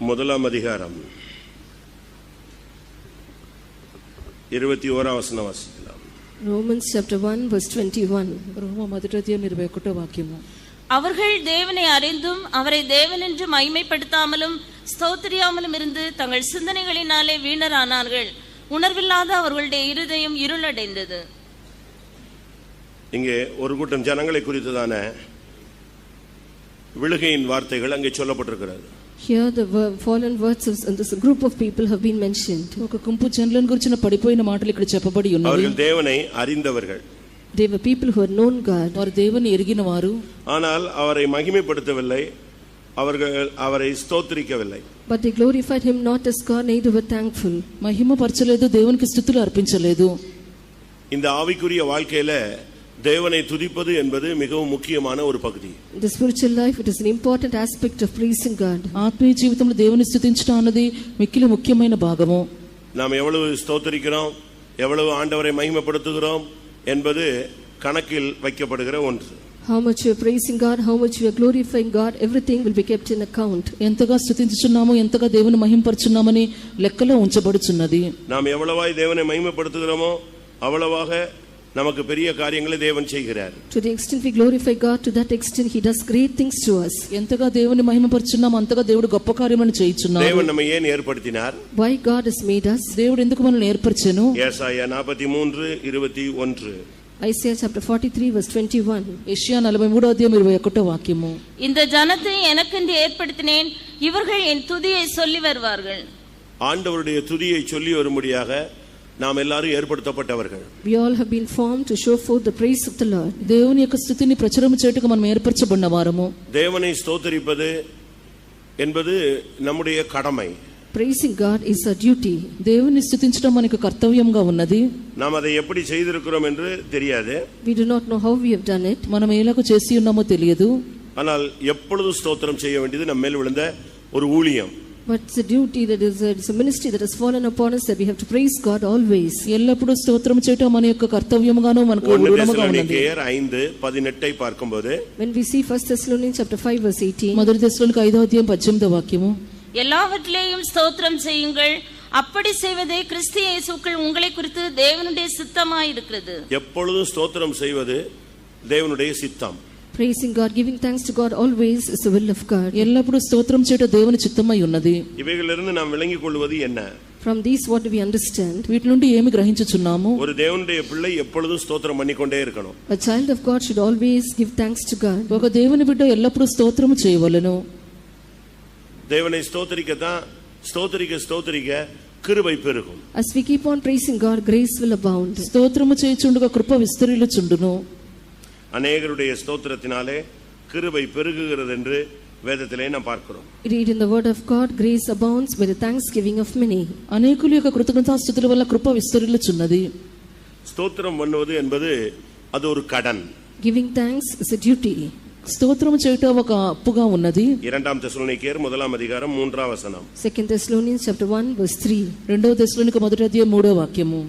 முதலாம் அதிகாரம் 21 வசனம் வாசிக்கலாம். Romans chapter 1 verse 21. రోమా మొదటి అధ్యాయం 21వ వాక్యము. அவர்கள் தேவனை அறிந்தும் அவரை தேவன் என்று மகிமைப்படுத்தாமலும் ஸ்தோத்திரியாமலும் இருந்து தங்கள் சிந்தனைகளினாலே வீணரானார்கள். உணர்வில்லாத அவர்களுடைய இருதயம் இருளடைந்தது. இங்கே ஒரு கூட்டம் ஜனங்களை குறித்ததான விழுகையின் வார்த்தைகள் அங்கே சொல்லப்பட்டிருக்கிறது. Here the fallen words and this group of people have been mentioned. ఒక గుంపు జనులను గురించిన పడిపోయిన మాటలు ఇక్కడ చెప్పబడి ఉన్నవి. அவர்கள் தேவனை அறிந்தவர்கள். They were people who had known God. వారు దేవుని ఎరిగిన వారు. ஆனால் அவரை மகிமைப்படுத்தவில்லை, அவர்கள் அவரை ஸ்தோத்திரிக்கவில்லை. But they glorified him not as God, neither were thankful. మహిమపరచలేదు, దేవునికి స్తుతులు అర్పించలేదు. இந்த ஆவிக்குரிய வாழ்க்கையில தேவனை துதிப்பது என்பது மிகவும் முக்கியமான ஒரு பகுதி. In the spiritual life, it is an important aspect of praising God. ఆత్మీయ జీవితంలో దేవుని స్తుతించడం అన్నది మిక్కిలి ముఖ్యమైన భాగము. நாம் எவ்வளவு ஸ்தோத்திரிக்கிறோம், எவ்வளவு ஆண்டவரை மகிமைப்படுத்துகிறோம் என்பது கணக்கில் வைக்கப்படுகிற ஒன்று. How much you are praising God, how much you are glorifying God, everything will be kept in account. ఎంతగా స్తుతించుచున్నామో, ఎంతగా దేవుని మహిమపరచున్నామని లెక్కలో ఉంచబడుచున్నది. நாம் எவ்வளவாய் தேவனை மகிமைப்படுத்துகிறோமோ அவ்வளவாக நமக்கு பெரிய காரியங்களை தேவன் செய்கிறார். To the extent we glorify God, to that extent he does great things to us. ఎంతగా దేవుని మహిమపరచున్నామో అంతగా దేవుడు గొప్ప కార్యములను చేయుచున్నాడు. தேவன் நம்மை ஏன் ஏற்படுத்தினார்? Why God has made us? దేవుడు ఎందుకు మనల్ని ఏర్పరిచెను? యేసాయా 43:21. Isaiah chapter 43 verse 21. యెషయా 43వ అధ్యాయం 21వ వాక్యము. இந்த ஜனத்தை எனக்கென்று ஏற்படுத்தினேன், இவர்கள் என் துதியை சொல்லி வருவார்கள். ஆண்டவருடைய துதியை சொல்லி வரும்படியாக நாம் எல்லாரும் ஏற்படுத்தப்பட்டவர்கள். We all have been formed to show forth the praise of the Lord. దేవుని యొక్క స్తుతిని ప్రచురము చేయుటకు మనం ఏర్పరచబడిన వారము. தேவனை ஸ்தோத்திரிப்பது என்பது நம்முடைய கடமை. Praising God is our duty. దేవుని స్తుతించడం మనకు కర్తవ్యంగా ఉన్నది. நாம் அதை எப்படி செய்திருக்கிறோம் என்று தெரியாது. We do not know how we have done it. మనం ఎలాగ చేసి ఉన్నామో తెలియదు. ஆனால் எப்பொழுதும் ஸ்தோத்திரம் செய்ய வேண்டியது நம்ம மேல் விழுந்த ஒரு ஊழியம். But it's a duty, that is it's a ministry that has fallen upon us, that we have to praise God always. ఎల్లప్పుడూ స్తోత్రం చేయడం మన యొక్క కర్తవ్యంగాను మనకు ఊరుడముగా ఉన్నది. 5:18 பார்க்கும்போது, when we see 1 Thessalonians chapter 5 verse 18, మొదటి తెస్సలోనిక 5వ అధ్యాయం 18వ వాక్యము. எல்லாவற்றிலேயும் ஸ்தோத்திரம் செய்யுங்கள், அப்படி செய்வதே கிறிஸ்து இயேசுவுக்குள் உங்களை குறித்து தேவனுடைய சித்தமாய் இருக்கிறது. எப்பொழுதும் ஸ்தோத்திரம் செய்வது தேவனுடைய சித்தம். praising God, giving thanks to God always is the will of God. ఎల్లప్పుడూ స్తోత్రం చేయడం దేవుని చిత్తమై ఉన్నది. ఇవేகளிலிருந்து நாம் விளங்கிக் கொள்வது என்ன? From these what do we understand? వీటి నుండి ఏమి గ్రహించుచున్నాము? ஒரு தேவனுடைய பிள்ளை எப்பொழுதும் ஸ்தோத்திரம் பண்ணிக்கொண்டே இருக்கணும். A child of God should always give thanks to God. ఒక దేవుని బిడ్డ ఎల్లప్పుడూ స్తోత్రము చేయవలెను. தேவனை ஸ்தோத்திரிக்க கிருபை பெருகும். As we keep on praising God, grace will abound. స్తోత్రము చేయుచుండగా కృప విస్తరిల్లుచుండును. அநேகருடைய ஸ்தோத்திரத்தினாலே கிருபை பெருகுகிறது என்று வேதத்திலே நாம் பார்க்கிறோம். Read in the word of God, grace abounds by the thanksgiving of many. అనేకుల యొక్క కృతజ్ఞతాస్తుతుల వల్ల కృప విస్తరిల్లుచున్నది. ஸ்தோத்திரம் பண்ணுவது என்பது அது ஒரு கடன். Giving thanks is a duty. స్తోత్రము చేయటం ఒక అప్పుగా ఉన్నది. 2 தெசலோனிக்கேயர் 1 அதிகாரம் 3వ వచనం. 2 Thessalonians chapter 1 verse 3. 2 తెస్సలోనిక మొదటి అధ్యాయం 3వ వాక్యము.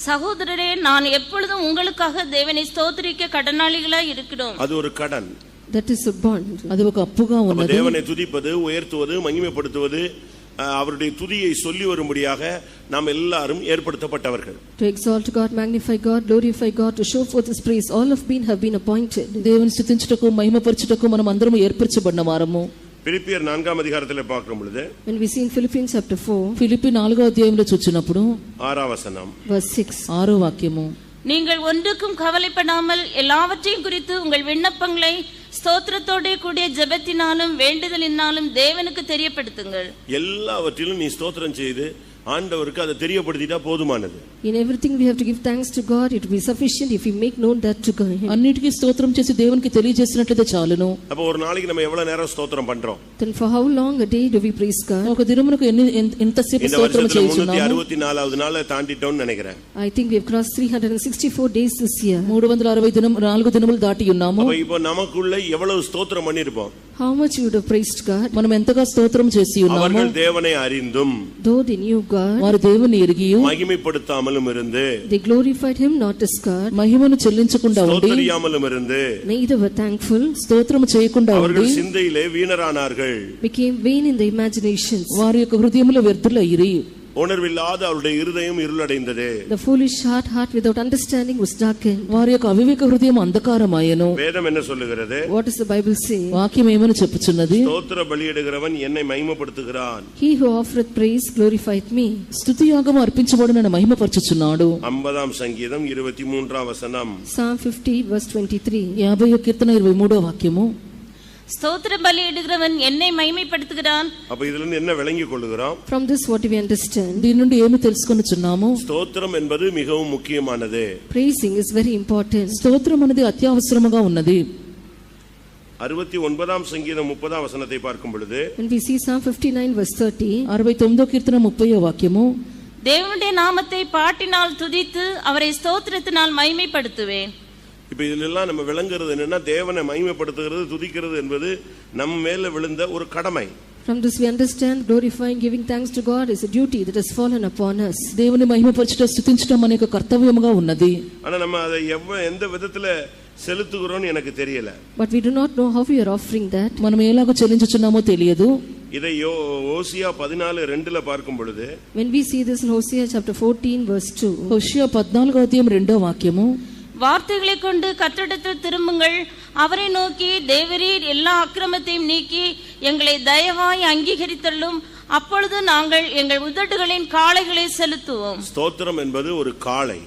சகோதரரே, நான் எப்பொழுதும் உங்களுக்காக தேவனை ஸ்தோத்திரிக்க கடனாளிகளாய் இருக்கிறோம். அது ஒரு கடன். That is a bond. అది ఒక అప్పుగా ఉన్నది. தேவனை துதிப்பது, உயர்த்துவது, மகிமைப்படுத்துவது, அவருடைய துதியை சொல்லி வரும்படியாக நாம் எல்லாரும் ஏற்படுத்தப்பட்டவர்கள். To exalt God, magnify God, glorify God, to show forth his praise, all have been appointed. దేవుని స్తుతించుటకు, మహిమపరచుటకు మనం అందరం ఏర్పరచబడిన వారము. பிலிப்பியர் 4వ అధ్యాయத்திலே பார்க்கும் பொழுது, when we see in Philippians chapter 4, Philippi 4వ అధ్యాయంలో చూచినప్పుడు 6వ వచనం verse 6, 6వ వాక్యము. நீங்கள் ஒன்றுக்கும் கவலைப்படாமல் எல்லாவற்றையும் குறித்து உங்கள் விண்ணப்பங்களை ஸ்தோத்திரத்தோட கூடிய ஜெபத்தினாலும் வேண்டுதலினாலும் தேவனுக்கு தெரியப்படுத்துங்கள். எல்லாவற்றிலும் நீ ஸ்தோத்திரம் செய்து ஆண்டவருக்கு அதை தெரியப்படுத்திட்டா போதுமானது. In everything we have to give thanks to God. It will be sufficient if we make known that to God. అన్నిటికీ స్తోత్రం చేసి దేవునికి తెలియజేసినట్లయితే చాలును. அப்ப ஒரு நாளைக்கு நம்ம எவ்வளவு நேரம் ஸ்தோத்திரம் பண்றோம்? Then for how long a day do we praise God? ఒక దినమునకు ఎంతసేపు స్తోత్రం చేయుచున్నాము? 364వ నాళ தாண்டிட்டோம்னு நினைக்கிறேன். I think we have crossed 364 days this year. 360 దినం 4 దినములు దాటి ఉన్నాము. அப்ப இப்போ நமக்குள்ள எவ்வளவு ஸ்தோத்திரம் பண்ணிருப்போம்? how much you would have praised God. మనం ఎంతగా స్తోత్రం చేసి ఉన్నామో, அவர்கள் தேவனை அறிந்தும் Though they knew God, వారు దేవుని ఎరిగియు மகிமைப்படுத்தாமலும் இருந்து they glorified him not as God, మహిమను చెల్లించకుండా ఉండి ஸ்தோத்திரியாமலும் இருந்து neither were thankful, స్తోత్రము చేయకుండా ఉండి அவர்கள் சிந்தையிலே வீணரானார்கள். became vain in their imaginations. వారి యొక్క హృదయములో వ్యర్థులైరి. உணர்வில்லாத அவருடைய இருதயம் இருளடைந்தது. The foolish heart without understanding was darkened. వారి యొక్క అవివేక హృదయం అంధకారమాయెను. வேதம் என்ன சொல்லுகிறது? What does the Bible say? వాక్యం ఏమని చెప్పుచున్నది? ஸ்தோத்திர பலியிடுகிறவன் என்னை மகிமைப்படுத்துகிறான். He who offereth praise glorified me. స్తుతి యాగము అర్పించబడు నన్ను మహిమపరచుచున్నాడు. 50 சங்கீதம் 23 வசனம். Psalm 50 verse 23. 50 కీర్తన 23వ వాక్యము. ஸ்தோத்திர பலியிடுகிறவன் என்னை மகிமைப்படுத்துகிறான். அப்ப இதுல இருந்து என்ன விளங்கிக் கொள்கிறோம்? From this what we understand? దీని నుండి ఏమి తెలుసుకొనుచున్నాము? ஸ்தோத்திரம் என்பது மிகவும் முக்கியமானது. Praising is very important. స్తోత్రం అనేది అత్యవసరముగా ఉన్నది. 69 சங்கீதம் 30 வசனத்தை பார்க்கும் பொழுது, When we see Psalm 59 verse 30, 69వ కీర్తన 30వ వాక్యము, தேவனுடைய நாமத்தை பாட்டினால் துதித்து அவரை ஸ்தோத்திரத்தினால் மகிமைப்படுத்துவேன். இப்ப இதுல எல்லாம் நம்ம விளங்குறது என்னன்னா, தேவனை மகிமைப்படுத்துகிறது, துதிக்கிறது என்பது நம்ம மேல விழுந்த ஒரு கடமை. from this we understand glorifying, giving thanks to God is a duty that has fallen upon us. దేవుని మహిమపరచుట స్తుతించడం అనే కర్తవ్యముగా ఉన్నది. ஆனா நம்ம அதை எந்த விதத்துல செலுத்துகிறோம்னு எனக்கு தெரியல. But we do not know how we are offering that. మనం ఎలాగో చెల్లించుచున్నామో తెలియదు. இதை ஓசியா 14:2 பார்க்கும் பொழுது, When we see this in Hosea chapter 14 verse 2, హోషేయ 14వ అధ్యాయం 2వ వాక్యము, வார்த்தைகளை கொண்டு கர்த்தரிடத்தில் திரும்புங்கள், அவரை நோக்கி தேவரீர் எல்லா அக்கிரமத்தையும் நீக்கி எங்களை தயவாய் அங்கீகரித்தள்ளும், அப்பொழுது நாங்கள் எங்கள் உதடுகளின் காளைகளை செலுத்துவோம். ஸ்தோத்திரம் என்பது ஒரு காளை.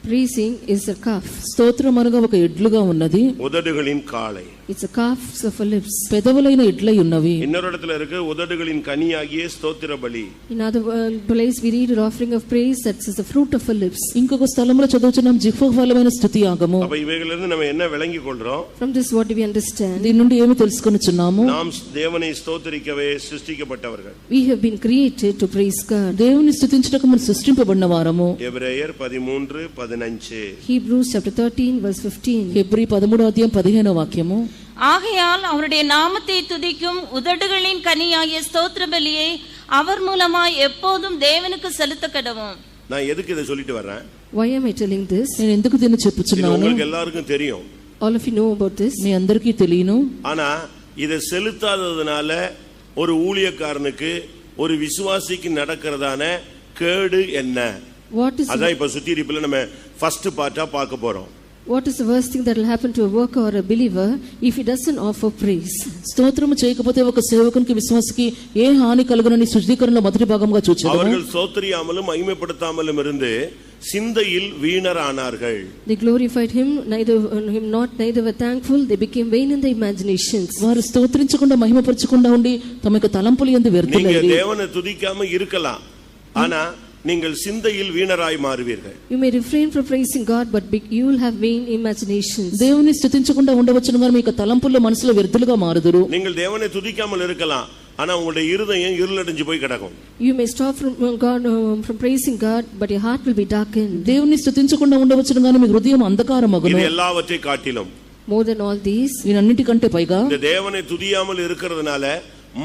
praising is a calf. స్తోత్రం అనగా ఒక ఎడ్లుగా ఉన్నది. உதடுகளின் காளை. It's a calf of a lips. పెదవులైన ఎడ్లై ఉన్నవి. இன்னொரு இடத்துல இருக்கு, உதடுகளின் கனியாகிய ஸ்தோத்திர பலி. In other place we read an offering of praise that is the fruit of a lips. ఇంకొక స్థలంలో చదువుచున్నాం జిహ్వఫలమైన స్తుతి యాగము. அப்ப இவைகளிலிருந்து நம்ம என்ன விளங்கிக் கொள்றோம்? From this what do we understand? దీని నుండి ఏమి తెలుసుకొనుచున్నాము? நாம் தேவனை ஸ்தோத்திரிக்கவே சிருஷ்டிக்கப்பட்டவர்கள். We have been created to praise God. దేవుని స్తుతించుటకు మనం సృష్టింపబడిన వారము. எபிரேயர் 13:15. Hebrews chapter 13 verse 15. హెబ్రీ 13వ అధ్యాయం 15వ వాక్యము, ஆகையால் அவருடைய நாமத்தை துதிக்கும் உதடுகளின் கனியாகிய ஸ்தோத்திர பலியை அவர் மூலமாய் எப்போதும் தேவனுக்கு செலுத்த கடவோம். நான் எதுக்கு இதை சொல்லிட்டு வர்றேன்? Why am I telling this? నేను ఎందుకు దీన్ని இது చెప్పుచున్నాను? உங்களுக்கு எல்லாருக்கும் தெரியும். All of you know about this. మీ అందరికీ తెలియను. ஆனா இதை செலுத்தாததுனால ஒரு ஊழியக்காரனுக்கு, ஒரு விசுவாசிக்கு நடக்கிறதான கேடு என்ன? What is அதான் இப்ப சுத்திரிப்புல நம்ம ஃபர்ஸ்ட் பார்ட்டா பார்க்க போறோம். What is the worst thing that will happen to a worker or a believer if he doesn't offer praise? స్తోత్రము చేయకపోతే ఒక సేవకునికి విశ్వాసికి ఏ హాని కలుగునని శుద్ధీకరణలో మొదటి భాగంగా చూచాము. அவர்கள் ஸ்தோத்திரியாமலும் மகிமைப்படுத்தாமலும் இருந்து சிந்தையில் வீணரானார்கள். They glorified him neither were thankful, they became vain in their imaginations. వారు స్తోత్రించకుండా మహిమపరచకుండా ఉండి తమ యొక్క తలంపులు యందు நீங்க వ్యర్థులైరి. தேவனை துதிக்காம இருக்கலாம், ஆனா நீங்கள் சிந்தையில் வீணராய் மாறுவீர்கள். You may refrain from praising God, but you will have vain imaginations. దేవుని స్తుతించకుండా ఉండవచ్చును గాని మీ యొక్క తలంపుల్లో మనసులో వ్యర్థులుగా మారుదురు. நீங்கள் தேவனை துதிக்காமல் இருக்கலாம், ஆனா உங்களுடைய இருதயம் இருளடைஞ்சு போய் கிடக்கும். You may stop from praising God, but your heart will be darkened. దేవుని స్తుతించకుండా ఉండవచ్చును గాని మీ హృదయం అంధకారమగును. இது எல்லாவற்றை காட்டிலும், More than all these, వీటన్నిటికంటే పైగా இந்த தேவனை துதியாமல் இருக்கிறதுனால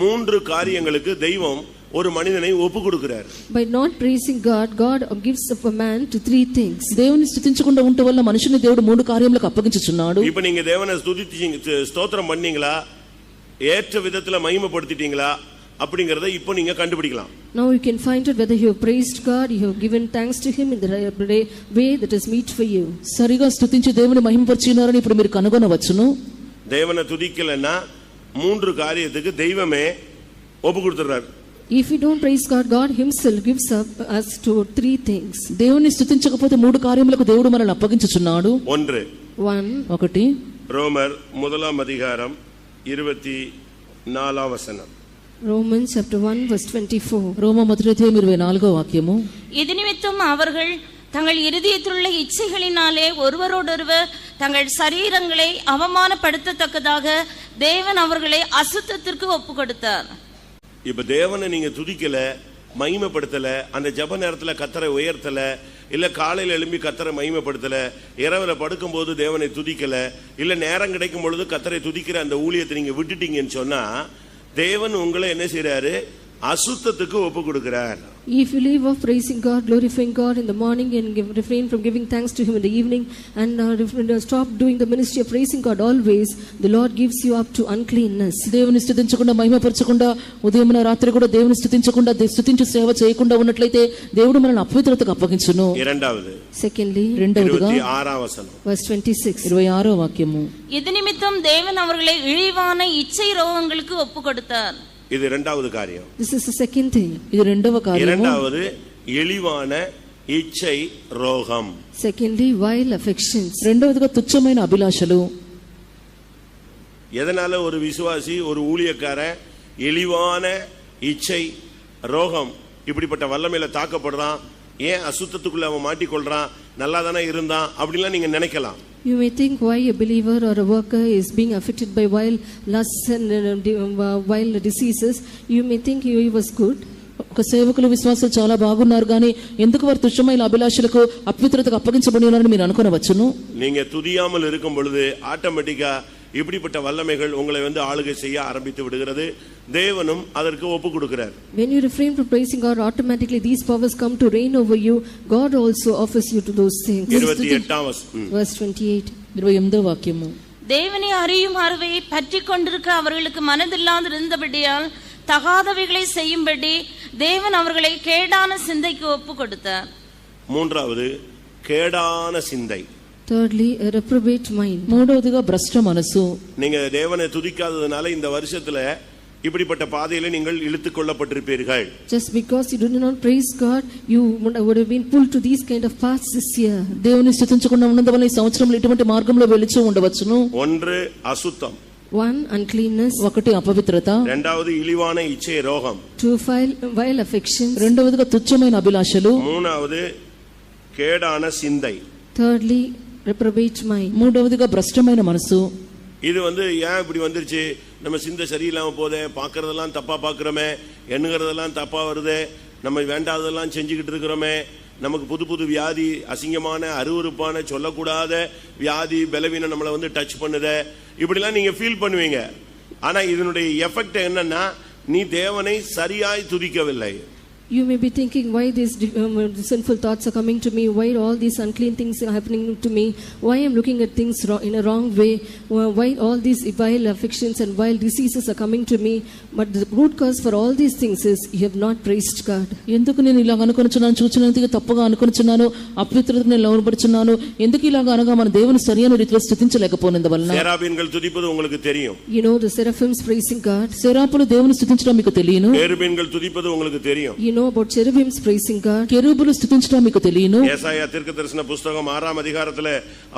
3 காரியங்களுக்கு தெய்வம் ஒரு மனிதனை ஒப்பு கொடுக்கிறார். by not praising God, God gives up a man to 3 things. దేవుని స్తుతించకుండా ఉంట వల్ల మనుషుని దేవుడు 3 కార్యములకు అప్పగించుచున్నాడు. இப்போ நீங்க தேவனை துதிச்சீங்க, ஸ்தோத்திரம் பண்ணீங்களா, ஏற்ற விதத்துல மகிமைப்படுத்திட்டீங்களா அப்படிங்கறதை இப்போ நீங்க கண்டுபிடிக்கலாம். Now you can find out whether you have praised God, you have given thanks to him in the way that is meet for you. సరిగా స్తుతించి దేవుని మహిమపరిచినారని ఇప్పుడు మీరు కనుగొనవచ్చును. தேவனை துதிக்கலன்னா 3 காரியத்துக்கு தெய்வமே ஒப்பு கொடுத்துறார். If we don't praise God, God himself gives up us to 3 things. దేవుని స్తుతించకపోతే 3 కార్యములకు దేవుడు మనల్ని అప్పగించుచున్నాడు. 1. ரோமர் 1 அதிகாரம் 24 வசனம். Romans chapter 1 verse 24. రోమా 1 అధ్యాయం 24వ వాక్యము, இது நிமித்தம் அவர்கள் தங்கள் இருதயத்திலுள்ள இச்சைகளினாலே ஒருவரோடொருவர் தங்கள் சரீரங்களை அவமானப்படுத்தத்தக்கதாக தேவன் அவர்களை அசுத்தத்திற்கு ஒப்பு கொடுத்தார். இப்ப தேவனை நீங்க துதிக்கல, மகிமைப்படுத்தல, அந்த ஜெப நேரத்துல கர்த்தரை உயர்த்தல, இல்ல காலையில எழும்பி கர்த்தரை மகிமைப்படுத்தல, இரவுல படுக்கும்போது தேவனை துதிக்கல, இல்ல நேரம் கிடைக்கும் பொழுது கர்த்தரை துதிக்கிற அந்த ஊழியத்தை நீங்க விட்டுட்டீங்கன்னு சொன்னா தேவன் உங்களை என்ன செய்றாரு? அசுத்தத்துக்கு ஒப்பு கொடுக்கிறார். If you leave off praising God, glorifying God in the morning and refrain from giving thanks to Him in the evening and stop doing the ministry of praising God always, the Lord gives you up to uncleanness. దేవుని స్తుతించకుండా మహిమపరచకుండా ఉదయమున రాత్రి కూడా దేవుని స్తుతించకుండా స్తుతించు సేవ చేయకుండా ఉన్నట్లయితే దేవుడు మనల్ని అపవిత్రతకు అప్పగించును. இரண்டாவது, Secondly, రెండవదిగా 26వ వచనం, verse 26. 26వ వాక్యము. இது நிமித்தம் தேவன் அவர்களை இழிவான இச்சை ரோகங்களுக்கு ஒப்பு கொடுத்தார். இது இரண்டாவது காரியம். This is the second thing. ఇది రెండవ కార్యము. இரண்டாவது இழிவான இச்சை ரோகம். Secondly, vile affections. రెండవదిగా తుచ్చమైన అభిలాషలు. எதனால ஒரு விசுவாசி, ஒரு ஊழியக்காரன் இழிவான இச்சை ரோகம் இப்படிப்பட்ட வல்லமையில தாக்கப்படுறான்? ஏன் அசுத்தத்துக்குள்ள அவன் மாட்டிக்கொள்றான்? நல்லா தானே இருந்தான் அப்படிலாம் நீங்க நினைக்கலாம். You may think why a believer or a worker is being affected by vile lusts and vile diseases. You may think he was good. ఒక సేవకులు విశ్వాసులు చాలా బాగున్నారు కానీ ఎందుకు వారు తుచ్చమైన అభిలాషలకు అపవిత్రతకు అప్పగించబడి ఉన్నారని మీరు అనుకోనవచ్చును. நீங்க துதியாமல் இருக்கும் பொழுது ஆட்டோமேட்டிக்கா இப்படிப்பட்ட வல்லமைகள் உங்களை ஆளுகை செய்ய ஆரம்பித்து விடுகிறது. தேவனும் அதற்கு ஒப்பு கொடுக்கிறார். When you refrain from praising God, automatically these powers come to reign over you. God also offers you to those things. 28வது verse 28. 28వ వాక్యము. தேவனை அறியும் அறிவையை பற்றி கொண்டிருக்க அவர்களுக்கு மனதில்லாது இருந்தபடியால் தகாதவைகளை செய்யும்படி தேவன் அவர்களை கேடான சிந்தைக்கு ஒப்பு கொடுத்தார். மூன்றாவது, கேடான சிந்தை. Thirdly, a reprobate mind. మూడవదిగా భ్రష్ట మనసు. நீங்க தேவனை துதிக்காததனால இந்த வருஷத்துல இப்படிப்பட்ட பாதையில நீங்கள் இழுத்துக் கொள்ளப்பட்டிருப்பீர்கள். Just because you did not praise God, you would have been pulled to these kind of paths this year. దేవుని స్తుతించకుండా ఉన్నందువల్ల ఈ సంవత్సరంలో ఇటువంటి మార్గంలో వెళుచూ ఉండవచ్చును. ஒன்று அசுத்தம். One, uncleanness. ఒకటి అపవిత్రత. இரண்டாவது இழிவான இச்சை ரோகம். Two, vile affections. రెండవదిగా తుచ్చమైన అభిలాషలు. மூணாவது கேடான சிந்தை. Thirdly, reprobate mind. మూడవదిగా భ్రష్టమైన మనసు. இது ஏன் இப்படி வந்துருச்சு? நம்ம சிந்தை சரியில்லாம போதே, பார்க்கறதெல்லாம் தப்பா பார்க்கிறோமே, எண்ணுகிறதெல்லாம் தப்பா வருதே, நம்ம வேண்டாததெல்லாம் செஞ்சுக்கிட்டு இருக்கிறோமே, நமக்கு புது புது வியாதி, அசிங்கமான அருவருப்பான சொல்லக்கூடாத வியாதி பலவீனம் நம்மளை டச் பண்ணுதே, இப்படிலாம் நீங்க ஃபீல் பண்ணுவீங்க. ஆனா இதனுடைய எஃபெக்ட் என்னன்னா, நீ தேவனை சரியாய் துதிக்கவில்லை. You may be thinking, why these sinful thoughts are coming to me, why all these unclean things are happening to me, why I'm looking at things in a wrong way, why all these vile affections and vile diseases are coming to me. But the root cause for all these things is you have not praised God. ఎందుకు నేను ఇలాగ అనుకొనుచున్నాను, చూచినందుకు తప్పుగా అనుకొనుచున్నాను, అపవిత్రతకు నేను లోబడుచున్నాను, ఎందుకు ఇలాగ అనగా మన దేవుని సరైన రీతిలో స్తుతించలేకపోయినందువలన. సెరాబీన్கள் துதிப்பது உங்களுக்கு தெரியும். You know the seraphims praising God. సెరాపులు దేవుని స్తుతించడం మీకు తెలియను. కేరుబీన్கள் துதிப்பது உங்களுக்கு தெரியும். You know about cherubims praising God. కెరూబులు స్తుతించడం మీకు తెలియను. ஏசாயா தீர்க்கதரிசன புத்தகம் 6ஆம் அதிகாரத்துல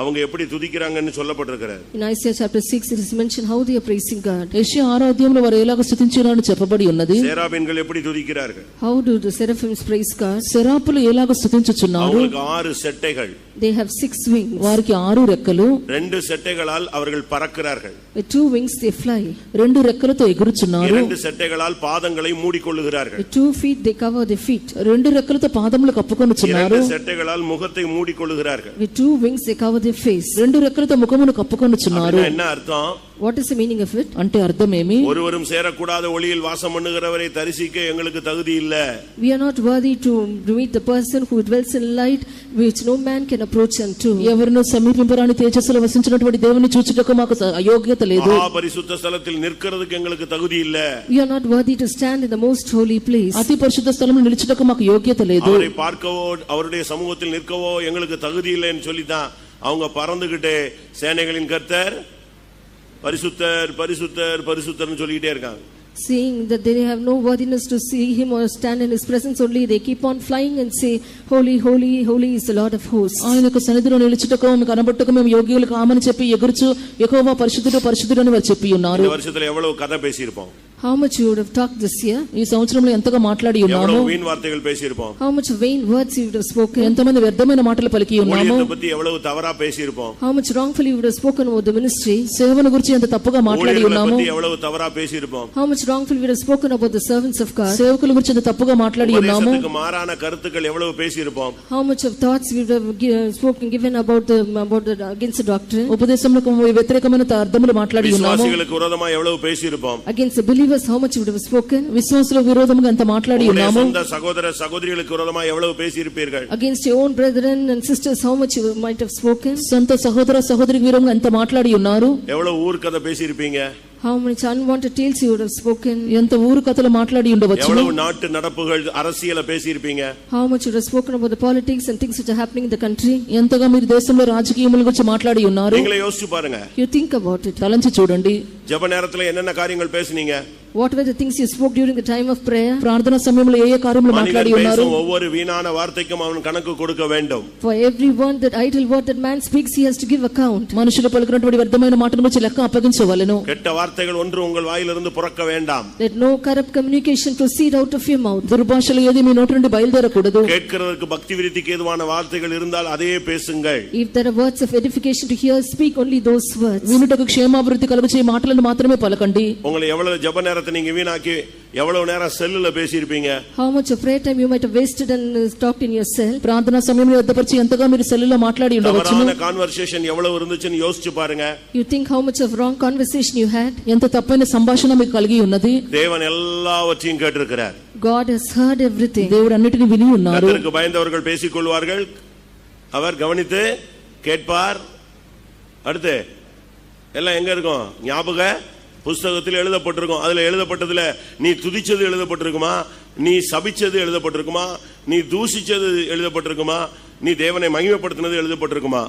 அவங்க எப்படி துதிக்கறாங்கன்னு சொல்லப்பட்டிருக்கிறது. In Isaiah chapter 6 it is mentioned how they are praising God. యెషయా 6వ అధ్యాయంలో వారు ఎలాగ స్తుతించారని చెప్పబడి ఉన్నది. సెరాబీన్கள் எப்படி துதிக்கிறார்கள்? How do the seraphims praise God? సెరాపులు ఎలాగ స్తుతించుచున్నారు? அவங்களுக்கு 6 செட்டைகள். They have 6 wings. వారికి 6 రెక్కలు. 2 செட்டைகளால் அவர்கள் பறக்கிறார்கள். With 2 wings they fly. 2 రెక్కలతో ఎగురుచున్నారు. 2 செட்டைகளால் பாதங்களை மூடிக்கொள்ளுகிறார்கள். With 2 feet they cover their feet. 2 రెక్కలతో పాదములు కప్పుకొనుచున్నారు. 2 செட்டைகளால் முகத்தை மூடிக்கொள்ளுகிறார்கள். With 2 wings they cover their face. 2 రెక్కలతో ముఖమును కప్పుకొనుచున్నారు. என்ன அர்த்தம்? What is the meaning of it? అంటే అర్థమేమి? ஒருவரும் சேரக்கூடாத ஒளியில் வாசம் பண்ணுகிறவரை தரிசிக்க எங்களுக்கு தகுதி இல்ல. We are not worthy to meet the person who dwells in light which no man can approach unto. ఎవరును సమీపింపరాని తేజస్సులో వసించినటువంటి దేవుని చూచుటకు మాకు అయోగ్యత లేదు. மகா பரிசுத்த ஸ்தலத்தில் நிற்கிறதுக்கு எங்களுக்கு தகுதி இல்ல. We are not worthy to stand in the most holy place. అతి పరిశుద్ధ స్థలంలో నిలుచుటకు మాకు యోగ్యత లేదు. அவரை பார்க்கவோ அவருடைய சமூகத்தில் நிற்கவோ எங்களுக்கு தகுதி இல்லைன்னு சொல்லிதான் அவங்க பறந்துகிட்டே சேனைகளின் கர்த்தர் பரிசுத்தர் பரிசுத்தர் பரிசுத்தர்னு சொல்லிட்டே இருக்காங்க. Seeing that they have no worthiness to see him or stand in his presence only, they keep on flying and say, holy, holy, holy is the Lord of hosts. ఆయనకు సన్నిధిలో నిలుచుటకు మేము కనబట్టుకు మేము యోగ్యులు కామని చెప్పి ఎగురుచు యెహోవా పరిశుద్ధుడు పరిశుద్ధుడు అని వారు చెప్పి ఉన్నారు. ఈ వర్షத்துல எவ்வளவு கதை பேசி இருப்போம். How much you would have talked this year? ఈ సంవత్సరంలో ఎంతగా మాట్లాడి ఉన్నాము? எவ்வளவு வீண் வார்த்தைகள் பேசியிருப்போம்? How much vain words you would have spoken? ఎంతమంది వ్యర్థమైన మాటలు పలికి ఉన్నాము? ஊழியத்தை பத்தி எவ்வளவு தவறா பேசியிருப்போம்? How much wrongfully you would have spoken about the ministry? సేవను గురించి ఎంత తప్పుగా మాట్లాడి ఉన్నాము? ஊழியத்தை பத்தி எவ்வளவு தவறா பேசியிருப்போம்? How much wrongfully you would have spoken about the servants of God? సేవకుల గురించి ఎంత తప్పుగా మాట్లాడి ఉన్నాము? உபதேசத்துக்கு மாறான கருத்துக்கள் எவ்வளவு பேசியிருப்போம்? How much of thoughts we would have given about the against the doctrine? ఉపదేశములకు వ్యతిరేకమైన అర్థములు మాట్లాడి ఉన్నాము. విశ్వాసిகளுக்கு விரோதமா எவ்வளவு பேசியிருப்போம்? Against the believers, how much you would have spoken? విశ్వాసులకు విరోధముగా ఎంత మాట్లాడి ఉన్నాము? சொந்த சகோதர சகோதரிகளுக்கு விரோதமா எவ்வளவு பேசியிருப்பீர்கள்? Against your own brethren and sisters, how much you might have spoken? సొంత సహోదర సహోదరికి విరోధంగా ఎంత మాట్లాడి ఉన్నారు? எவ்வளவு ஊர் கதை பேசியிருப்பீங்க? How much unwanted tales you would have spoken? ఎంత ఊరు కథలు మాట్లాడి ఉండవచ్చు? எவ்வளவு நாட்டு நடப்புகள் அரசியலை பேசியிருப்பீங்க? How much you would have spoken about the politics and things which are happening in the country? ఎంతగా మీరు దేశంలో రాజకీయముల గురించి మాట్లాడి ఉన్నారు? நீங்களே யோசிச்சு பாருங்க. You think about it. తలంచి చూడండి. ஜெப நேரத்துல என்னென்ன காரியங்கள் பேசுனீங்க? What were the things you spoke during the time of prayer? ప్రార్థన సమయంలో ఏ కార్యములు మాట్లాడి ఉన్నారు? ஒவ்வொரு வீணான வார்த்தைக்கும் அவன் கணக்கு கொடுக்க வேண்டும். For every word, that idle word that man speaks, he has to give account. మనుషులు పలుకున్నటువంటి వ్యర్థమైన మాటల గురించి లెక్క అప్పగించవలెను. கெட்ட வார்த்தைகள் ஒன்று உங்கள் வாயிலிருந்து புறக்க வேண்டாம். Let no corrupt communication proceed out of your mouth. దుర్భాషలు ఏది మీ నోటి నుండి బయలుదేరకూడదు. கேட்கிறதற்கு பக்தி விருத்திக்கு ஏதுவான வார்த்தைகள் இருந்தால் அதே பேசுங்கள். If there are words of edification to hear, speak only those words. వినుటకు క్షేమాభివృద్ధి కలుగజేయ మాటలను మాత్రమే పలకండి. உங்களை எவ்வளவு ஜெப நேரத்தை நீங்க வீணாக்கி எவ்வளவு நேரம் செல்லுல பேசியிருப்பீங்க? How much of prayer time you might have wasted and talked in your cell? ప్రార్థన సమయంలో వ్యర్థపరిచి ఎంతగా మీరు సెల్లులో మాట్లాడి ఉండవచ్చు? தவறான கான்வர்சேஷன் எவ்வளவு இருந்துச்சுன்னு யோசிச்சு பாருங்க. You think how much of wrong conversation you had? ఎంత తప్పైన సంభాషణ మీకు కలిగి ఉన్నది? தேவன் எல்லாவற்றையும் கேட்டிருக்கிறார். God has heard everything. దేవుడు అన్నిటిని విని ఉన్నారు. கர்த்தருக்கு பயந்தவர்கள் பேசிக் கொள்வார்கள், அவர் கவனித்து கேட்பார். அடுத்து எல்லாம் எங்க இருக்கும்? ஞாபக புஸ்தகத்தில் எழுதப்பட்டிருக்கும். அதுல எழுதப்பட்டதுல நீ துதிச்சது எழுதப்பட்டிருக்குமா? நீ சபிச்சது எழுதப்பட்டிருக்குமா? நீ தூஷிச்சது எழுதப்பட்டிருக்குமா? நீ தேவனை மகிமைப்படுத்தினது எழுதப்பட்டிருக்குமா?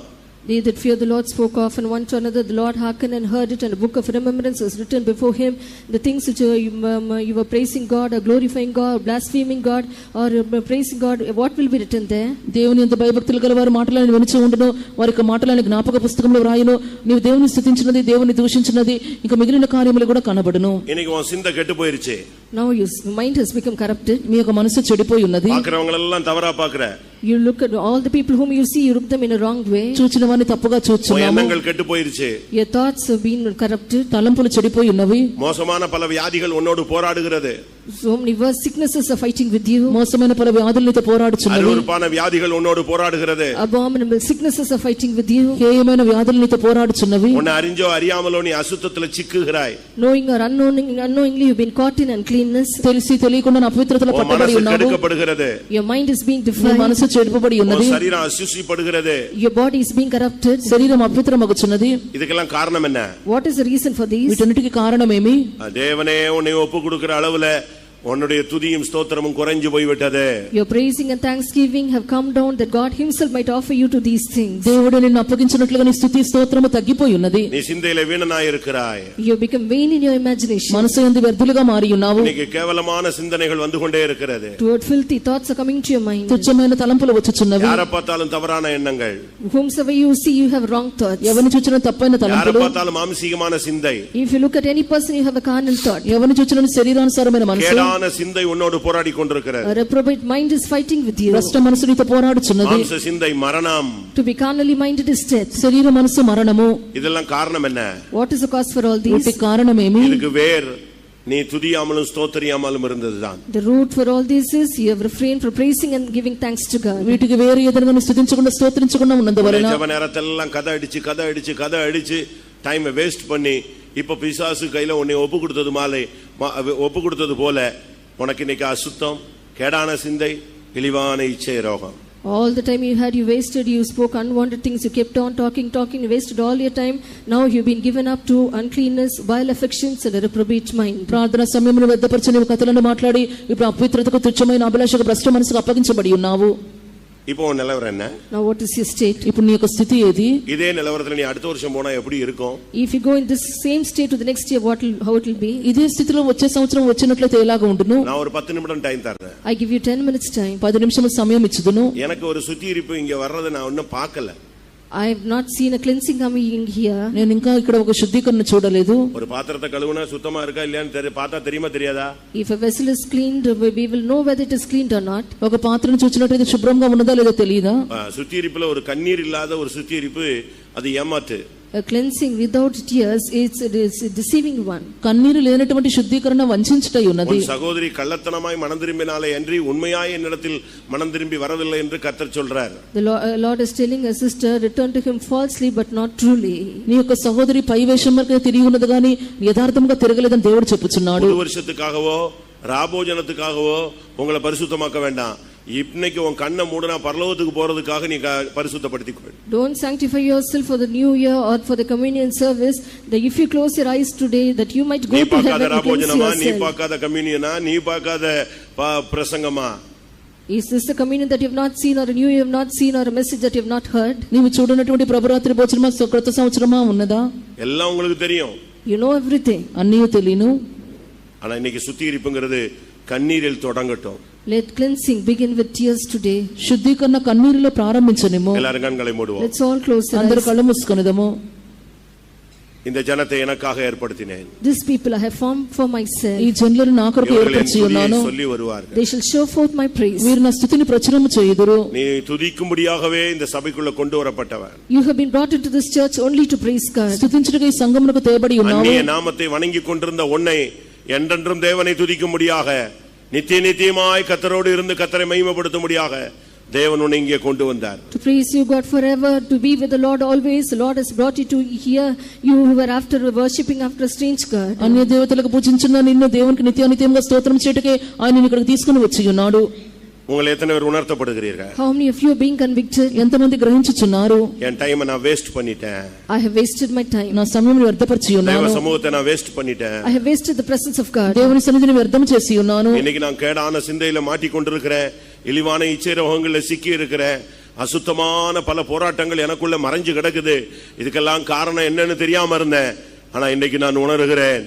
They that fear the Lord spoke often one to another. The Lord hearkened and heard it, and a book of remembrance was written before him. The things which you were praising God, or glorifying God, or blaspheming God, or praising God, what will be written there? దేవుని ఎంత భయభక్తులు గల వారి మాటలను వినిచి ఉండును, వారి యొక్క మాటలను జ్ఞాపక పుస్తకంలో వ్రాయును. నీవు దేవుని స్తుతించినది, దేవుని దూషించినది, ఇంకా మిగిలిన కార్యములు కూడా కనబడును. இன்னைக்கு உன் சிந்தை கெட்டு போயிருச்சு. Now your mind has become corrupted. మీ యొక్క మనసు చెడిపోయి ఉన్నది. பார்க்கறவங்க எல்லாம் தவறா பார்க்கற. You look at all the people whom you see, you look them in a wrong way. చూచిన వారిని తప్పుగా చూస్తున్నాము. எண்ணங்கள் கெட்டு போயிருச்சு. Your thoughts have been corrupted. తలంపులు చెడిపోయి ఉన్నవి. மோசமான பல வியாதிகள் உன்னோடு போராடுகிறது. So many worse sicknesses are fighting with you. మోసమైన పల వ్యాధులతో పోరాడుచున్నవి. அருவருப்பான வியாதிகள் உன்னோடு போராடுகிறது. Abominable sicknesses are fighting with you. హేయమైన వ్యాధులతో పోరాడుచున్నవి. உன்னை அறிஞ்சோ அறியாமலோ நீ அசுத்தத்துல சிக்குகிறாய். Knowing or unknowingly you've been caught in uncleanness. తెలిసి తెలియకుండా అపవిత్రతలో పట్టబడి ఉన్నావు. కడుకపడుகிறது. Your mind is being defiled. మనసు చెడిపోబడి ఉన్నది. శరీరం అశుచిపడుகிறது. Your body is being corrupted. శరీరం అపవిత్రమగుచున్నది. இதுக்கெல்லாம் காரணம் என்ன? What is the reason for these? వీటన్నిటికి కారణమేమి? தேவனே உன்னை ஒப்புக்கொடுக்கிற அளவுல உன்னுடைய துதியும் ஸ்தோத்திரமும் குறைஞ்சு போய்விட்டது. Your praising and thanksgiving have come down, that God himself might offer you to these things. దేవుడు నిన్ను అప్పగించినట్లుగా నీ స్తుతి స్తోత్రము తగ్గిపోయి ఉన్నది. நீ சிந்தையில வீணனாய் இருக்கிறாய். You become vain in your imagination. మనసు యందు వ్యర్థులుగా మారి ఉన్నావు. నీకు కేవలமான சிந்தனைகள் வந்து கொண்டே இருக்கிறது. Toward filthy thoughts are coming to your mind. తుచ్చమైన తలంపులు వచ్చుచున్నవి. யாரை பார்த்தாலும் தவறான எண்ணங்கள். Whomsoever you see, you have wrong thoughts. ఎవరిని చూచినా తప్పైన யாரை తలంపులు. பார்த்தாலும் மாம்சீகமான சிந்தை. If you look at any person, you have a carnal thought. ఎవరిని చూచినా శరీరానుసారమైన మనసు. கேடான சிந்தை உன்னோடு போராடி கொண்டிருக்கிறது. A reprobate mind is fighting with you. భ్రష్ట మనసు నీతో పోరాడుచున్నది. மாம்ச சிந்தை மரணம். To be carnally minded is death. శరీర మనసు మరణము. இதெல்லாம் காரணம் என்ன? What is the cause for all these? వీటి కారణమేమి? இதுக்கு வேர் நீ துதியாமலும் ஸ்தோத்திரியாமலும் இருந்ததுதான். The root for all this is you have refrained from praising and giving thanks to God. వీటికి వేరు ఏదైనా స్తుతించకుండా స్తోత్రించకుండా ఉన్నందువలన ஜெப நேரத்தெல்லாம் கதை அடிச்சு டைம் வேஸ்ட் பண்ணி இப்ப பிசாசு கையில உன்னை ஒப்பு கொடுத்தது போல உனக்கு இன்னைக்கு அசுத்தம், கேடான சிந்தை, இழிவான இச்சை, ரோகம். All the time you wasted, you spoke unwanted things, you kept on talking, you wasted all your time. Now you've been given up to uncleanness, vile affections and a reprobate mind. ప్రార్థన సమయమును వ్యర్థపరిచి నీవు కథలను మాట్లాడి ఇప్పుడు అపవిత్రతకు తుచ్చమైన అభిలాషకు భ్రష్ట మనసుకు అప్పగించబడి ఉన్నావు. இப்போ நிலவரம் என்ன? Now what is your state? ఇప్పుడు నీ యొక్క స్థితి ఏది? இதே நிலவரத்துல நீ அடுத்த வருஷம் போனா எப்படி இருக்கும்? If you go in this same state to the next year, how it will be? ఇదే స్థితిలో వచ్చే సంవత్సరం వచ్చినట్లయితే ఎలాగా ఉండును? நான் ஒரு 10 நிமிடம் டைம் தரேன். I give you 10 minutes time. 10 నిమిషముల సమయం ఇచ్చుదును. எனக்கு ஒரு சுத்திகரிப்பு இங்க வர்றதை நான் இன்னும் பார்க்கல. I have not seen a cleansing coming here. నేను ఇంకా ఇక్కడ ఒక శుద్ధీకరణ చూడలేదు. ஒரு பாத்திரத்தை கழுவுனா சுத்தமா இருக்கா இல்லையான்னு பார்த்தா தெரியுமா தெரியாதா? If a vessel is cleaned, we will know whether it is cleaned or not. ఒక పాత్రను చూచినట్లయితే శుభ్రంగా ఉన్నదా లేదో తెలియదా? சுத்திகரிப்புல ஒரு கண்ணீர் இல்லாத ஒரு சுத்திகரிப்பு அது ஏமாத்து. A cleansing without tears is deceiving one. కన్నీరు లేనటువంటి శుద్ధీకరణ వంచించుటై ఉన్నది. சகோதரி கள்ளத்தனமாய் மனம் திரும்பினாலே அன்றி உண்மையாய் என்னிடத்தில் மனம் திரும்பி வரவில்லை என்று கர்த்தர் சொல்றார். The Lord is telling a sister, return to him falsely but not truly. నీ యొక్క సహోదరి పై వేషంగా తిరిగి ఉన్నది గాని యథార్థంగా తిరగలేదని దేవుడు చెప్పుచున్నాడు. புது வருஷத்துக்காகவோ ராபோஜனத்துக்காகவோ உங்களை பரிசுத்தமாக்க வேண்டாம். இன்னைக்கு உன் கண்ணை மூடனா பரலோகத்துக்கு போறதுக்காக நீ பரிசுத்தப்படுத்திக்கோ. Don't sanctify yourself for the new year or for the communion service, that if you close your eyes today that you might go to heaven. நீ பார்க்காத கம்யூனியனா, நீ பார்க்காத பிரசங்கமா? Is this the communion that you have not seen, or a new you have not seen, or a message that you have not heard? నీవు చూడనటువంటి ప్రభురాత్రి భోజనమా క్రొత్త సంవత్సరమా ఉన్నదా? எல்லாம் உங்களுக்கு தெரியும். You know everything. అన్నీ తెలియను. ஆனா இன்னைக்கு சுத்திகரிப்புங்கிறது கண்ணீரில் தொடங்கட்டும். Let cleansing begin with tears today. శుద్ధీకరణ కన్నీరులో ప్రారంభించనిము. எல்லாரும் கண்களை மூடுவோம். Let's all close our eyes. అందరూ కళ్ళు మూసుకొనిదము. இந்த ஜனத்தை எனக்காக ஏற்படுத்தினேன். These people I have formed for myself. ఈ జనులను నా కొరకు ఏర్పరచి ఉన్నాను. சொல்லி வருவார்கள். They shall show forth my praise. వీరు నా స్తుతిని ప్రచురము చేయుదురు. நீ துதிக்கும்படியாகவே இந்த சபைக்குள்ள கொண்டு வரப்பட்டவன். You have been brought into this church only to praise God. స్తుతించుటకు ఈ సంఘమునకు తేబడి ఉన్నావు. அந்நிய நாமத்தை வணங்கிக் கொண்டிருந்த உன்னை என்றென்றும் தேவனை துதிக்கும்படியாக நித்திய நித்தியமாய் கர்த்தரோடு இருந்து கர்த்தரை மகிமைப்படுத்தும்படியாக தேவன் உன்னை இங்கே கொண்டு வந்தார். To praise you God forever, to be with the Lord always. The Lord has brought you to here. You who were after worshipping after a strange god. అన్య దేవతలకు పూజించున్న నిన్ను దేవునికి నిత్యానిత్యంగా స్తోత్రం చేయుటకే ఆయన నిన్ను ఇక్కడికి తీసుకొని వచ్చి ఉన్నాడు. உங்களை எத்தனை பேர் உணர்த்தப்படுகிறீர்கள்? How many of you are being convicted? ఎంతమంది గ్రహించుచున్నారు? என் டைமை நான் வேஸ்ட் பண்ணிட்டேன். I have wasted my time. నా సమయం వ్యర్థపరిచి ఉన్నాను. தேவ சமூகத்தை நான் வேஸ்ட் பண்ணிட்டேன். I have wasted the presence of God. దేవుని సన్నిధిని వ్యర్థం చేసి ఉన్నాను. இன்னைக்கு நான் கேடான சிந்தையில மாட்டிக்கொண்டிருக்கிறேன். இழிவான இச்சைரோகங்கள்ல சிக்கி இருக்கிறேன். அசுத்தமான பல போராட்டங்கள் எனக்குள்ள மறைஞ்சு கிடக்குது. இதுக்கெல்லாம் காரணம் என்னன்னு தெரியாம இருந்தேன். ஆனா இன்னைக்கு நான் உணர்கிறேன்,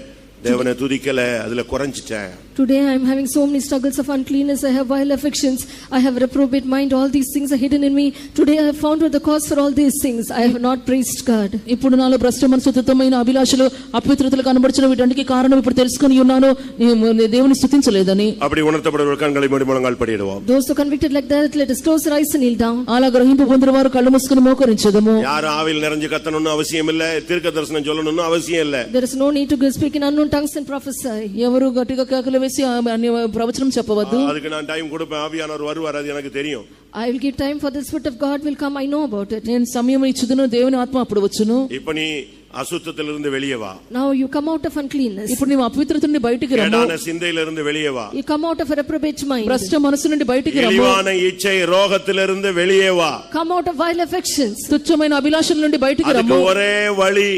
தேவனை துதிக்கல, அதுல குறைஞ்சிட்டேன். Today I am having so many struggles of uncleanness. I have vile affections. I have reprobate mind. All these things are hidden in me. Today I have found out the cause for all these things. I have not praised God. ఇప్పుడు నాలో భ్రష్ట మనసు తుత్తమైన అభిలాషలు అపవిత్రతలు కనబడుచున్న వీటన్నిటికీ కారణం ఇప్పుడు తెలుసుకొని ఉన్నాను, దేవుని స్తుతించలేదని. அப்படி உணர்த்தப்படுகிற கண்களை மூடி முழங்கால் படியிடுவோம். Those who are convicted like that, let us close our eyes and kneel down. అలా గ్రహింపు పొందిన వారు కళ్ళు మూసుకొని మోకరించదము. யாரும் ஆவியில் நிறைஞ்சு கத்தணும்னு அவசியம் இல்ல, தீர்க்க தரிசனம் சொல்லணும்னு அவசியம் இல்ல. There is no need to speak in unknown tongues and prophesy. ఎవరు గట్టిగా కేకలు వేసి ప్రవచనం చెప్పవద్దు. அதுக்கு நான் டைம் கொடுப்பேன். ஆவியானவர் வருவார், அது எனக்கு தெரியும். I will give time for the Spirit of God will come. I know about it. నేను సమయం ఇచ్చుదును, దేవుని ఆత్మ అప్పుడు వచ్చును. இப்ப நீ அசுத்தத்திலிருந்து வெளியே வா. Now you come out of uncleanness. ఇప్పుడు నీవు అపవిత్రత నుండి బయటికి రమ్ము. கேடான சிந்தையிலிருந்து வெளியே வா. You come out of a reprobate mind. భ్రష్ట మనసు నుండి బయటికి రమ్ము. இழிவான இச்சை ரோகத்திலிருந்து வெளியே வா. Come out of vile affections. తుచ్చమైన అభిలాషల నుండి బయటికి రమ్ము. அதுக்கு ஒரே வழி,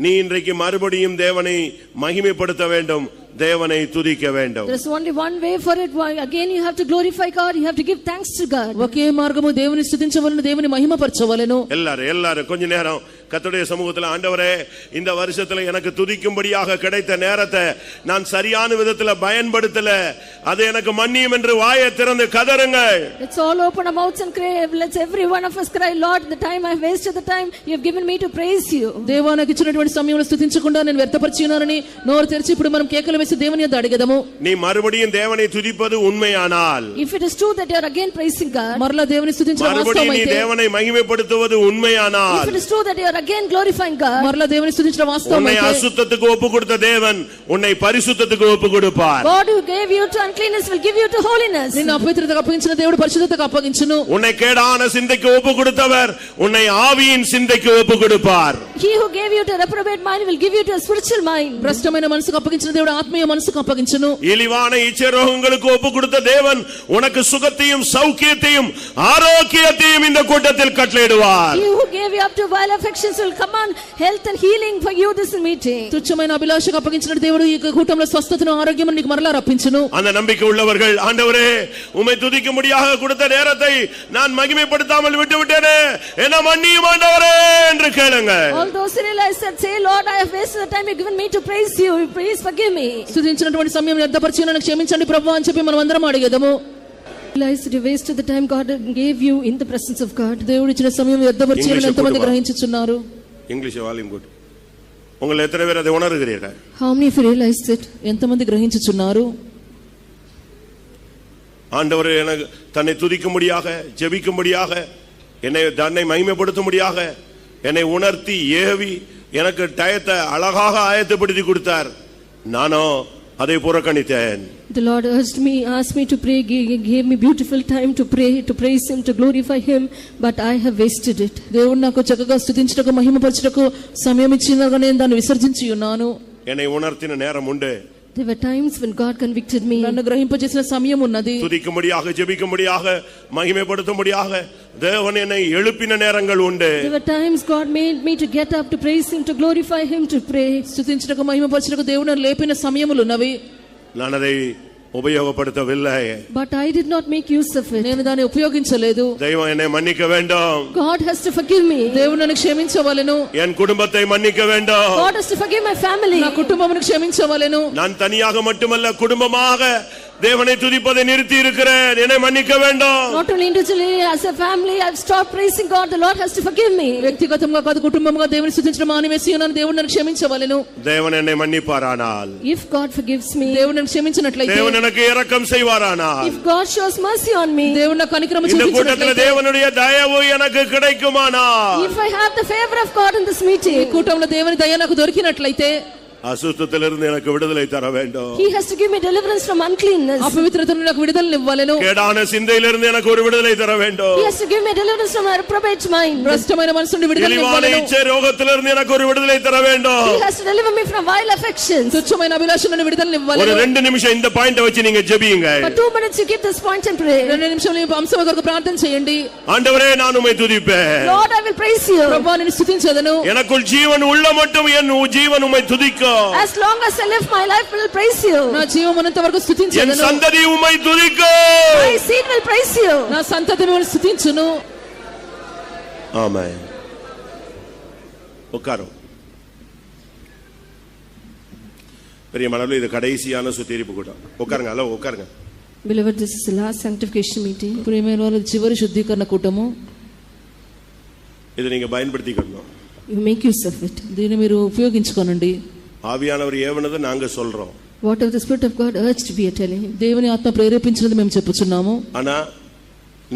நீ இன்றைக்கு மறுபடியும் தேவனை மகிமைப்படுத்த வேண்டும், தேவனை துதிக்க வேண்டும். There is only one way for it. Again you have to glorify God. You have to give thanks to God. ఒకే మార్గము, దేవుని స్తుతించవలెను, దేవుని మహిమపరచవలెను. எல்லாரும் கொஞ்ச நேரம் கர்த்தருடைய சமூகத்தில், ஆண்டவரே இந்த வருஷத்துல எனக்கு துதிக்கும்படியாக கிடைத்த நேரத்தை நான் சரியான விதத்துல பயன்படுத்தல, அது எனக்கு மன்னியும் என்று வாயை திறந்து கதறுங்கள். Let's all open our mouths and cry. Let's every one of us cry, Lord, the time I have wasted, the time you have given me to praise you. దేవా నాకు ఇచ్చినటువంటి సమయంలో స్తుతించకుండా నేను వ్యర్థపరిచి ఉన్నానని నోరు తెరిచి ఇప్పుడు మనం కేకలు వేసి దేవుని యొద్ద అడిగెదము. நீ மறுபடியும் தேவனை துதிப்பது உண்மையானால், if it is true that you are again praising God, మరలా దేవుని స్తుతించడం மறுபடியும் நீ వాస్తవమైతే, தேவனை மகிமைப்படுத்துவது உண்மையானால், if it is true that you are again glorifying God, మరలా దేవుని స్తుతించడం உன்னை వాస్తవమైతే, அசுத்தத்துக்கு ஒப்பு கொடுத்த தேவன் உன்னை பரிசுத்தத்துக்கு ஒப்பு கொடுப்பார். God who gave you to uncleanness will give you to holiness. నిన్ను అపవిత్రతకు అప్పగించిన దేవుడు పరిశుద్ధతకు అప్పగించును. உன்னை கேடான சிந்தைக்கு ஒப்பு கொடுத்தவர் உன்னை ஆவியின் சிந்தைக்கு ஒப்பு கொடுப்பார். He who gave you to reprobate mind will give you to a spiritual mind. భ్రష్టమైన మనసుకు అప్పగించిన దేవుడు ఆత్మీయ మనసుకు అప్పగించును. இழிவான இச்சை ரோகங்களுக்கு ஒப்பு கொடுத்த தேவன் உனக்கு சுகத்தையும் சௌக்கியத்தையும் ஆரோக்கியத்தையும் இந்த கூட்டத்தில் கட்டளையிடுவார். He who gave you up to vile affections will command health and healing for you this meeting. తుచ్చమైన అభిలాషకు అప్పగించిన దేవుడు ఈ కూటంలో స్వస్థతను ఆరోగ్యమును నీకు మరలా రప్పించును. அந்த நம்பிக்கை உள்ளவர்கள், ஆண்டவரே உம்மை துதிக்கும்படியாக கொடுத்த நேரத்தை நான் மகிமைப்படுத்தாமல் விட்டுவிட்டேனே, என்ன மன்னியும் ஆண்டவரே என்று கேளுங்க. All those who realize that, say, Lord, I have wasted the time you given me to praise you. Please forgive me. స్తుతించినటువంటి సమయం వ్యర్థపరిచి నన్ను క్షమించండి ప్రభువా అని చెప్పి మనం అందరం అడిగేదము. realize that you wasted the time God gave you in the presence of God? దేవుడు ఇచ్చిన సమయం వ్యర్థపరిచేయని ఎంతమంది గ్రహించుచున్నారు? English volume good. உங்கள் எத்தனை பேர் அதை உணர்கிறீர்கள்? How many of you realize it? ఎంతమంది గ్రహించుచున్నారు? ஆண்டவர் எனக்கு தன்னை துதிக்கும்படியாக ஜெபிக்கும்படியாக என்னை தன்னை மகிமைப்படுத்தும்படியாக என்னை உணர்த்தி ஏவி எனக்கு டயத்தை அழகாக ஆயத்தப்படுத்தி கொடுத்தார். நானோ அதை புறக்கணித்தேன். The Lord asked me to pray, gave me beautiful time to pray, to praise Him, to glorify Him, but I have wasted it. దేవుడు నాకు చక్కగా స్తుతించుటకు మహిమపరచుటకు సమయం ఇచ్చినా నేను దాన్ని విసర్జించి ఉన్నాను. என்னை உணர்த்தின நேரம் உண்டு. There were times when God convicted me. నన్ను గ్రహింపజేసిన సమయం ఉన్నది. துதிக்கும்படியாக ஜெபிக்கும்படியாக மகிமைப்படுத்தும்படியாக தேவன் என்னை எழுப்பின நேரங்கள் உண்டு. There were times God made me to get up, to praise Him, to glorify Him, to pray. స్తుతించుటకు మహిమపరచుటకు దేవుడు నన్ను లేపిన సమయములు ఉన్నవి. நான் அதை உபயோகப்படுத்தவில்லை. But I did not make use of it. నేను దాన్ని ఉపయోగించలేదు. தெய்வம் என்னை மன்னிக்க வேண்டும். God has to forgive me. దేవుడు నన్ను క్షమించవలెను. என் குடும்பத்தை மன்னிக்க வேண்டும். God has to forgive my family. నా కుటుంబమును క్షమించవలెను. நான் தனியாக மட்டுமல்ல குடும்பமாக தேவனை துதிப்பதை நிறுத்தி இருக்கிறேன். என்னை மன்னிக்க வேண்டும். Not only individually, as a family, I've stopped praising God. The Lord has to forgive me. వ్యక్తిగతంగా కాదు కుటుంబంగా దేవుని స్తుతించడం మానివేసి ఉన్నాను. దేవుడు నన్ను క్షమించవలెను. தேவன் என்னை மன்னிப்பாரானால், If God forgives me, దేవుడు నన్ను క్షమించినట్లయితే, தேவன் எனக்கு இரக்கம் செய்வாரானால், if God shows mercy on me, దేవుడు నాకు కనికరము இந்த கூட்டத்தில் చూపించినట్లయితే, தேவனுடைய தயவு எனக்கு கிடைக்குமானால், if I have the favor of God in this meeting, ఈ కూటంలో దేవుని దయ నాకు దొరికినట్లయితే, அசுத்தத்திலிருந்து எனக்கு விடுதலை தர வேண்டும். He has to give me deliverance from uncleanness. అపవిత్రత నుండి నాకు విడుదలను ఇవ్వలెను. கேடான சிந்தையிலிருந்து எனக்கு ஒரு விடுதலை தர வேண்டும். He has to give me deliverance from a reprobate mind. భ్రష్టమైన మనసు నుండి విడుదలను இழிவான ఇవ్వలెను. இச்சை ரோகத்திலிருந்து எனக்கு ஒரு விடுதலை தர வேண்டும். He has to deliver me from vile affections. తుచ్చమైన అభిలాష నుండి విడుదలను ஒரு ఇవ్వలెను. 2 நிமிஷம் இந்த பாயிண்ட வச்சு நீங்க ஜெபியுங்க. For 2 minutes you keep this point and pray. 2 నిమిషాలు ఈ అంశం కొరకు ప్రార్థన చేయండి. ஆண்டவரே நான் உம்மை துதிப்பேன். Lord, I will praise you. ప్రభువా నేను స్తుతించెదను. எனக்குள் ஜீவன் உள்ள மட்டும் என் ஜீவன் உம்மை துதிக்கும். As long as I live, my life will praise you. నా జీవమునంత వరకు என் స్తుతించెదను. சந்ததி உம்மை துதிக்கும். My seed will praise you. నా సంతతి మిమ్మల్ని స్తుతించును. ஆமென். உட்காரும். பெரியமானவர்களே, இது கடைசியான சுத்திகரிப்பு கூட்டம். உட்காருங்க, அல்ல உட்காருங்க. Beloved, this is the last sanctification meeting. ప్రియమైన వారు, చివరి శుద్ధీకరణ కూటము. இதை நீங்க பயன்படுத்திக்கணும். You make use of it. దీన్ని మీరు ఉపయోగించుకోనండి. ஆவியானவர் ஏவனது நாங்க சொல்றோம். Whatever the Spirit of God urged, we are telling Him. దేవుని ఆత్మ ప్రేరేపించినది మేము చెప్పుచున్నాము. ஆனா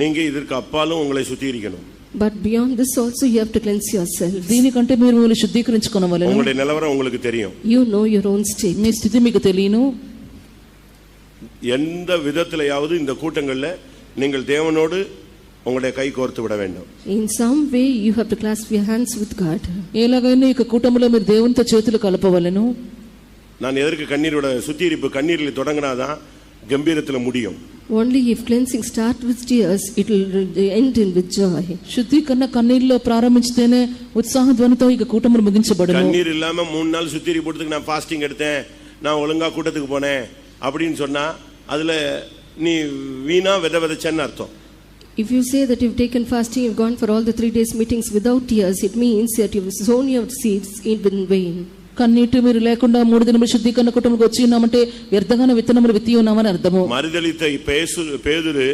நீங்க இதற்கு அப்பாலும் உங்களை சுத்திகரிக்கணும். But beyond this also you have to cleanse yourself. దీనికంటే మీరు మిమ్మల్ని శుద్ధీకరించుకోనవలెను. உங்களுடைய நிலவரம் உங்களுக்கு தெரியும். You know your own state. మీ స్థితి మీకు తెలియను. எந்த விதத்திலேயாவது இந்த கூட்டங்கள்ல நீங்கள் தேவனோடு உங்களுடைய கை கோர்த்து விட வேண்டும். In some way you have to clasp your hands with God. ఎలాగైనా ఈ కూటములో మీరు దేవునితో చేతులు కలపవలెను. நான் எதற்கு கண்ணீரோட சுத்திகரிப்பு கண்ணீரில் தொடங்கினாதான் கம்பீரத்துல முடியும். Only if cleansing start with tears, it will end in with joy. శుద్ధీకరణ కన్నీరులో ప్రారంభించితేనే ఉత్సాహ ధ్వనితో ఈ కూటములు ముగించబడును. கண்ணீர் இல்லாம 3 நாள் சுத்திகரிப்பு போடுறதுக்கு நான் ஃபாஸ்டிங் எடுத்தேன், நான் ஒழுங்கா கூட்டத்துக்கு போனேன் அப்படின்னு சொன்னா அதுல நீ வீணா விதைச்சேன்னு அர்த்தம். If you say that you've taken fasting, you've gone for all the 3 days meetings without tears, it means that you've sown your seeds in vain. కన్నీటి మీరు లేకుండా 3 దినములు శుద్ధీకరణ కూటములకు వచ్చి ఉన్నామంటే వ్యర్థమైన విత్తనములు విత్తి ఉన్నామని అర్థము. மறுதலித்த பேதுரு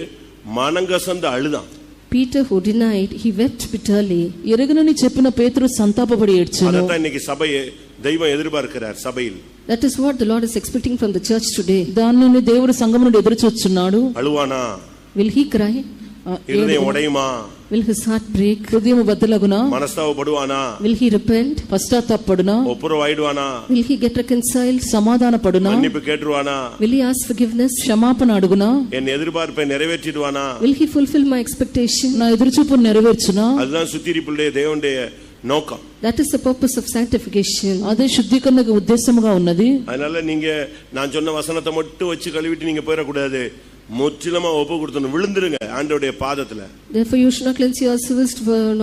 மனங்கசந்து அழுதான். Peter, who denied, he wept bitterly. ఎరగనని చెప్పిన పేతురు సంతాపపడి ఏడ్చెను. அதான் இன்னைக்கு சபையை தெய்வம் எதிர்பார்க்கிறார் சபையில். That is what the Lord is expecting from the church today. దానిని దేవుడు సంఘం నుండి ఎదురు చూస్తున్నాడు. அழுவானா? Will he cry? இருதயம் உடையுமா? Will his heart break? హృదయం బద్దలగునా? మనస్తావపడువానా? Will he repent? పశ్చాత్తాపడునా? ఒప్పురవాయిడువానా? Will he get reconciled? సమాధానపడునా? మన్నిపు కేట్టువానా? Will he ask forgiveness? క్షమాపణ అడుగునా? என் எதிர்பார்ப்பை நிறைவேற்றிடுவானா? Will he fulfill my expectation? నా ఎదురుచూపును నెరవేర్చునా? அதுதான் சுத்திகரிப்புடைய தேவனுடைய நோக்கம். That is the purpose of sanctification. అదే శుద్ధీకరణకు ఉద్దేశముగా ఉన్నది. அதனால நீங்க நான் சொன்ன வசனத்தை மட்டும் வச்சு கழுவிட்டு நீங்க போயிடக்கூடாது. முற்றிலுமா ஒப்பு கொடுத்தணும், விழுந்துருங்க ஆண்டவருடைய பாதத்துல. Therefore you should not cleanse yourselves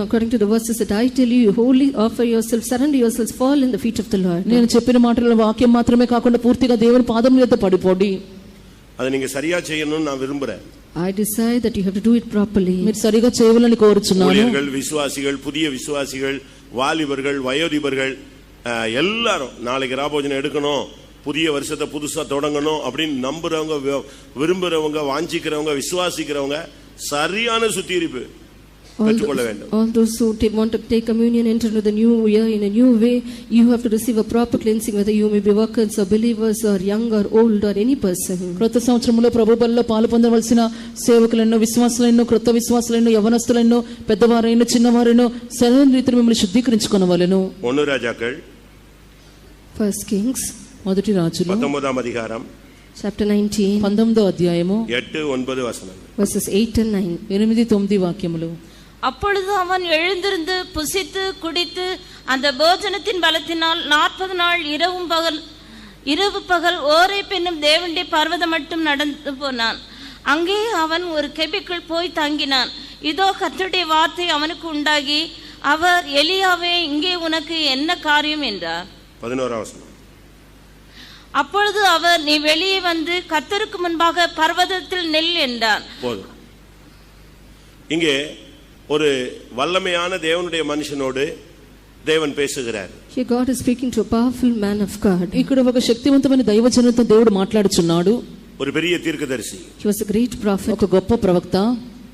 according to the verses that I tell you. You wholly offer yourself, surrender yourselves, fall in the feet of the Lord. నేను చెప్పిన మాటల వాక్యం మాత్రమే కాకుండా పూర్తిగా దేవుని పాదముల యొద్ద పడిపోండి. அதை நீங்க சரியா செய்யணும்னு நான் விரும்புறேன். I desire that you have to do it properly. మీరు సరిగా చేయవాలని కోరుచున్నాను. ஊழியர்கள், விசுவாசிகள், புதிய விசுவாசிகள், வாலிபர்கள், வயோதிபர்கள் எல்லாரும் நாளைக்கு ராபோஜனம் எடுக்கணும் புதிய வருஷத்தை புதுசா தொடங்கணும் அப்படின்னு நம்புறவங்க, விரும்புறவங்க, வாஞ்சிக்கிறவங்க, விசுவாசிக்கிறவங்க சரியான சுத்திகரிப்பு பெற்றுக்கொள்ள வேண்டும். All those who want to take communion enter into the new year in a new way, you have to receive a proper cleansing, whether you may be workers or believers or young or old or any person. క్రొత్త సంవత్సరంలో ప్రభు బలిలో పాలు పొందవలసిన సేవకులను, విశ్వాసులను, క్రొత్త విశ్వాసులను, యవనస్తులను, పెద్దవారైన చిన్నవారైన సరైన రీతిలో మిమ్మల్ని శుద్ధీకరించుకొనవలెను. 1 రాజాக்கள் First Kings మొదటి రాజులు 19వ అధికారం chapter 19 19వ అధ్యాయము 8-9 వచనాలు. verses 8 and 9. 8-9 వాక్యములు. அப்பொழுது அவன் எழுந்திருந்து புசித்து குடித்து அந்த போஜனத்தின் பலத்தினால் 40 நாள் இரவு பகல் ஓரேப் என்னும் தேவனுடைய பர்வதம் மட்டும் நடந்து போனான். அங்கே அவன் ஒரு கெபிக்குள் போய் தங்கினான். இதோ கர்த்தருடைய வார்த்தை அவனுக்கு உண்டாகி, அவர் எலியாவே, இங்கே உனக்கு என்ன காரியம் என்றார். 11ஆம் வசனம். அப்பொழுது அவர், நீ வெளியே வந்து கர்த்தருக்கு முன்பாக பர்வதத்தில் நெல் என்றார். போதும். இங்கே ஒரு வல்லமையான தேவனுடைய மனுஷனோடு தேவன் பேசுகிறார். Here God is speaking to a powerful man of God. ఇక్కడ ఒక శక్తివంతమైన దైవజనునితో దేవుడు మాట్లాడుచున్నాడు. ஒரு பெரிய தீர்க்கதரிசி. He was a great prophet. ఒక గొప్ప ప్రవక్త.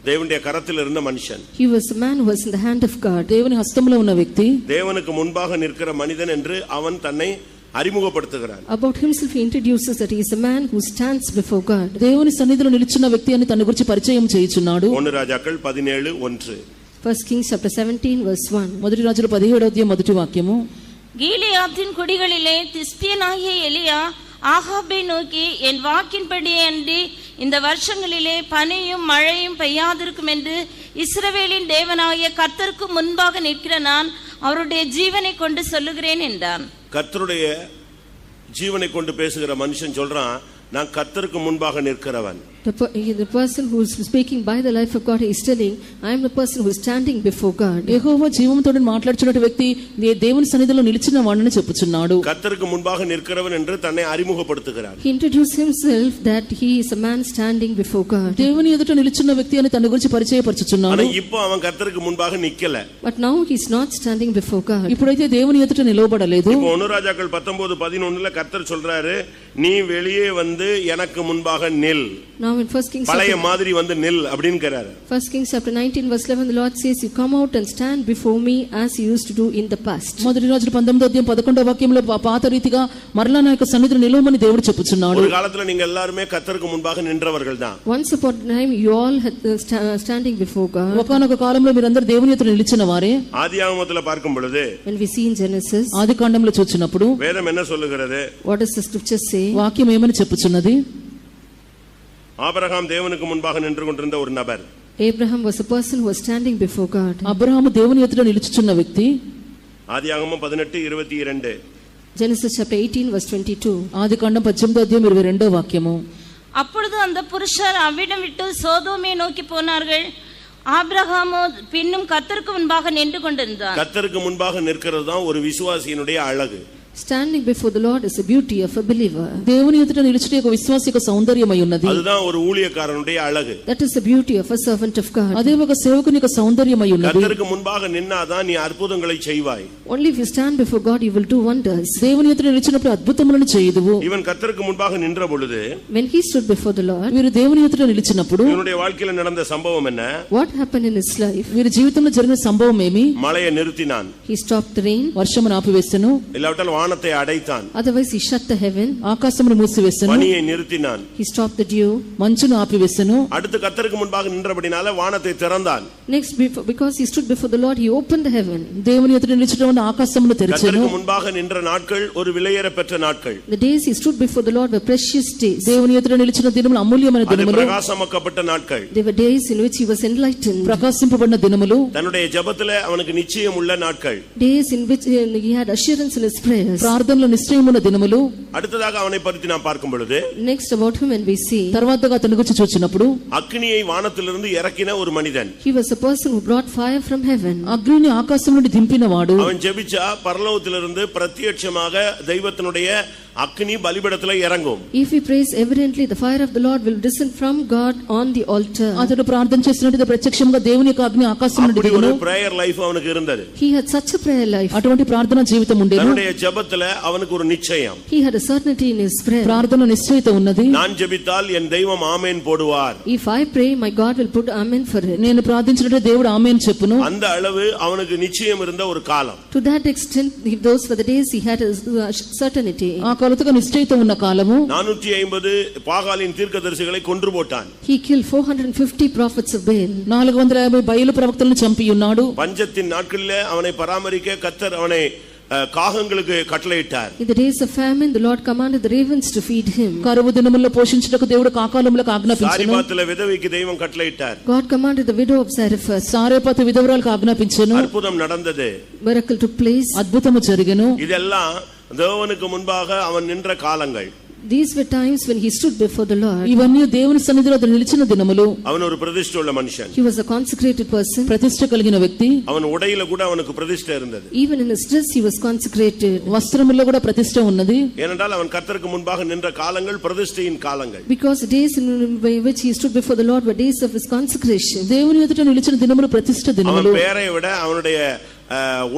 தேவனுடைய கரத்தில் இருந்த மனுஷன். He was a man who was in the hand of God. దేవుని హస్తంలో ఉన్న వ్యక్తి. தேவனுக்கு முன்பாக நிற்கிற மனிதன் என்று அவன் தன்னை அறிமுகப்படுத்துகிறான். About himself he introduces that he is a man who stands before God. దేవుని సన్నిధిలో నిలుచున్న వ్యక్తి అని తన గురించి పరిచయం చేయుచున్నాడు. 1 రాజాக்கள் 17:1. First Kings chapter 17 verse 1. మొదటి రాజుల 17వ అధ్యాయం మొదటి వాక్యము. கீலேயாத்தின் குடிகளிலே திஸ்பியனாகிய எலியா ஆகாபை நோக்கி, என் வாக்கின்படியே அன்றி இந்த வருஷங்களிலே பனியும் மழையும் பெய்யாதிருக்கும் என்று இஸ்ரவேலின் தேவனாகிய கர்த்தருக்கு முன்பாக நிற்கிற நான் அவருடைய ஜீவனை கொண்டு சொல்லுகிறேன் என்றான். கர்த்தருடைய ஜீவனை கொண்டு பேசுகிற மனுஷன் சொல்றான், நான் கர்த்தருக்கு முன்பாக நிற்கிறவன். The person who is speaking by the life of God is telling, I am the person who is standing before God. యెహోవా జీవముతో మాట్లాడుచున్న వ్యక్తి దేవుని సన్నిధిలో నిలిచిన వాడని చెప్పుచున్నాడు. கர்த்தருக்கு முன்பாக நிற்கிறவன் என்று தன்னை அறிமுகப்படுத்துகிறார். He introduced himself that he is a man standing before God. దేవుని ఎదుట నిలిచిన వ్యక్తి అని తన గురించి పరిచయపరచుచున్నాడు. ஆனா இப்போ அவன் கர்த்தருக்கு முன்பாக நிக்கல. But now he is not standing before God. ఇప్పుడైతే దేవుని ఎదుట నిలవబడలేదు. இப்போ 1 ராஜாக்கள் 19:11ல கர்த்தர் சொல்றாரு, நீ வெளியே வந்து எனக்கு முன்பாக நில். Now in First Kings பழைய மாதிரி வந்து நில் அப்படிங்கறாரு. First Kings chapter 19 verse 11, the Lord says, you come out and stand before me as you used to do in the past. మొదటి రాజుల 19వ అధ్యాయం 11వ వాక్యంలో పాత రీతిగా మరలా నా యొక్క సన్నిధిలో నిలవమని దేవుడు చెప్పుచున్నాడు. ஒரு காலத்துல நீங்க எல்லாரும் கர்த்தருக்கு முன்பாக நின்றவர்கள் தான். Once upon a time you all had standing before God. ఒకానొక కాలంలో మీరందరూ దేవుని ఎదుట నిలిచిన వారే. ஆதியாகமத்துல பார்க்கும் பொழுது, When we see in Genesis, ఆదికాండంలో చూచినప్పుడు வேதம் என்ன சொல்லுகிறது? what does the scripture say? వాక్యం ఏమని చెప్పుచున్నది? ஆபிரகாம் தேவனுக்கு முன்பாக நின்று கொண்டிருந்த ஒரு நபர். Abraham was a person who was standing before God. Abraham దేవుని ఎదుట నిలుచుచున్న వ్యక్తి. ஆதியாகமம் 18:22. Genesis chapter 18 verse 22. ఆదికాండం 18వ అధ్యాయం 22వ వాక్యము. அப்பொழுது அந்த புருஷர் அவ்விடம் விட்டு சோதோமை நோக்கி போனார்கள். ஆபிரகாமோ பின்னும் கர்த்தருக்கு முன்பாக நின்று கொண்டிருந்தார். கர்த்தருக்கு முன்பாக நிற்கிறது தான் ஒரு விசுவாசியினுடைய அழகு. Standing before the Lord is the beauty of a believer. దేవుని ఎదుట నిలుచుట ఒక విశ్వాసి యొక్క సౌందర్యమై ఉన్నది. அதுதான் ஒரு ஊழியக்காரனுடைய அழகு. That is the beauty of a servant of God. అదే ఒక సేవకుని యొక్క సౌందర్యమై ఉన్నది. கர்த்தருக்கு முன்பாக நின்னாதான் நீ அற்புதங்களை செய்வாய். Only if you stand before God you will do wonders. దేవుని ఎదుట నిలిచినప్పుడు అద్భుతములను చేయుదువు. இவன் கர்த்தருக்கு முன்பாக நின்ற பொழுது, When he stood before the Lord, వీరు దేవుని ఎదుట నిలిచినప్పుడు இவனுடைய வாழ்க்கையில நடந்த சம்பவம் என்ன? what happened in his life? వీరి జీవితంలో జరిగిన సంభవం ఏమి? மழையை நிறுத்தினான். He stopped the rain. వర్షమును ఆపివేసెను. இல்லாவிட்டால் வானத்தை அடைத்தான். Otherwise he shut the heaven. ఆకాశమును మూసివేసెను. பனியை நிறுத்தினான். He stopped the dew. మంచును ఆపివేసెను. அடுத்து கர்த்தருக்கு முன்பாக நின்றபடினால வானத்தை திறந்தான். Next, because he stood before the Lord, he opened the heaven. దేవుని ఎదుట నిలిచుట వలన ఆకాశమును తెరిచెను. கர்த்தருக்கு முன்பாக நின்ற நாட்கள் ஒரு விலையேற பெற்ற நாட்கள். The days he stood before the Lord were precious days. దేవుని ఎదుట నిలిచిన దినములు అమూల్యమైన அது దినములు. பிரகாசமாக்கப்பட்ட நாட்கள். They were days in which he was enlightened. ప్రకాశింపబడిన దినములు. தன்னுடைய ஜெபத்திலே அவனுக்கு நிச்சயம் உள்ள நாட்கள். Days in which he had assurance in his prayers. ప్రార్థనలో నిశ్చయమున్న దినములు. அடுத்ததாக அவனை பற்றி நாம் பார்க்கும் பொழுது, Next about him when we see, తర్వాతగా అతని గురించి చూచినప్పుడు, அக்கினியை வானத்திலிருந்து இறக்கின ஒரு மனிதன். he was a person who brought fire from heaven. అగ్నిని ఆకాశం నుండి దింపినవాడు. அவன் ஜெபிச்சா பரலோகத்திலிருந்து பிரத்யட்சமாக தெய்வத்தினுடைய அக்கினி பலிபீடத்துல இறங்கும். If we praise evidently, the fire of the Lord will descend from God on the altar. అతడు ప్రార్థన చేసినట్టు ప్రత్యక్షంగా దేవుని యొక్క అగ్ని ఆకాశం నుండి அப்படி ஒரு దిగును. பிரேயர் லைஃப் அவனுக்கு இருந்தது. He had such a prayer life. అటువంటి ప్రార్థనా జీవితం ఉండేను. தன்னுடைய ஜெபத்துல அவனுக்கு ஒரு நிச்சயம். He had a certainty in his prayer. ప్రార్థన నిశ్చయిత ఉన్నది. நான் ஜெபித்தால் என் தெய்வம் ஆமென் போடுவார். If I pray, my God will put amen for it. నేను ప్రార్థించినట్టు దేవుడు ఆమేన్ చెప్పును. அந்த அளவு அவனுக்கு நிச்சயம் இருந்த ஒரு காலம். To that extent, those were the days he had a certainty. ఆ కొలతగా నిశ్చయిత ఉన్న కాలము. 450 பாகாலின் தீர்க்கதரிசிகளை கொன்று போட்டான். He killed 450 prophets of Baal. 450 బయలు ప్రవక్తలను చంపి ఉన్నాడు. பஞ்சத்தின் நாட்களிலே அவனை பராமரிக்க கர்த்தர் அவனை காகங்களுக்கு கட்டளையிட்டார். In the days of famine, the Lord commanded the ravens to feed him. కరువు దినముల్లో పోషించుటకు దేవుడు కాకాలములకు ఆజ్ఞాపించెను. సారిపాతుల విధవకి దైవం కట్టளையிட்டார். God commanded the widow of Zarephath. సారేపాతు విధవరాలకు ఆజ్ఞాపించెను. అద్భుతం நடந்தது. Miracle took place. అద్భుతము జరిగెను. இதெல்லாம் தேவனுக்கு முன்பாக அவன் நின்ற காலங்கள். These were times when he stood before the Lord. ఇవన్నీ దేవుని సన్నిధిలో అతడు నిలిచిన దినములు. அவன் ஒரு பிரதிஷ்டை உள்ள மனுஷன். He was a consecrated person. ప్రతిష్ఠ కలిగిన వ్యక్తి. அவன் உடையில கூட அவனுக்கு பிரதிஷ்டை இருந்தது. Even in his dress he was consecrated. వస్త్రముల్లో కూడా ప్రతిష్ఠ ఉన్నది. ஏனென்றால் அவன் கர்த்தருக்கு முன்பாக நின்ற காலங்கள் பிரதிஷ்டையின் காலங்கள். Because the days in which he stood before the Lord were days of his consecration. దేవుని ఎదుట నిలిచిన దినములు ప్రతిష్ఠ దినములు. அவன் பேரை விட அவனுடைய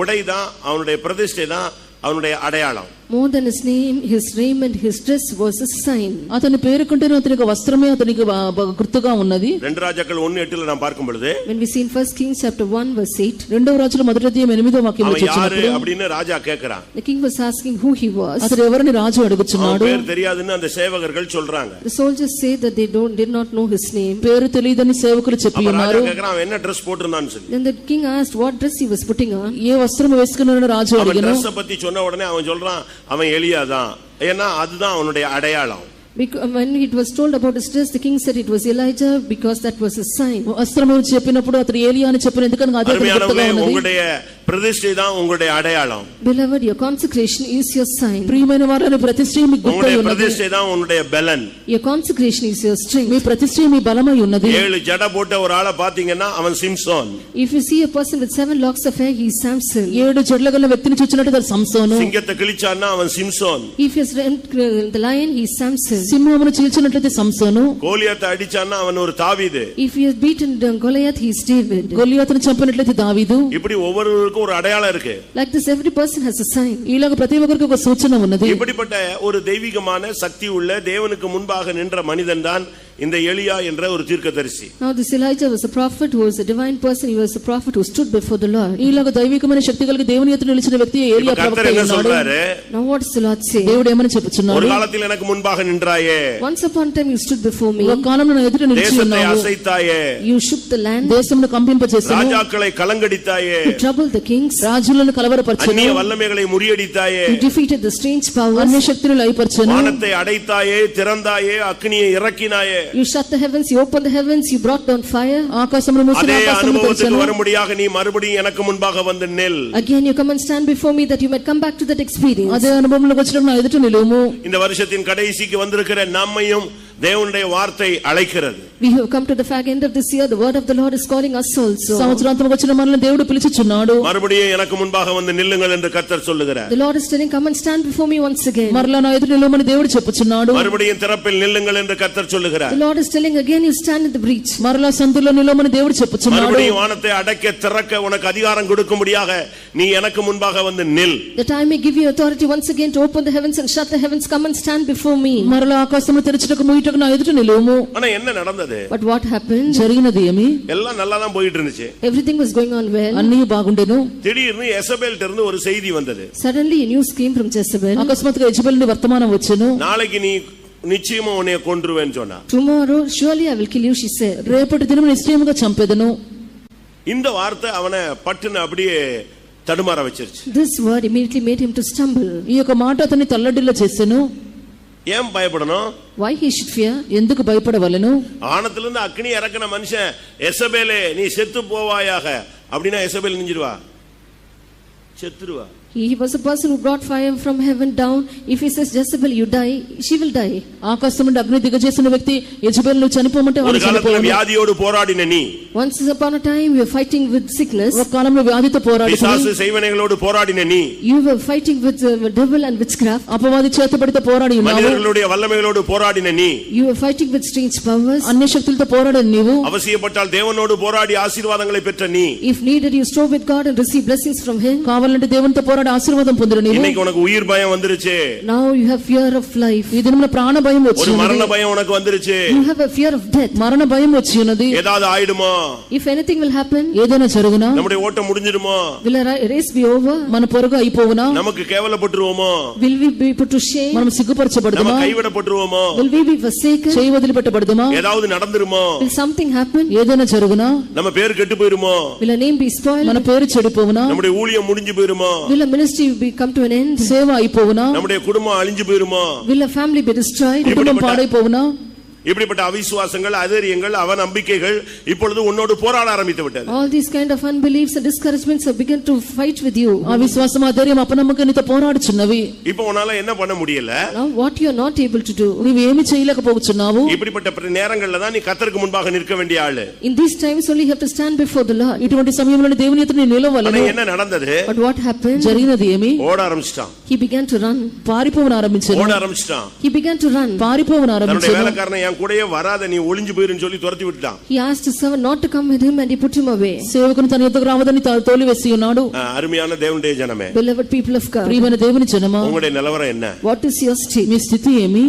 உடை தான், அவனுடைய பிரதிஷ்டை தான் அவனுடைய அடையாளம். More than his name, his raiment, his dress was a sign. అతని పేరు కంటేనే అతనికి వస్త్రమే అతనికి గుర్తుగా ఉన్నది. 2 రాజాக்கள் 1:8 நாம் பார்க்கும் பொழுது, When we see in 1 Kings chapter 1 verse 8, రెండవ రాజుల మొదటి అధ్యాయం 8వ వాక్యంలో அவன் யாரு చూచినప్పుడు அப்படினு ராஜா கேக்குறான். the king was asking who he was. అతడు ఎవరిని రాజు அவன் అడుగుచున్నాడు. பேர் தெரியாதுன்னு அந்த சேவகர்கள் சொல்றாங்க. The soldiers say that they did not know his name. పేరు తెలియదని సేవకులు చెప్పి அப்ப ராஜா ఉన్నారు. கேக்குறான் அவன் என்ன Dress போட்டுறான்னு சொல்லி. Then the king asked what dress he was putting on. ఏ వస్త్రం వేసుకున్నాడని రాజు அவன் అడిగాను. Dress பத்தி சொன்ன உடனே அவன் சொல்றான் அவன் எலியா தான். ஏன்னா அதுதான் அவனுடைய அடையாளம். When it was told about his dress, the king said it was Elijah because that was his sign. వస్త్రం చెప్పినప్పుడు అతడు ఏలియా అని చెప్పిన ఎందుకనగా అదే గుర్తుగా ఉన్నది. உங்களுடைய ప్రతిష్ఠை தான் உங்களுடைய அடையாளம். Beloved, your consecration is your sign. ప్రియమైన వారని ప్రతిష్ఠ మీ గుర్తై உங்களுடைய ఉన్నది. பிரதிஷ்டை தான் உங்களுடைய பலன். Your consecration is your strength. మీ ప్రతిష్ఠ మీ బలమై ఉన్నది. 7 ஜட போட்ட ஒரு ஆளை பாத்தீங்கன்னா அவன் Samson. If you see a person with 7 locks of hair, he is Samson. 7 జడల గల వ్యక్తిని చూచినట్టు అతడు సంసోను. சிங்கத்தை கிழிச்சான்னா அவன் Samson. If he has rent the lion, he is Samson. సింహమును చీల్చినట్లయితే సంసోను. கோலியாத்தை அடிச்சான்னா அவன் ஒரு தாவீது. If he has beaten Goliath, he is David. గొలియాతును చంపినట్లయితే దావీదు. இப்படி ஒவ்வொருவருக்கும் ஒரு அடையாளம் இருக்கு. Like this, every person has a sign. ఇలాగ ప్రతి ఒక్కరికి ఒక సూచన ఉన్నది. இப்படிப்பட்ட ஒரு தெய்வீகமான சக்தி உள்ள தேவனுக்கு முன்பாக நின்ற மனிதன் தான் இந்த எலியா என்ற ஒரு தீர்க்கதரிசி. Now this Elijah was a prophet who was a divine person. He was a prophet who stood before the Lord. ఇలాగ దైవికమైన శక్తి కలిగి దేవుని ఎదుట నిలిచిన వ్యక్తి ఏలియా ప్రవక్త என்ன ఉన్నాడు. சொல்றாரு? Now what does the Lord say? దేవుడు ఏమని చెప్పుచున్నాడు? ஒரு காலத்தில் எனக்கு முன்பாக நின்றாயே, Once upon a time you stood before me. ఒక కాలంలో నా ఎదుట నిలిచి தேசத்தை ఉన్నావు. அசைத்தாயே, You shook the land. దేశమును కంపింపచేసాను. ராஜாக்களை கலங்கடித்தாயே, You troubled the kings. రాజులను కలవరపరిచాను. அந்நிய வல்லமைகளை முறியடித்தாயே, You defeated the strange powers. అన్య శక్తులను లయపరిచాను. வானத்தை அடைத்தாயே, திறந்தாயே, அக்கினியை இறக்கினாயே. You shut the heavens. You opened the heavens. You brought down fire. ఆకాశమును మూసిన அதே ఆకాశమును அனுபவத்துக்கு తెరిచాను. வரும்படியாக நீ மறுபடியும் எனக்கு முன்பாக வந்து நில். Again you come and stand before me that you might come back to that experience. అదే అనుభవంలోకి వచ్చినప్పుడు నా ఎదుట నిలువుము. இந்த வருஷத்தின் கடைசிக்கு வந்திருக்கிற நம்மையும் தேவனுடைய வார்த்தை அழைக்கிறது. We have come to the fag end of this year. The word of the Lord is calling us also. సంవత్సరాంతం వచ్చిన మనల్ని దేవుడు పిలుచుచున్నాడు. மறுபடியும் எனக்கு முன்பாக வந்து நில்லுங்கள் என்று கர்த்தர் சொல்லுகிறார். The Lord is telling, come and stand before me once again. మరలా నా ఎదుట నిలువమని దేవుడు చెప్పుచున్నాడు. மறுபடியும் திறப்பில் நில்லுங்கள் என்று கர்த்தர் சொல்லுகிறார். The Lord is telling again, you stand in the breach. మరలా సందులో నిలువమని దేవుడు చెప్పుచున్నాడు. மறுபடியும் வானத்தை அடைக்க திறக்க உனக்கு அதிகாரம் கொடுக்கும்படியாக நீ எனக்கு முன்பாக வந்து நில். That I may give you authority once again to open the heavens and shut the heavens. Come and stand before me. మరలా ఆకాశమును తెరచుటకు మూయుటకు నా ఎదుట నిలువుము. ஆனா என்ன நடந்தது? But what happened? జరిగినది ఏమి? எல்லாம் நல்லா தான் போயிட்டு இருந்துச்சு. Everything was going on well. అన్నీ బాగుండెను. திடீர்னு எசபேல்ட்ட இருந்து ஒரு செய்தி வந்தது. Suddenly a news came from Jezebel. అకస్మాత్తుగా యెజబెల్ నుండి వర్తమానం వచ్చెను. நாளைக்கு நீ நிச்சயமா உன்னை கொன்றுவேன்னு சொன்னா. Tomorrow surely I will kill you, she said. రేపటి దినము నిశ్చయముగా చంపెదను. இந்த வார்த்தை அவனை పట్టున அப்படியே தடுமாற வச்சிருச்சு. This word immediately made him to stumble. ఈ యొక్క మాట అతన్ని తల్లడిల్ల చేసెను. ஏன் பயப்படணும்? Why he should fear? ఎందుకు భయపడవలెను? ஆனத்திலிருந்து அக்னி இறக்கின மனுஷன் எசபேலே நீ செத்து போவாயாக அப்படின்னா Jezebel நெஞ்சிடுவா, செத்துருவா. He was a person who brought fire from heaven down. If he says Jezebel, you die, she will die. ఆకాశం నుండి అగ్ని దిగజేసిన వ్యక్తి యెజబెల్ ను చనిపోమంటే ஒரு காலத்துல வியாதியோடு போராடின நீ, Once upon a time you were fighting with sickness. ఒక కాలంలో వ్యాధితో పోరాడి பிசாசு செய்வனைகளோடு போராடின நீ, You were fighting with devil and witchcraft. అపవాది చేతబడితో పోరాడి ఉన్నావు. மனிதர்களுடைய வல்லமைகளோடு போராடின நீ, You were fighting with strange powers. అన్ని శక్తులతో పోరాడిన నీవు அவசியப்பட்டால் தேவனோடு போராடி ஆசீர்வாதங்களை பெற்ற நீ, If needed, you strove with God and receive blessings from Him. కావాలంటే దేవునితో పోరాడి ఆశీర్వాదం పొందిన నీవు. இன்னைக்கு உனக்கு உயிர் பயம் வந்துருச்சு, Now you have fear of life. ఈ దినమున ప్రాణ భయం ஒரு వచ్చి மரண பயம் உனக்கு வந்துருச்சு. You have a fear of death. మరణ భయం వచ్చి ఉన్నది. ஏதாவது ஆயிடுமோ, If anything will happen, ఏదైనా జరుగునా, நம்முடைய ஓட்டம் முடிஞ்சிடுமో, will a race be over? మన పొరుగు అయిపోవునా, நமக்கு கேவலப்பட்டுருவோமோ, Will we be put to shame? మనం நம்ம సిగ్గుపరచబడదుమా, கைவிடப்பட்டுருவோமோ, Will we be forsaken? చేయి వదిలిపెట్టబడదుమా, ஏதாவது நடந்துருமో, Will something happen? ఏదైనా జరుగునా, நம்ம பேர் கெட்டு போயிருமோ, Will a name be spoiled? మన పేరు చెడిపోవునా, நம்முடைய ஊழியம் முடிஞ்சு போயிருமோ, Will a ministry be come to an end? సేవ అయిపోవునా, நம்முடைய குடும்பம் அழிஞ்சு போயிருமோ, Will a family be destroyed? కుటుంబం పాడైపోవునా. இப்படிப்பட்ட அவிசுவாசங்கள், அதரியங்கள், அவநம்பிக்கைகள் இப்பொழுது உன்னோடு போராட ஆரம்பித்து விட்டது. All these kind of unbeliefs and discouragements have begun to fight with you. ఆ విశ్వాసం ఆధైర్యం అపనమ్మకం నీతో పోరాడుచున్నవి. இப்போ உன்னால என்ன பண்ண முடியல? Now what you are not able to do. నీవు ఏమి చేయలేకపోతున్నావు. இப்படிப்பட்ட நேரங்கள்ல தான் நீ கர்த்தருக்கு முன்பாக நிற்க வேண்டிய ஆளு. In these times only you have to stand before the Lord. ఇటువంటి సమయంలో దేవుని ఎదుట నీ నిలవలను. என்ன நடந்தது? But what happened? జరిగినది ఏమి? ஓட ஆரம்பிச்சிட்டான். He began to run. పారిపోవన ఆరంభించాడు. ஓட ஆரம்பிச்சிட்டான். He began to run. పారిపోవన தன்னுடைய ఆరంభించాడు. வேலைக்காரனை என் கூடயே வராத, நீ ஒளிஞ்சு போயிருன்னு சொல்லி துரத்தி விட்டான். He asked his servant not to come with him and he put him away. సేవకుని తన యొద్దకు రావదని తోలివేసి ఉన్నాడు. அருமையான தேவனுடைய ஜனமே, Beloved people of God, ప్రియమైన దేవుని జనమా, உங்களுடைய நிலவரம் என்ன? what is your state? మీ స్థితి ఏమి?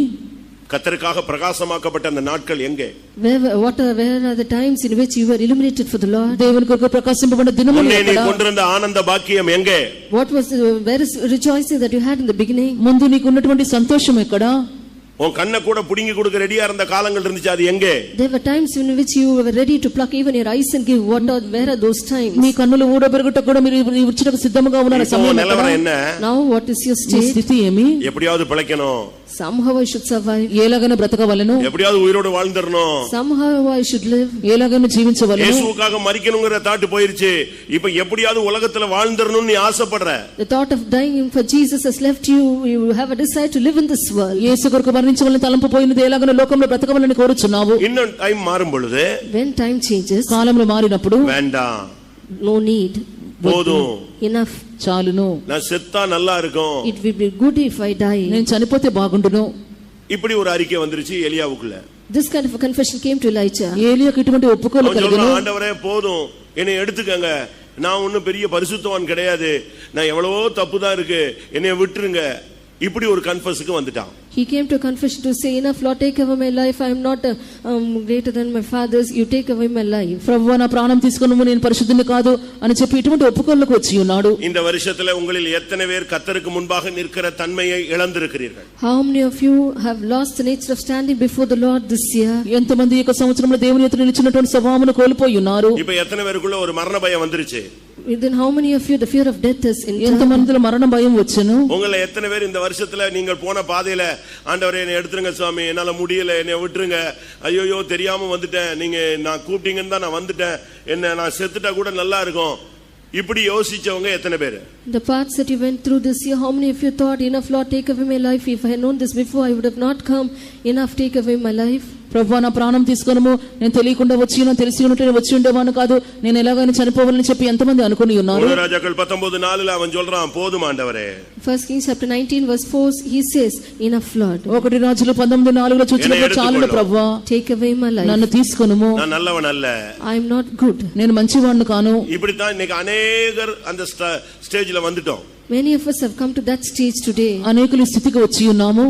கர்த்தருக்காக பிரகாசமாக்கப்பட்ட அந்த நாட்கள் எங்கே? Where are the times in which you were illuminated for the Lord? దేవుని కొరకు ప్రకాశింపబడిన దినములు முன்னே நீ ఎక్కడ? கொண்டிருந்த ஆனந்த பாக்கியம் எங்கே? Where is rejoicing that you had in the beginning? ముందు నీకు ఉన్నటువంటి సంతోషం ఎక్కడ? உன் கண்ணை கூட புடுங்கி கொடுக்க ரெடியா இருந்த காலங்கள் இருந்துச்சு, அது எங்கே? There were times in which you were ready to pluck even your eyes and give. Where are those times? నీ కన్నులు ఊడబెరుగుట కూడా మీరు ఉచ్చుటకు సిద్ధముగా ఉన్న సమయం నిలవరం ఎక్కడ? என்ன? Now what is your నీ state? స్థితి ఏమి? எப்படியாவது பிழைக்கணும், Somehow I should survive. ఎలాగైనా బ్రతకవలెను, எப்படியாவது உயிரோடு வாழ்ந்துடணும், Somehow I should live. ఎలాగైనా జీవించవలెను. இயேசுவுக்காக மரிக்கணுங்கிற தாட்டு போயிருச்சு. இப்ப எப்படியாவது உலகத்துல வாழ்ந்துடணும்னு நீ ஆசைப்படுற. The thought of dying for Jesus has left you. You have a desire to live in this world. యేసు కొరకు మరణించవలెను తలంపు పోయినది, ఎలాగైనా లోకంలో బ్రతకవలని కోరుచున్నావు. இன்னும் டைம் மாறும் பொழுது, When time changes, కాలంలో మారినప్పుడు வேண்டாம், no need. போதும், Enough. చాలును, நான் செத்தா நல்லா இருக்கும், It will be good if I die. నేను చనిపోతే బాగుండును. இப்படி ஒரு அறிக்கை வந்துருச்சு எலியாவுக்குள்ள. This kind of a confession came to Elijah. ఏలియాకు ఇటువంటి ఒప్పుకోలు அவன் కలిగెను. சொல்றான், ஆண்டவரே போதும், என்னை எடுத்துக்கங்க, நான் ஒன்னும் பெரிய பரிசுத்தவான் கிடையாது, நான் எவ்வளவோ தப்பு தான் இருக்கு, என்னைய விட்டுருங்க. இப்படி ஒரு கன்ஃபெஸ்ஸுக்கு வந்துட்டான். He came to a confession to say, enough Lord, take away my life. I am not greater than my fathers. You take away my life. ప్రభువా నా ప్రాణం తీసుకొనుము, నేను పరిశుద్ధుని కాదు అని చెప్పి ఇటువంటి ఒప్పుకోలకు వచ్చి ఉన్నాడు. இந்த வருஷத்துல உங்களில் எத்தனை பேர் கர்த்தருக்கு முன்பாக நிற்கிற தன்மையை இழந்திருக்கிறீர்கள்? How many of you have lost the nature of standing before the Lord this year? ఎంతమంది ఈ యొక్క సంవత్సరంలో దేవుని ఎదుట నిలిచినటువంటి స్వభావమును కోల్పోయి ఉన్నారు? இப்ப எத்தனை பேருக்குள்ள ஒரு மரண பயம் வந்துருச்சு? Within how many of you the fear of death is in? ఎంతమందిలో మరణ భయం వచ్చెను? உங்களை எத்தனை பேர் இந்த வருஷத்துல நீங்கள் போன பாதையில, ஆண்டவரே என்னை எடுத்துருங்க சுவாமி, என்னால முடியல, என்னை விட்டுருங்க, ஐயோ தெரியாம வந்துட்டேன், நீங்க நான் கூப்பிட்டீங்கன்னு தான் நான் வந்துட்டேன், என்ன நான் செத்துட்டா கூட நல்லா இருக்கும், இப்படி யோசிச்சவங்க எத்தனை பேர்? The paths that you went through this year, how many of you thought, enough Lord, take away my life? If I had known this before, I would have not come. Enough, take away my life. ప్రభువా నా ప్రాణం తీసుకొనుము, నేను తెలియకుండా వచ్చి తెలిసి ఉన్నట్టు వచ్చి ఉండేవాను కాదు, నేను ఎలాగైనా చనిపోవాలని చెప్పి ఎంతమంది అనుకుని ఉన్నారు? రాజాக்கள் 19:4 அவன் சொல்றான், போதும் ஆண்டவரே. 1 Kings chapter 19 verse 4, he says, enough Lord. 1 రాజులు 19:4 చూచినప్పుడు చాలును ప్రభువా, take away my life. నన్ను తీసుకొనుము, நான் நல்லவன் அல்ல, I am not good. నేను మంచివాణ్ణి కాను. இப்படித்தான் இன்னைக்கு அநேகர் அந்த ஸ்டேஜ்ல வந்துட்டோம். Many of us have come to that stage today. అనేకులు ఈ స్థితికి వచ్చి ఉన్నాము.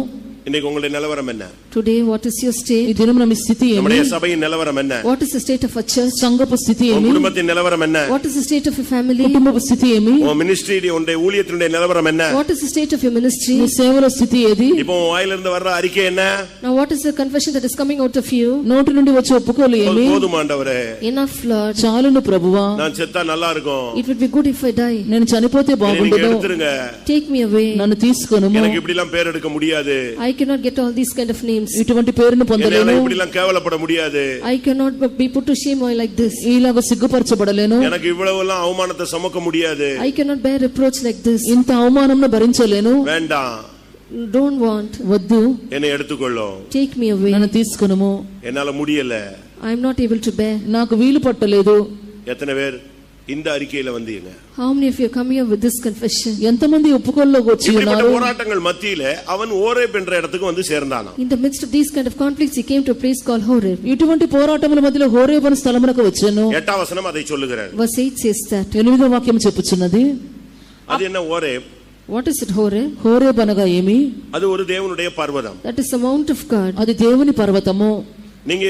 இன்னைக்கு உங்களுடைய நிலவரம் என்ன? Today what is your ఈ state? దినమున మీ స్థితి ఏమి? நம்முடைய சபையின் நிலவரம் என்ன? What is the state of a church? సంఘపు స్థితి உன் ఏమి? குடும்பத்தின் நிலவரம் என்ன? What is the state of your family? కుటుంబపు స్థితి ఏమి? உன் மினிஸ்ட்ரி, உன்னுடைய ஊழியத்தினுடைய நிலவரம் என்ன? What is the state of your ministry? నీ సేవల స్థితి ఏది? இப்போ உன் வாயிலிருந்து வர்ற அறிக்கை என்ன? Now what is the confession that is coming out of you? నోటి నుండి వచ్చే ఒప్పుకోలు ఏమి? போதும் ஆண்டவரே, Enough Lord. చాలును ప్రభువా, நான் செத்தா நல்லா இருக்கும், It would be good if I die. నేను చనిపోతే நீங்க బాగుండును, எடுத்துருங்க, Take me away. నన్ను తీసుకొనుము, எனக்கு இப்படி எல்லாம் பேர் எடுக்க முடியாது, I cannot get all these kind of names. ఇటువంటి పేరును పొందలేను. என்னால இப்படி எல்லாம் கேவலப்பட முடியாது. I cannot be put to shame like this. ఇలాగ సిగ్గుపరచబడలేను. எனக்கு இவ்வளவு எல்லாம் அவமானத்தை சுமக்க முடியாது. I cannot bear reproach like this. ఇంత అవమానంను భరించలేను. வேண்டாம். Don't want. వద్దు. என்னை எடுத்துக்கொள்ளும். Take me away. నన్ను తీసుకొనుము. என்னால முடியல. I am not able to bear. నాకు వీలు పట్టలేదు. எத்தனை பேர் இந்த அறிக்கையில வந்தீங்க? How many of you come here with this confession? ఎంతమంది ఒప్పుకోల్లోకి వచ్చి இப்படிப்பட்ட ఉన్నారు? போராட்டங்கள் மத்தியிலே அவன் ஓரேப் என்ற இடத்துக்கு வந்து சேர்ந்தானா. In the midst of these kind of conflicts, he came to a place called Horeb. ఇటువంటి పోరాటముల మధ్యలో హోరేబు అనే స్థలమునకు వచ్చాను. 8వ వచనం அதை சொல்லுகிறார். Verse 8 says that. 8వ వాక్యం చెప్పుచున్నది. அது என்ன Horeb? What is it, Horeb? Horeb అనగా ఏమి? அது ஒரு தேவனுடைய பர்வதம். That is the mount of God. అది దేవుని పర్వతము. நீங்க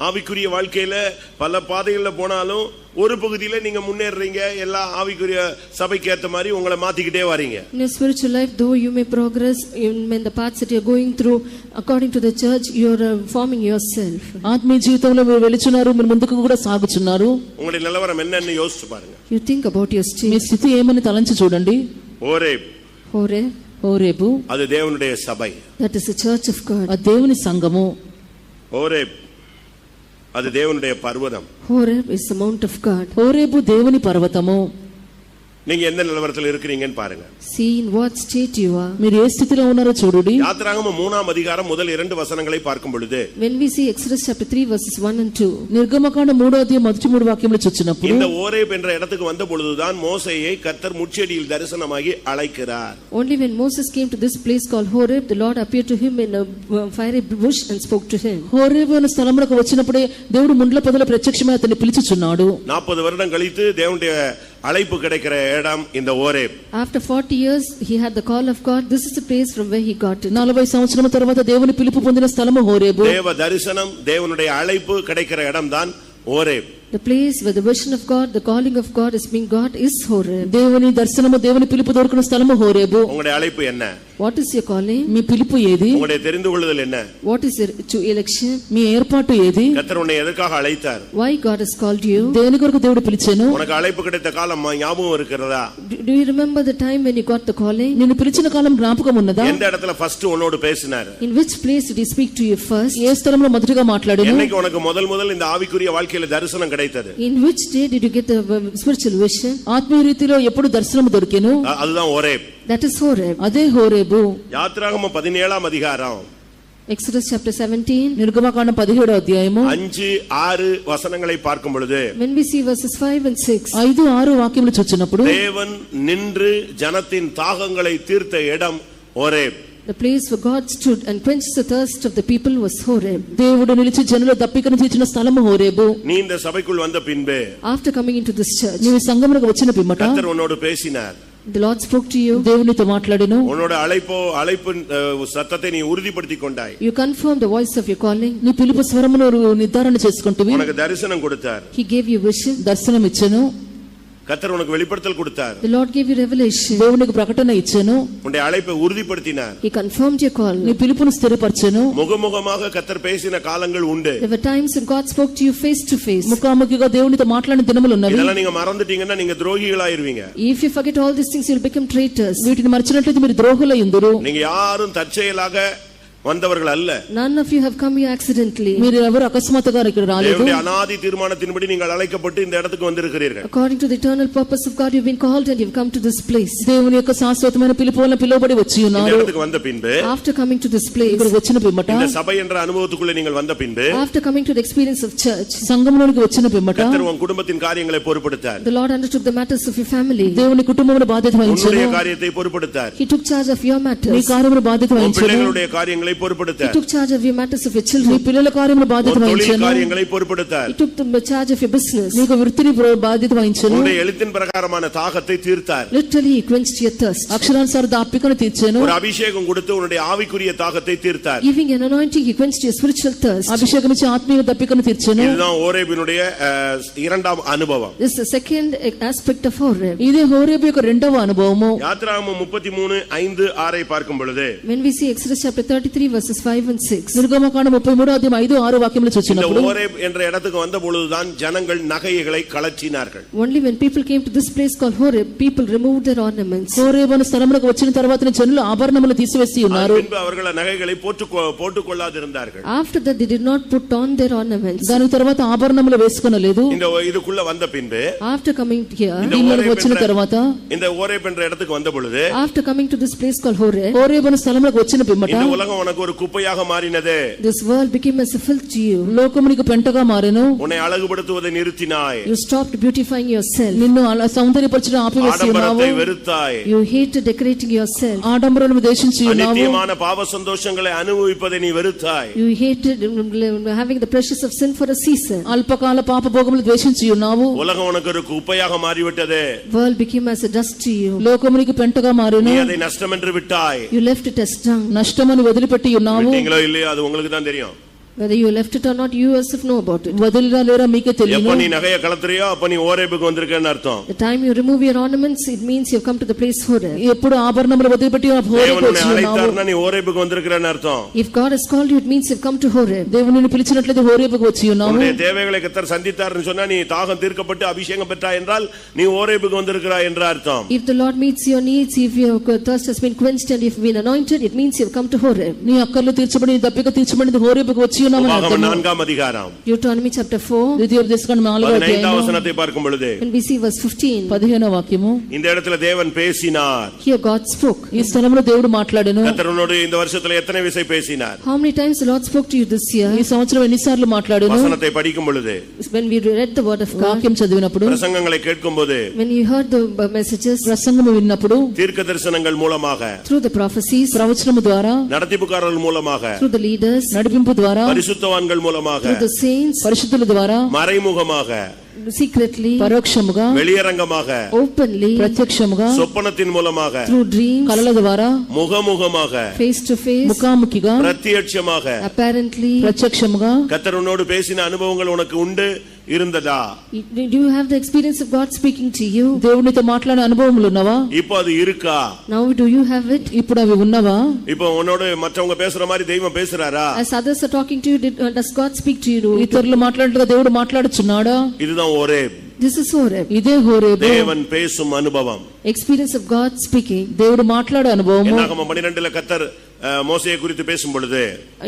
ஆவிக்குரிய வாழ்க்கையில பல பாதைகள்ல போனாலும் ஒரு பகுதியில நீங்க முன்னேறீங்க, எல்லா ஆவிக்குரிய சபைக்கு ஏத்த மாதிரி உங்களை மாத்திக்கிட்டே வரீங்க. In your spiritual life, though you may progress in the paths that you are going through according to the church, you are forming yourself. ఆత్మీయ జీవితంలో మీరు వెళుచున్నారు, మీరు ముందుకు కూడా సాగుచున్నారు. உங்களுடைய நிலவரம் என்னன்னு யோசிச்சு பாருங்க. You think about your me state. స్థితి ఏమని తలంచి చూడండి. ஓரேப் Horeb, హోరేబు அது தேவனுடைய சபை. that is the church of God. ఆ దేవుని సంఘము. ஓரேப் அது தேவனுடைய பர்வதம். Horeb is the mount of God. Horeb దేవుని పర్వతము. நீங்க எந்த நிலவரத்தில் இருக்கிறீங்கன்னு பாருங்க. See in what state you are. మీరు ఏ స్థితిలో ఉన్నారో చూడండి. யாத்திராகமம் 3ஆம் அதிகாரம் முதல் 2 வசனங்களை பார்க்கும் பொழுது, When we see Exodus chapter 3 verses 1 and 2, నిర్గమకాండ 3వ అధ్యాయం మొదటి 3 వాక్యములు చూచినప్పుడు இந்த ஓரேப் என்ற இடத்துக்கு வந்த பொழுதுதான் மோசேயை கர்த்தர் முட்செடியில் தரிசனமாகி அழைக்கிறார். only when Moses came to this place called Horeb, the Lord appeared to him in a fiery bush and spoke to him. Horeb అనే స్థలమునకు వచ్చినప్పుడే దేవుడు ముండ్ల పొదలో ప్రత్యక్షమై అతన్ని పిలుచుచున్నాడు. 40 வருடம் கழித்து தேவனுடைய அழைப்பு கிடைக்கிற இடம் இந்த Horeb. After 40 years, he had the call of God. This is the place from where he got it. 40 సంవత్సరముల తర్వాత దేవుని పిలుపు పొందిన స్థలము హోరేబు. தேவ தரிசனம், தேவனுடைய அழைப்பு கிடைக்கிற இடம்தான் Horeb. The place where the vision of God, the calling of God is being got is Horeb. దేవుని దర్శనము, దేవుని పిలుపు దొరుకున స్థలము హోరేబు. உங்களுடைய அழைப்பு என்ன? What is your calling? మీ పిలుపు ఏది? உங்களுடைய தெரிந்து கொள்ளுதல் என்ன? What is your election? మీ ఏర్పాటు ఏది? கர்த்தர் உன்னை எதற்காக அழைத்தார்? Why God has called you? దేని కొరకు దేవుడు పిలిచెను? உனக்கு அழைப்பு கிடைத்த காலம் ஞாபகம் இருக்கிறதா? Do you remember the time when you got the calling? నిన్ను పిలిచిన కాలం జ్ఞాపకం ఉన్నదా? எந்த இடத்துல ஃபர்ஸ்ட் உன்னோடு பேசினார்? In which place did he speak to you first? ఏ స్థలంలో మొదటిగా మాట్లాడెను? என்னைக்கு உனக்கு முதல் இந்த ஆவிக்குரிய வாழ்க்கையில தரிசனம் கிடைத்தது? In which day did you get the spiritual vision? ఆత్మీయ రీతిలో ఎప్పుడు దర్శనము దొరికెను? அதுதான் ஓரேப். That is Horeb. అదే హోరేబు. யாத்திராகமம் 17ஆம் அதிகாரம் Exodus chapter 17. నిర్గమకాండం 17వ అధ్యాయము 5, 6 వசனங்களை பார்க்கும் பொழுது, When we see verses 5 and 6. 5, 6 వాక్యములు చూచినప్పుడు தேவன் நின்று ஜனத்தின் தாகங்களை தீர்த்த இடம் Horeb. The place where God stood and quenched the thirst of the people was Horeb. దేవుడు నిలిచి జనుల దప్పికను తీర్చిన స్థలము హోరేబు. நீ இந்த சபைக்குள் வந்த பின்பு, After coming into this church, నీవు సంఘమునకు వచ్చిన పిమ్మట கர்த்தர் உன்னோடு பேசினார். the Lord spoke to you. దేవునితో మాట్లాడెను. உன்னோட அழைப்பின் சத்தத்தை நீ உறுதிப்படுத்திக் கொண்டாய். You confirmed the voice of your calling. నీ పిలుపు స్వరమును నిర్ధారణ చేసుకుంటువి. உனக்கு தரிசனம் கொடுத்தார். He gave you vision. దర్శనం ఇచ్చెను. கர்த்தர் உனக்கு வெளிப்படுத்தல் கொடுத்தார். The Lord gave you revelation. దేవునికి ప్రకటన ఇచ్చెను. உன்னுடைய அழைப்பை உறுதிப்படுத்தினார். He confirmed your call. నీ పిలుపును స్థిరపరచెను. முகமுகமாக கர்த்தர் பேசின காலங்கள் உண்டு. There were times when God spoke to you face to face. ముఖాముఖిగా దేవునితో మాట్లాడిన దినములు ఉన్నవి. இதெல்லாம் நீங்க மறந்துட்டீங்கன்னா நீங்க துரோகிகளாயிருவீங்க. If you forget all these things, you will become traitors. వీటిని మర్చినట్లయితే మీరు ద్రోహులై ఉందురు. நீங்க யாரும் தற்செயலாக வந்தவர்கள் அல்ல. None of you have come here accidentally. మీరు ఎవరు అకస్మాత్తుగా ఇక్కడ రాలేదు. தேவனுடைய அநாதி தீர்மானத்தின்படி நீங்கள் அழைக்கப்பட்டு இந்த இடத்துக்கு வந்திருக்கிறீர்கள். According to the eternal purpose of God, you've been called and you've come to this place. దేవుని యొక్క శాశ్వతమైన పిలుపు వలన పిలువబడి వచ్చి இந்த ఉన్నారు. இடத்துக்கு வந்த பின்பு, After coming to this place, ఇక్కడికి వచ్చిన పిమ్మట, இந்த சபை என்ற அனுபவத்துக்குள்ளே நீங்கள் வந்த பின்பு, after coming to the experience of church, సంఘంలోనికి వచ్చిన పిమ్మట கர்த்தர் உன் குடும்பத்தின் காரியங்களை பொறுப்படுத்தார். the Lord undertook the matters of your family. దేవుని కుటుంబముల బాధ్యత వహించెను. உன்னுடைய காரியத்தை பொறுப்படுத்தார். He took charge of your నీ matters. కార్యముల బాధ్యత உன் వహించెను. பிள்ளைகளுடைய காரியங்களை He பொறுப்படுத்தார். took charge of your matters of your నీ children. పిల్లల కార్యముల బాధ్యత உன் தொழில் వహించెను. காரியங்களை பொறுப்படுத்தார். He took the charge of your business. నీకు వృత్తిని బాధ్యత వహించెను. உன்னுடைய எழுத்தின் பிரகாரமான தாகத்தை தீர்த்தார். Literally, He quenched your thirst. అక్షరానుసార దాప్పికను తీర్చెను. ஒரு அபிஷேகம் கொடுத்து உன்னுடைய ஆவிக்குரிய தாகத்தை தீர்த்தார். Giving an anointing, He quenched your spiritual thirst. అభిషేకం ఇచ్చి ఆత్మీయ దప్పికను తీర్చెను. இதுதான் ஓரேபினுடைய இரண்டாம் அனுபவம். This is the second aspect of Horeb. ఇదే హోరేబు యొక్క రెండవ అనుభవము. யாத்திராகமம் 33, 5, 6 பார்க்கும் பொழுது, When we see Exodus chapter 33 33 verses 5 and 6. నిర్గమకాండం 33 అధ్యాయం 5 6 వాక్యములు இந்த చూచినప్పుడు ஓரேப் என்ற இடத்துக்கு வந்த பொழுதுதான் ஜனங்கள் நகைகளை கலற்றினார்கள். Only when people came to this place called Horeb, people removed their ornaments. Horeb అనే స్థలమునకు వచ్చిన తర్వాతనే జనులు ఆభరణములు తీసివేసి ఉన్నారు. பின்பு அவர்கள் நகைகளை போட்டுக் கொள்ளாதிருந்தார்கள். After that they did not put on their ornaments. దాని తర్వాత ఆభరణములు వేసుకొనలేదు. இந்த இதுக்குள்ள வந்த பின்பு After coming here, దీనిలోకి వచ్చిన తర్వాత இந்த ஓரேப் என்ற இடத்துக்கு வந்த பொழுது after coming to this place called Horeb, Horeb అనే స్థలమునకు వచ్చిన పిమ్మట இந்த உலகம் உனக்கு ஒரு குப்பையாக மாறினது. this world became as a filth to you. లోకము నీకు పెంటగా మారెను. உன்னை அழகுபடுத்துவதை நிறுத்தினாய். You stopped beautifying yourself. నిన్ను సౌందర్యపరచడం ఆపివేసి ఉన్నావు. ஆடம்பரத்தை வெறுத்தாய். You hated decorating yourself. ఆడంబరమును ద్వేషించి ఉన్నావు. அநித்தியமான பாவ சந்தோஷங்களை அனுபவிப்பதை நீ வெறுத்தாய். You hated having the pleasures of sin for a season. అల్పకాల పాప భోగములు ద్వేషించి ఉన్నావు. உலகம் உனக்கு ஒரு குப்பையாக மாறிவிட்டது. World became as a dust to you. లోకము నీకు పెంటగా మారెను. நீ அதை நஷ்டம் என்று விட்டாய். You left it as dung. నష్టమని వదిలిపెట్టి ఉన్నావు. விட்டீங்களோ இல்லையோ அது உங்களுக்கு தான் தெரியும். Whether you left it or not, you yourself know about it. వదిలిరా లేరా మీకే తెలియదు. எப்ப நீ நகையை கலத்துறியோ அப்ப நீ ஓரேபுக்கு வந்திருக்கேன்னு அர்த்தம். The time you remove your ornaments, it means you have come to the place Horeb. ఎప్పుడు ఆభరణములు వదిలిపెట్టి హోరేబుకు தேவன் వచ్చి ఉన్నావు. அழைத்தார்னா நீ ஓரேபுக்கு வந்திருக்கேன்னு அர்த்தம். If God has called you, it means you have come to Horeb. దేవుని నిన్ను పిలిచినట్లయితే హోరేబుకు వచ్చి ఉన్నావు. உன்னுடைய தேவைகளை கர்த்தர் சந்தித்தார்னு சொன்னா நீ தாகம் தீர்க்கப்பட்டு அபிஷேகம் பெற்றாய் என்றால் நீ ஓரேபுக்கு வந்திருக்கிறாய் என்ற அர்த்தம். If the Lord meets your needs, if your thirst has been quenched and you've been anointed, it means you have come to Horeb. నీ అక్కర్లు తీర్చబడి నీ దప్పిక తీర్చబడి హోరేబుకు వచ్చి ఉన్నావు అని అర్థం. அதிகாரம் Deuteronomy chapter 4. ద్వితీయోపదేశకాండం 4వ 15వ అధ్యాయం వచనத்தை பார்க்கும் பொழுது When we see verse 15, 15వ వాక్యము. இந்த இடத்துல தேவன் பேசினார். here God spoke. ఈ స్థలంలో దేవుడు మాట్లాడెను. கர்த்தர் உன்னோடு இந்த வருஷத்துல எத்தனை விசை பேசினார்? How many times the Lord spoke to you this year? ఈ సంవత్సరం ఎన్నిసార్లు మాట్లాడెను? வசனத்தை படிக்கும் பொழுது When we read the word of God, వాక్యం చదివినప్పుడు, பிரசங்கங்களை கேட்கும்போது when you heard the messages, ప్రసంగము విన్నప్పుడు, தீர்க்க தரிசனங்கள் மூலமாக through the prophecies, ప్రవచనము ద్వారా, நடத்திப்புக்காரர்கள் மூலமாக through the leaders, నడిపింపు ద్వారా, பரிசுத்தவான்கள் மூலமாக through the saints, పరిశుద్ధుల ద్వారా, மறைமுகமாக secretly, పరోక్షముగా, வெளியரங்கமாக openly, ప్రత్యక్షముగా, சொப்பனத்தின் மூலமாக through dreams, కలల ద్వారా, முகமுகமாக face to face, ముఖాముఖిగా, பிரத்யட்சமாக apparently. ప్రత్యక్షముగా கர்த்தர் உன்னோடு பேசின அனுபவங்கள் உனக்கு உண்டு இருந்ததா? Do you have the experience of God speaking to you? దేవునితో మాట్లాడే అనుభవములు ఉన్నవా? இப்போ அது இருக்கா? Now do you have it? ఇప్పుడు అవి ఉన్నవా? இப்போ உன்னோடு மற்றவங்க பேசுற மாதிரி தெய்வம் பேசுறாரா? As others are talking to you, does God speak to you? ఇతరులు మాట్లాడినట్టుగా దేవుడు మాట్లాడుచున్నాడా? இதுதான் ஓரேப். This is Horeb. ఇదే హోరేబు. தேவன் பேசும் அனுபவம். Experience of God speaking. దేవుడు మాట్లాడే అనుభవము. என்னாகமம் 12ல கர்த்தர் மோசேயை குறித்து பேசும் பொழுது,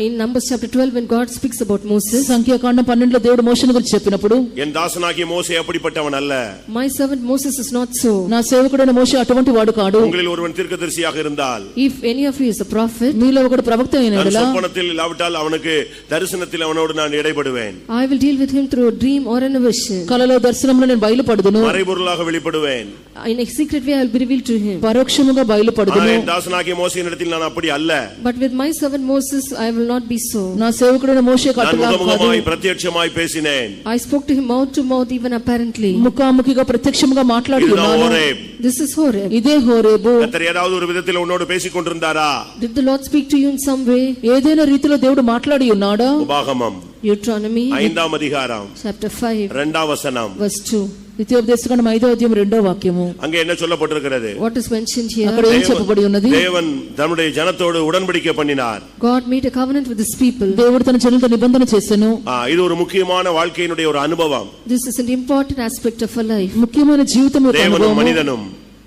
In Numbers chapter 12, when God speaks about Moses, సంఖ్యాకాండం 12లో దేవుడు మోషేను గురించి చెప్పినప్పుడు, என் தாசனாகிய மோசே அப்படிப்பட்டவன் அல்ல, my servant Moses is not so. నా సేవకుడైన మోషే అటువంటి వాడు కాడు. உங்களில் ஒருவன் தீர்க்கதரிசியாக இருந்தால், If any of you is a prophet, మీలో ఒకడు ప్రవక్త అయిన நான் యెడల, சொப்பனத்தில் இல்லாவிட்டால் அவனுக்கு தரிசனத்தில் அவனோடு நான் இடைப்படுவேன். I will deal with him through a dream or in a vision. కలలో దర్శనంలో నేను బయలుపడుదును. மறைபொருளாக வெளிப்படுவேன். In a secret way I will be revealed to him. పరోక్షముగా బయలుపడుదును. ஆனால் என் தாசனாகிய மோசேயின் இடத்தில் நான் அப்படி அல்ல. But with my servant Moses I will not be so. నా సేవకుడైన మోషే நான் అటులా కాదు. முகமுகமாய் பிரத்யட்சமாய் பேசினேன். I spoke to him mouth to mouth, even apparently. ముఖాముఖిగా ప్రత్యక్షముగా இதுதான் మాట్లాడుతున్నాను. ஓரேப். This is Horeb. ఇదే హోరేబు. கர்த்தர் ஏதாவது ஒரு விதத்தில் உன்னோடு பேசிக் கொண்டிருந்தாரா? Did the Lord speak to you in some way? ఏదైనా రీతిలో దేవుడు మాట్లాడి ఉన్నాడా? உபாகமம் Deuteronomy 5వ அதிகாரம் chapter 5, 2వ వచனம். verse 2. ద్వితీయోపదేశకాండం 5వ అధ్యాయం 2వ వాక్యము. அங்கே என்ன சொல்லப்பட்டிருக்கிறது? What is mentioned here? అక్కడ ఏం చెప్పబడి ఉన్నది? தேவன் தம்முடைய ஜனத்தோடு உடன்படிக்கை பண்ணினார். God made a covenant with his people. దేవుడు తన జనులతో నిబంధన చేసెను. இது ஒரு முக்கியமான வாழ்க்கையினுடைய ஒரு அனுபவம். This is an important aspect of a life. ముఖ్యమైన జీవితం యొక్క தேவனும் అనుభవము. மனிதனும்,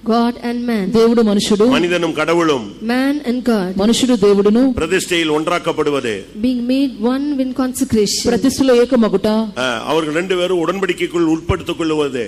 God and man. దేవుడు మనుషుడు, மனிதனும் கடவுளும் Man and God మనుషుడు దేవుడును பிரதிஷ்டையில் ஒன்றாக்கப்படுவது, being made one in consecration. ప్రతిష్ఠలో ఏకమగుట, அவர்கள் ரெண்டு பேரும் உடன்படிக்கைக்குள் உட்படுத்திக் கொள்வது.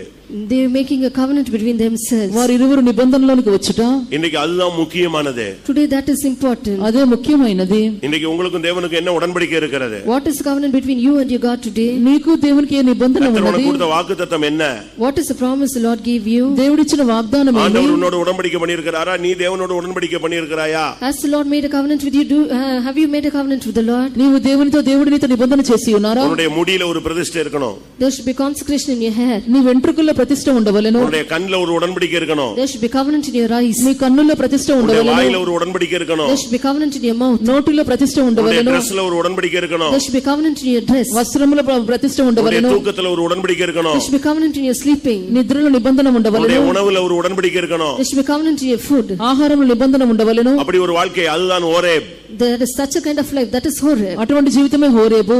They are making a covenant between themselves. వారిరువురు నిబంధనలోనికి వచ్చుట. இன்னைக்கு அதுதான் முக்கியமானது. Today that is important. అదే ముఖ్యమైనది. இன்னைக்கு உங்களுக்கும் தேவனுக்கும் என்ன உடன்படிக்கை இருக்கிறது? What is the covenant between you and your God today? నీకు దేవునికి ఏ నిబంధన கர்த்தர் ఉన్నది? உனக்கு கொடுத்த வாக்குத்தத்தம் என்ன? What is the promise the Lord gave you? దేవుడిచ్చిన వాగ్దానం ఏమి? ஆண்டவர் உன்னோடு உடன்படிக்கை பண்ணியிருக்கிறாரா? நீ தேவனோடு உடன்படிக்கை பண்ணியிருக்கிறாயா? Has the Lord made a covenant with you? Have you made a covenant with the Lord? నీవు దేవునితో దేవుడినితో నిబంధన చేసి ఉన్నారా? உன்னுடைய முடியில ஒரு பிரதிஷ்டை இருக்கணும். There should be consecration in your hair. నీ వెంట్రుకల్లో ప్రతిష్ఠ ఉండవలెను. உன்னுடைய கண்ணுல ஒரு உடன்படிக்கை இருக்கணும். There should be covenant in your eyes. నీ కన్నుల్లో ప్రతిష్ఠ உன்னுடைய ఉండవలెను. வாயில ஒரு உடன்படிக்கை இருக்கணும். There should be covenant in your mouth. నోటిలో ప్రతిష్ఠ உன்னுடைய ఉండవలెను. ட்ரெஸ்ல ஒரு உடன்படிக்கை இருக்கணும். There should be covenant in your dress. వస్త్రముల ప్రతిష్ఠ உன்னுடைய ఉండవలెను. தூக்கத்துல ஒரு உடன்படிக்கை இருக்கணும். There should be covenant in your sleeping. నిద్రలో నిబంధన உன்னுடைய ఉండవలెను. உணவுல ஒரு உடன்படிக்கை இருக்கணும். There should be covenant in your food. ఆహారంలో నిబంధన ఉండవలెను. அப்படி ஒரு வாழ்க்கை, அதுதான் Horeb. There is such a kind of life, that is Horeb. అటువంటి జీవితమే హోరేబు.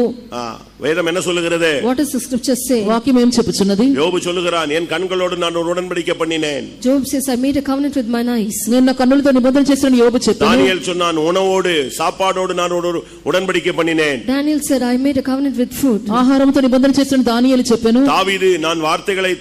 வேதம் என்ன சொல்லுகிறது? What does the scripture say? వాక్యం ఏం చెప్పుచున్నది? యోబు சொல்லுகிறான், என் கண்களோடு நான் ஒரு உடன்படிக்கை பண்ணினேன். Job says, I made a covenant with mine eyes. నేను నా కన్నులతో నిబంధన చేశానని యోబు చెప్పాడు. దానియేల్ சொன்னான், உணவோடு சாப்பாடோடு நான் ஒரு உடன்படிக்கை பண்ணினேன். Daniel said, I made a covenant with food. ఆహారంతో నిబంధన చేశానని దానియేలు చెప్పాను. தாவீது, நான் வார்த்தைகளை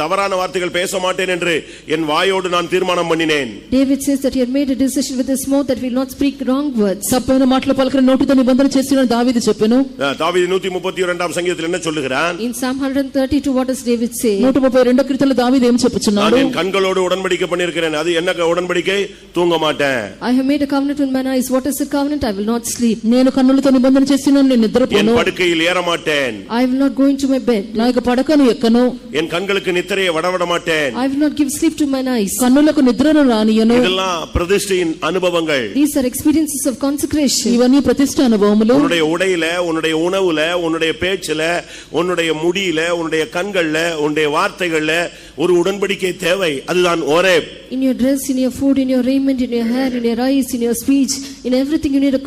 தவறான வார்த்தைகள் பேச மாட்டேன் என்று என் வாயோடு நான் தீர்மானம் பண்ணினேன். David says that he had made a decision with his mouth that he will not speak wrong words. తప్పైన మాటలు పలకని నోటితో నిబంధన చేశానని దావీదు చెప్పాను. దావీదు 132వ సంగీతத்தில் என்ன சொல்லுகிறான்? In Psalm 132, what does David say? 132వ కీర్తనలో దావీదు ఏం చెప్పుచున్నాడు? நான் என் கண்களோடு உடன்படிக்கை பண்ணியிருக்கிறேன். அது என்ன உடன்படிக்கை? தூங்க மாட்டேன். I have made a covenant with mine eyes. What is the covenant? I will not sleep. నేను కన్నులతో నిబంధన చేస్తున్నాను, నేను నిద్రపోను. என் படுக்கையில் ஏற மாட்டேன். I will not go into my bed. నా యొక్క పడకను ఎక్కను. என் கண்களுக்கு நித்திரையை வடவிட மாட்டேன். I will not give sleep to mine eyes. కన్నులకు నిద్రను రానియను. இதெல்லாம் பிரதிஷ்டையின் அனுபவங்கள். These are experiences of consecration. ఇవన్నీ ప్రతిష్ఠ అనుభవములు. உன்னுடைய உடையில, உன்னுடைய உணவுல, உன்னுடைய பேச்சுல, உன்னுடைய முடியில, உன்னுடைய கண்கள்ல, உன்னுடைய வார்த்தைகள்ல ஒரு உடன்படிக்கை தேவை. அதுதான் Horeb. In your dress, in your food, in your raiment, in your hair, in your eyes, in your speech, in everything you need a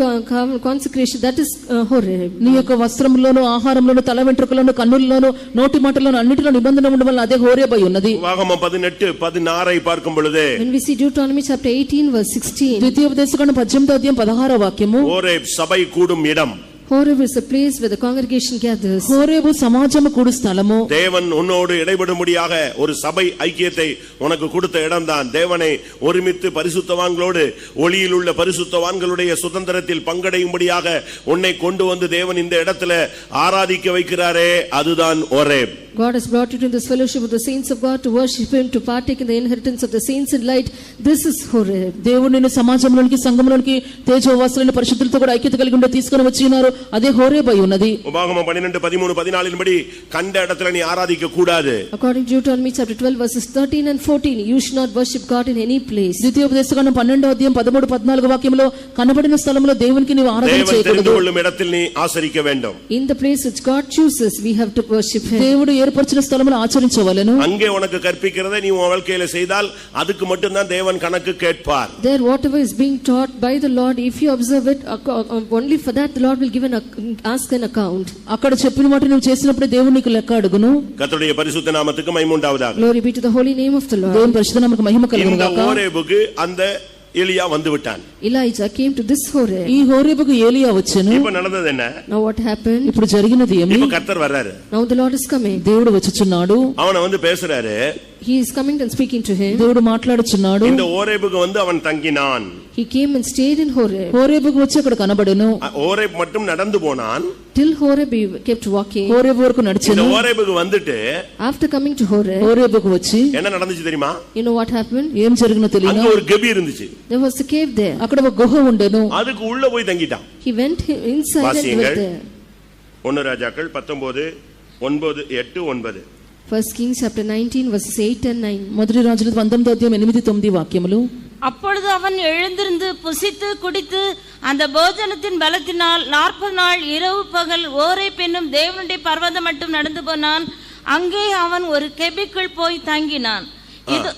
consecration. That is Horeb. నీ యొక్క వస్త్రములోను, ఆహారంలోను, తల వెంట్రుకలోను, కన్నుల్లోను, నోటి మాటలోను అన్నిటిలో నిబంధన ఉండడం వల్ల అదే హోరేబ్ అయి ఉన్నది. உபாகமம் 18:16 பார்க்கும் பொழுது, When we see Deuteronomy chapter 18 verse 16, ద్వితీయోపదేశకాండం 18వ అధ్యాయం 16వ వాక్యము, ஓரேப் சபை கூடும் இடம். Horeb is a place where the congregation gathers. Horeb సమాజము కూడు స్థలము. தேவன் உன்னோடு இடைபடும்படியாக ஒரு சபை ஐக்கியத்தை உனக்கு கொடுத்த இடம்தான். தேவனை ஒருமித்து பரிசுத்தவான்களோடு ஒளியில் உள்ள பரிசுத்தவான்களுடைய சுதந்திரத்தில் பங்கடையும்படியாக உன்னை கொண்டு வந்து தேவன் இந்த இடத்துல ஆராதிக்க வைக்கிறாரே, அதுதான் Horeb. God has brought you to this fellowship of the saints of God to worship Him, to partake in the inheritance of the saints in light. This is Horeb. దేవుడు నిన్ను సమాజంలోనికి, సంఘంలోనికి, తేజోవాసులైన పరిశుద్ధులతో కూడా ఐక్యత కలిగి ఉండే తీసుకొని వచ్చి ఉన్నారు. అదే హోరేబ్ అయి ఉన్నది. உபாகமம் 12, 13, 14 படி கண்ட இடத்துல நீ ஆராதிக்க கூடாது. According to Deuteronomy chapter 12 verses 13 and 14, you should not worship God in any place. ద్వితీయోపదేశకాండం 12వ అధ్యాయం 13, 14 వాక్యంలో కనబడిన స్థలంలో దేవునికి నీవు ఆరాధన தேவன் தெரிந்து చేయకూడదు. கொள்ளும் இடத்தில் நீ ஆசரிக்க வேண்டும். In the place which God chooses, we have to worship Him. దేవుడు ఏర్పరిచిన స్థలములో ఆచరించవలెను. அங்கே உனக்கு கற்பிக்கிறதை நீ உன் வாழ்க்கையில செய்தால் அதுக்கு மட்டும் தான் தேவன் கணக்கு கேட்பார். There whatever is being taught by the Lord, if you observe it, only for that the Lord will give ask an account. అక్కడ చెప్పిన మాట నువ్వు చేసినప్పుడే దేవుడు నీకు లెక్క అడుగును. கர்த்தருடைய பரிசுத்த நாமத்துக்கு மகிமை உண்டாவதாக. Glory be to the holy name of the Lord. దేవుని పరిశుద్ధ నామమునకు మహిమ కలుగును இந்த గాక. ஓரேபுக்கு அந்த எலியா வந்து விட்டான். Elijah came to this Horeb. ఈ హోరేబుకు ఏలియా వచ్చెను. இப்ப நடந்தது என்ன? Now what happened? ఇప్పుడు జరిగినది ఏమి? இப்ப கர்த்தர் வர்றாரு. Now the Lord is coming. దేవుడు వచ్చుచున్నాడు. அவனை வந்து பேசுறாரு. He is coming and speaking to him. దేవుడు మాట్లాడుచున్నాడు. இந்த ஓரேபுக்கு வந்து அவன் தங்கினான். He came and stayed in Horeb. హోరేబుకు వచ్చి అక్కడ కనబడెను. ஓரேப் மட்டும் நடந்து போனான். Till Horeb he kept walking. Horeb వరకు இந்த నడిచెను. ஓரேபுக்கு வந்துட்டு After coming to Horeb, హోరేబుకు వచ్చి என்ன நடந்துச்சு தெரியுமா? you know what happened? ఏం జరిగినో తెలియదు. அங்க ஒரு கெபி இருந்துச்சு. There was a cave there. అక్కడ ఒక గుహ ఉండెను. அதுக்கு உள்ள போய் தங்கிட்டான். He went inside and வாசியுங்கள். dwelt there. 1 ராஜாக்கள் 19, 9, 8, 9. First Kings chapter 19 verses 8 and 9. మొదటి రాజుల 19వ అధ్యాయం 8, 9 వాక్యములు. அப்பொழுது அவன் எழுந்திருந்து புசித்து குடித்து அந்த போஜனத்தின் பலத்தினால் 40 நாள் இரவு பகல் ஓரேப் என்னும் தேவனுடைய பர்வதம் மட்டும் நடந்து போனான். அங்கே அவன் ஒரு கெபிக்குள் போய் தங்கினான். இது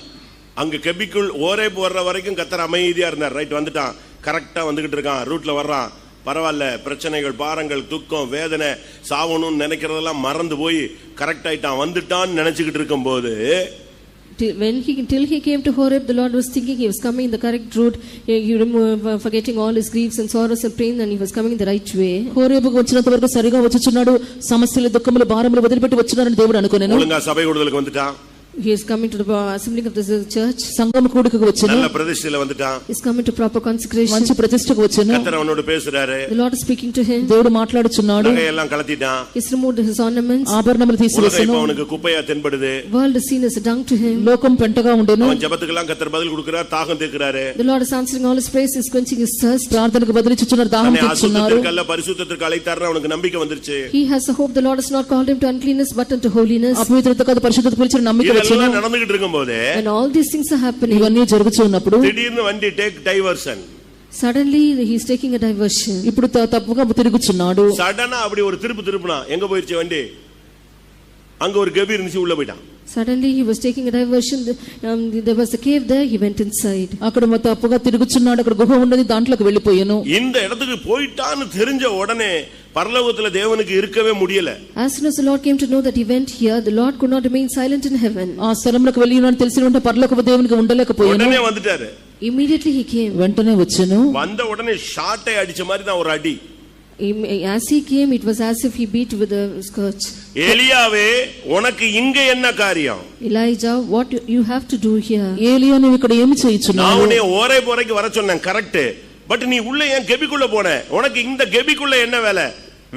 அங்க கெபிக்குள் ஓரேப் வர்ற வரைக்கும் கர்த்தர் அமைதியா இருந்தார். ரைட், வந்துட்டான், கரெக்டா வந்துகிட்டு இருக்கான், ரூட்ல வர்றான். பரவாயில்ல, பிரச்சனைகள், பாரங்கள், துக்கம், வேதனை, சாவணும்னு நினைக்கிறதெல்லாம் மறந்து போய் கரெக்ட் ஆயிட்டான், வந்துட்டான்னு நினைச்சுக்கிட்டு இருக்கும் போது, Till he came to Horeb, the Lord was thinking he was coming in the correct route. He forgetting all his griefs and sorrows and pain, and he was coming in the right way. హోరేబుకు వచ్చినంత వరకు సరిగా వచ్చుచున్నాడు. సమస్యలు, దుఃఖములు, భారములు వదిలిపెట్టి వచ్చున్నారని దేవుడు అనుకొనెను. ஒழுங்கா சபை கூடுதலுக்கு வந்துட்டான். He is coming to the assembling of the church. సంఘం కూడికకు వచ్చెను. நல்ல பிரதிஷ்டையில வந்துட்டான். He is coming to proper consecration. మంచి ప్రతిష్టకు వచ్చెను. கர்த்தர் அவனோடு பேசுறாரு. The Lord is speaking to him. దేవుడు మాట్లాడుచున్నాడు. நகையெல்லாம் கலத்திட்டான். He has removed his ornaments. ఆభరణములు உலகம் తీసివేసెను. இப்ப அவனுக்கு குப்பையா தென்படுது. World is seen as a dung to him. లోకం పెంటగా ఉండెను. அவன் ஜெபத்துக்கெல்லாம் கர்த்தர் பதில் கொடுக்கிறார், தாகம் தீர்க்கிறாரு. The Lord is answering all his prayers, is quenching his thirst. ప్రార్థనకు బదులిచ్చుచున్నారు, దాహం తీర్చున్నారు. அசுத்தத்திற்கு அல்ல பரிசுத்தத்திற்கு அழைத்தார்னு அவனுக்கு நம்பிக்கை வந்துருச்சு. He has a hope. The Lord has not called him to uncleanness but unto holiness. అపవిత్రత కాదు పరిశుద్ధత పిలిచిన నమ్మిక వచ్చెను. இதெல்லாம் நடந்துகிட்டு இருக்கும்போது, When all these things are happening, ఇవన్నీ జరుగుతున్నప్పుడు திடீர்னு வண்டி take diversion. suddenly he is taking a diversion. ఇప్పుడు తప్పుగా తిరుగుచున్నాడు. சடனா அப்படி ஒரு திருப்புனா, எங்க போயிருச்சு வண்டி? அங்க ஒரு கெபி இருந்துச்சு, உள்ள போயிட்டான். Suddenly he was taking a diversion. There was a cave there. He went inside. అక్కడ మొత్తం అప్పుగా తిరుగుచున్నాడు. అక్కడ గుహ ఉన్నది, దాంట్లోకి వెళ్ళిపోయాను. இந்த இடத்துக்கு போயிட்டான்னு தெரிஞ்ச உடனே பரலோகத்துல தேவனுக்கு இருக்கவே முடியல. As soon as the Lord came to know that he went here, the Lord could not remain silent in heaven. ఆ స్థలంలోకి వెళ్ళి ఉన్నాను తెలిసి ఉంటే పరలోక దేవునికి ఉండలేకపోయాను. உடனே வந்துட்டாரு. Immediately he came. వెంటనే వచ్చాను. வந்த உடனே ஷாட்டை அடிச்ச மாதிரி தான் ஒரு அடி. As he came, it was as if he beat with a scourge. எலியாவே உனக்கு இங்க என்ன காரியம்? Elijah, what you have to do here? ஏலியா நீ ఇక్కడ ఏమి చేయుచున్నావు? நான் உன்னை ஓரை போரைக்கு வர சொன்னேன், கரெக்ட். பட் நீ உள்ள ஏன் கெபிக்குள்ள போன? உனக்கு இந்த கெபிக்குள்ள என்ன வேலை?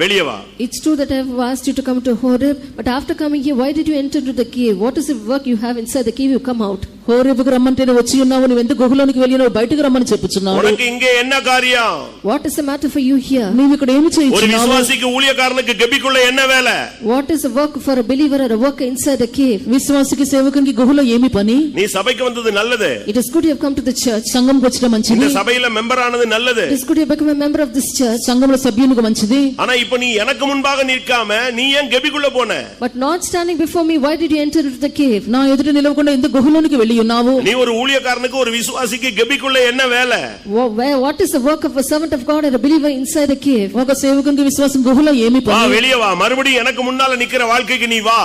வெளியே வா. It's true that I have asked you to come to Horeb, but after coming here, why did you enter into the cave? What is the work you have inside the cave? You come out. హోరేబుకు రమ్మంటే వచ్చి ఉన్నావు, నువ్వు ఎందుకు గుహలోనికి వెళ్ళినావు? బయటికి రమ్మని చెప్పుచున్నావు. உனக்கு இங்கே என்ன காரியம்? What is the matter for you here? నీవు ఇక్కడ ఏమి ஒரு చేయుచున్నావు? விசுவாசிக்கு ஊழியக்காரனுக்கு கெபிக்குள்ள என்ன வேலை? What is the work for a believer or a worker inside the cave? విశ్వాసికి సేవకునికి గుహలో ఏమి పని? நீ சபைக்கு வந்தது நல்லது. It is good you have come to the church. సంఘంకి వచ్చిన మంచిది. இந்த சபையில மெம்பர் ஆனது நல்லது. It is good you have become a member of this church. సంఘంలో సభ్యునికి మంచిది. ஆனா இப்போ நீ எனக்கு முன்பாக நிற்காம நீ ஏன் கெபிக்குள்ள போன? But not standing before me, why did you enter into the cave? నా ఎదుట నిలవకుండా ఎందుకు గుహలోనికి వెళ్ళి ఉన్నావు? நீ ஒரு ஊழியக்காரனுக்கு ஒரு விசுவாசிக்கு கெபிக்குள்ள என்ன வேலை? What is the work of a servant of God or a believer inside a cave? ఒక సేవకునికి విశ్వాసం గుహలో ఏమి வா, పని? வெளியே வா. மறுபடியும் எனக்கு முன்னால நிக்கிற வாழ்க்கைக்கு நீ வா.